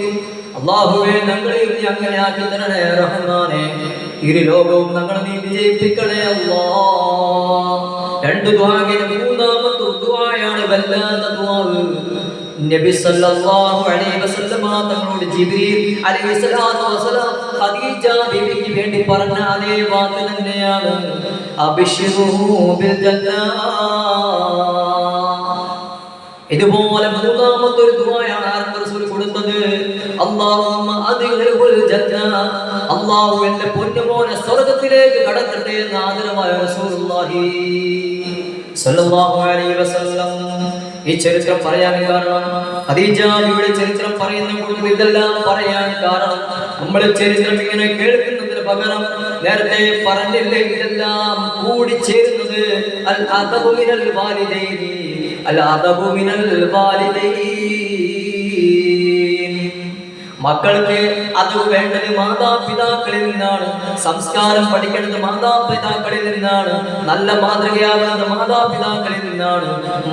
B: അല്ലാഹുവേ, ഞങ്ങളെ നീ അങ്ങനെ ആക്കി തരണേ റഹ്മാനേ. ഇരു ലോകവും ഞങ്ങളെ നീ വിജയിപ്പിക്കണേ അല്ലാഹ്. 2 ദുആകിന് മൂന്നാമത്തെ ദുആയാണ് വല്ലാത്ത ദുആ. നബി സല്ലല്ലാഹു അലൈഹി വസല്ലം തങ്ങളോട് ജിബ്രീൽ അലൈഹിസ്സലാത്തു വസ്സലാം ഖദീജ ബീവിക്ക് വേണ്ടി പറഞ്ഞ അതേ വാക്ക് തന്നെയാണ്, അബ്ശിറൂ ബിൽ ജന്ന. ഇതുപോലെ മൂന്നാമത്തെ ഒരു ദുആയാണ് ആരുടെ റസൂൽ കൊടുത്തത്, അല്ലാഹുമ്മ അദ്ഖിൽഹുൽ ജന്ന, അല്ലാഹു എന്റെ പൊന്നുമോനെ സ്വർഗ്ഗത്തിലേക്ക് കടത്തട്ടെ എന്ന് ആദരവായ റസൂലുള്ളാഹി സല്ലല്ലാഹു അലൈഹി വസല്ലം. ഈ ചരിത്രം പറയാൻ കാരണം, ഖദീജ ബീവിയുടെ ചരിത്രം പറയുന്ന കൂടുതൽ ഇതെല്ലാം പറയാൻ കാരണം, നമ്മൾ ചരിത്രം ഇങ്ങനെ കേൾക്കുന്നതിന് പകരം നേരത്തെ പറഞ്ഞില്ലേ, ഇതെല്ലാം കൂടി ചേരുന്നത് അൽ അദബു മിനൽ വാലിദൈനി, അൽ അദബു മിനൽ വാലിദൈൻ. മക്കൾക്ക് അത് വേണ്ടത് മാതാപിതാക്കളിൽ നിന്നാണ്. സംസ്കാരം പഠിക്കേണ്ടത് മാതാപിതാക്കളിൽ നിന്നാണ്. നല്ല മാതൃകയാവേണ്ടത് മാതാപിതാക്കളിൽ നിന്നാണ്.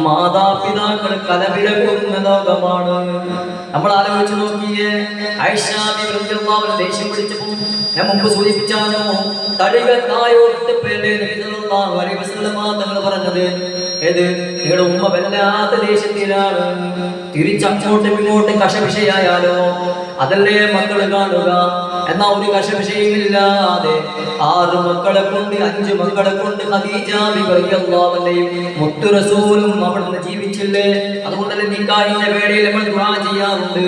B: മാതാപിതാക്കൾ കലവിലകുന്ന ലോകമാണ്. നമ്മൾ ആലോചിച്ച് നോക്കിയേ, ആയിഷ ബീവി റളിയല്ലാഹു അൻഹ ദേഷ്യം പിടിച്ചപ്പോൾ ഞാൻ മുമ്പ് സൂചിപ്പിച്ചാണോ തടിക തായോട്ട് പേരെ നബി സല്ലല്ലാഹു അലൈഹി വസല്ലമ തങ്ങൾ പറഞ്ഞത് ഏത് നിങ്ങളുടെ ഉമ്മ വല്ലാത്ത ദേഷ്യത്തിലാണ് തിരിച്ചങ്ങോട്ടും ഇങ്ങോട്ടും കശപിശയായാലോ അതല്ലേ മക്കൾ കാണുക എന്നാ ഒരു കശപിശയുമില്ലാതെ 6 മക്കളെ കൊണ്ട് 5 മക്കളെ കൊണ്ട് ഖദീജ ബിബി റളിയല്ലാഹു അൻഹയും മുത്തു റസൂലും അവിടുന്ന് ജീവിച്ചില്ലേ അതുകൊണ്ടല്ലേ നിക്കാഹിന്റെ വേളയിൽ നമ്മൾ ദുആ ചെയ്യാറുണ്ട്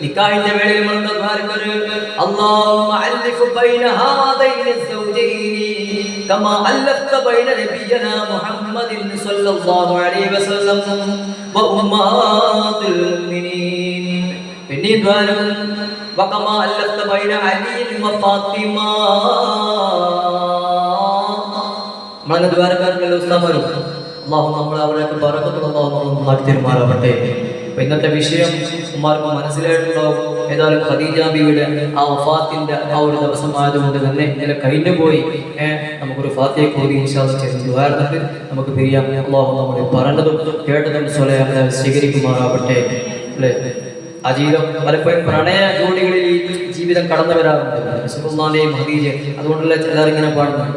B: നിക്കാഹിന്റെ വേളയിൽ നമ്മൾ ദ്വാരക്കരുത് അല്ലാഹുമ്മ അൽലിഫ് ബൈന ഹാദൈനി സൗജൈനി കമാ അല്ലഫ്ത ബൈന നബിയനാ മുഹമ്മദിൻ സ്വല്ലല്ലാഹു അലൈഹി വസല്ലം വ ഉമ്മഹാത്തുൽ മുഅ്മിനീൻ പിന്നെ ദ്വാരം വകമാ അല്ലഫ്ത ബൈന അലി വ ഫാത്തിമ നമ്മളെ ദ്വാരക്കാരുടെ ഉസ്താദുമാരും അല്ലാഹു നമ്മളെ അവരൊക്കെ ബറക്കത്തുള്ള അല്ലാഹു മാറ്റി തരുമാറാവട്ടെ. ഇന്നത്തെ വിഷയം ഉമ്മാർക്ക് മനസ്സിലായിട്ടുണ്ടാവും. ഏതായാലും ഖദീജ ബീവിയുടെ ആ വഫാത്തിന്റെ ആ ഒരു ദിവസമായതുകൊണ്ട് തന്നെ ഇന്നലെ കഴിഞ്ഞു പോയി. നമുക്കൊരു ഫാത്തിഹ കൂടി ഇൻഷാ അല്ലാഹ് ചെയ്ത് ദുആർന്നിട്ട് നമുക്ക് പിരിയാം. അല്ലാഹു നമ്മളെ പറഞ്ഞതും കേട്ടതും സ്വലാഹ് സ്വീകരിക്കുമാറാവട്ടെ. അല്ലേ ആ ജീവിതം പലപ്പോഴും പ്രണയ ജോഡികളിൽ ജീവിതം കടന്നു വരാറുണ്ട്. റസൂലുള്ളാഹിയും ഖദീജ അതുകൊണ്ടല്ലേ എല്ലാവരും ഇങ്ങനെ പാടുന്നത്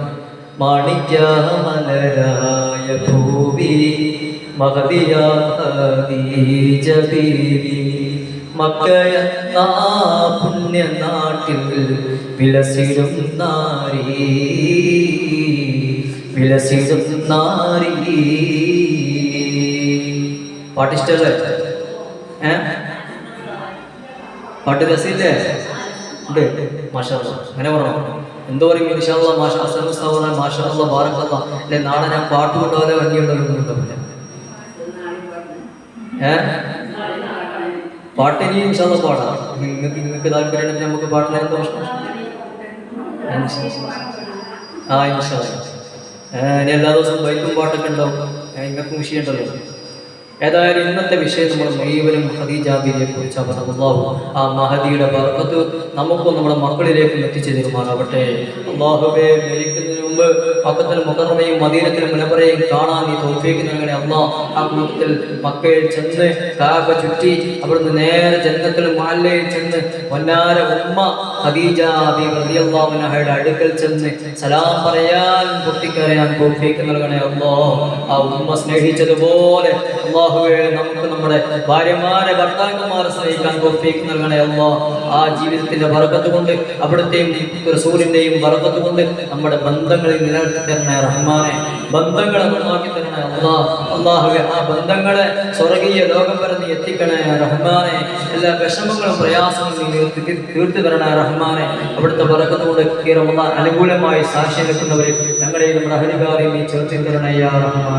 B: മാണിക്യമലരായ ഭൂവി മഹദിയ ഖദീജ ബീവി മക്കയെന്ന പുണ്യനാട്ടിൽ വിലസിടും നാരി വിലസിടും നാരി. പാട്ടിഷ്ടല്ലേ? പാട്ട് രസില്ലേ? ഉണ്ട്. മാഷാ അല്ലാഹ് അങ്ങനെ പറയണം. എന്തോ പറയും ഇൻഷാ അല്ലാഹ് മാഷാ അല്ലാഹ് മാഷാ അല്ലാഹ് ബാറക്കല്ലാഹ്. അല്ലെ നാളെ ഞാൻ പാട്ട് കൊണ്ടുപോലെ വണ്ടിയുണ്ടാവില്ല. പാട്ടിനി ഇൻഷാ അല്ലാഹ് പാടാം. നിങ്ങൾക്ക് താല്പര്യം നമുക്ക് പാട്ടിന് എന്തോ ഇൻഷാ അല്ലാഹ്. ഇനി എല്ലാ ദിവസവും ബൈക്കും പാട്ടൊക്കെ ഉണ്ടാവും. നിങ്ങൾക്കും വിഷയമുണ്ടല്ലോ. ഏതായാലും ഇന്നത്തെ വിഷയം നമ്മൾ മുഴുവനും ഖദീജ ബീവിയെ കുറിച്ചാണ് പറഞ്ഞത്. ആ മഹദിയുടെ ബർക്കത്ത് നമുക്കും നമ്മുടെ മക്കളിലേക്കും എത്തിച്ചു തരുമാറാവട്ടെ. അല്ലാഹുവേ മരിക്കുന്നതിന് മുമ്പ് മക്കത്തുൽ മുകറമയും മദീനത്തുൽ മുനവ്വറയും കാണാൻ നീ തൗഫീഖ് നൽകണേ അല്ലാഹ്. ആ കൂട്ടത്തിൽ മക്കയിൽ ചെന്ന് കാബ ചുറ്റി അവിടുന്ന് നേരെ ജന്നത്തുൽ മുഅല്ലയിൽ ചെന്ന് പൊന്നാര ഉമ്മ ഖദീജ ബീവി റളിയല്ലാഹു അൻഹയുടെ അടുക്കൽ ചെന്ന് സലാം പറയാൻ പൊട്ടിക്കരയാൻ തൗഫീഖ് നൽകണേ അല്ലാഹ്. ആ ഉമ്മ സ്നേഹിച്ചതുപോലെ അല്ലാഹുവേ നമുക്ക് നമ്മുടെ ഭാര്യമാരെ ഭർത്താക്കന്മാരെ സ്നേഹിക്കാൻ തൗഫീഖ് നൽകണേ അല്ലാഹ്. ആ ജീവിതത്തിന്റെ ബറക്കത്ത് കൊണ്ട് അവിടുത്തെയും റസൂലിന്റെയും ബറക്കത്ത് കൊണ്ട് നമ്മുടെ ബന്ധങ്ങളിൽ നിലനിർത്തി തരണേ റഹ്മാനെ. ബന്ധങ്ങളെ നന്നാക്കി തരണേ അല്ലാഹ്. അല്ലാഹുവേ ആ ബന്ധങ്ങളെ സ്വർഗീയ ലോകം വരെ നീ എത്തിക്കണേ റഹ്മാനെ. എല്ലാ വിഷമങ്ങളും പ്രയാസങ്ങളും നീ തീർത്തു തരണേ റഹ്മാനെ. അവിടുത്തെ ബറക്കത്ത് കൊണ്ട് ഈ റമദാൻ അനുകൂലമായി സാക്ഷ്യം വെക്കുന്നവരിൽ ഞങ്ങളെയും നമ്മുടെ അഹ്ലുകാരെയും നീ ചേർത്തി തരണേ യാ റഹ്മാൻ.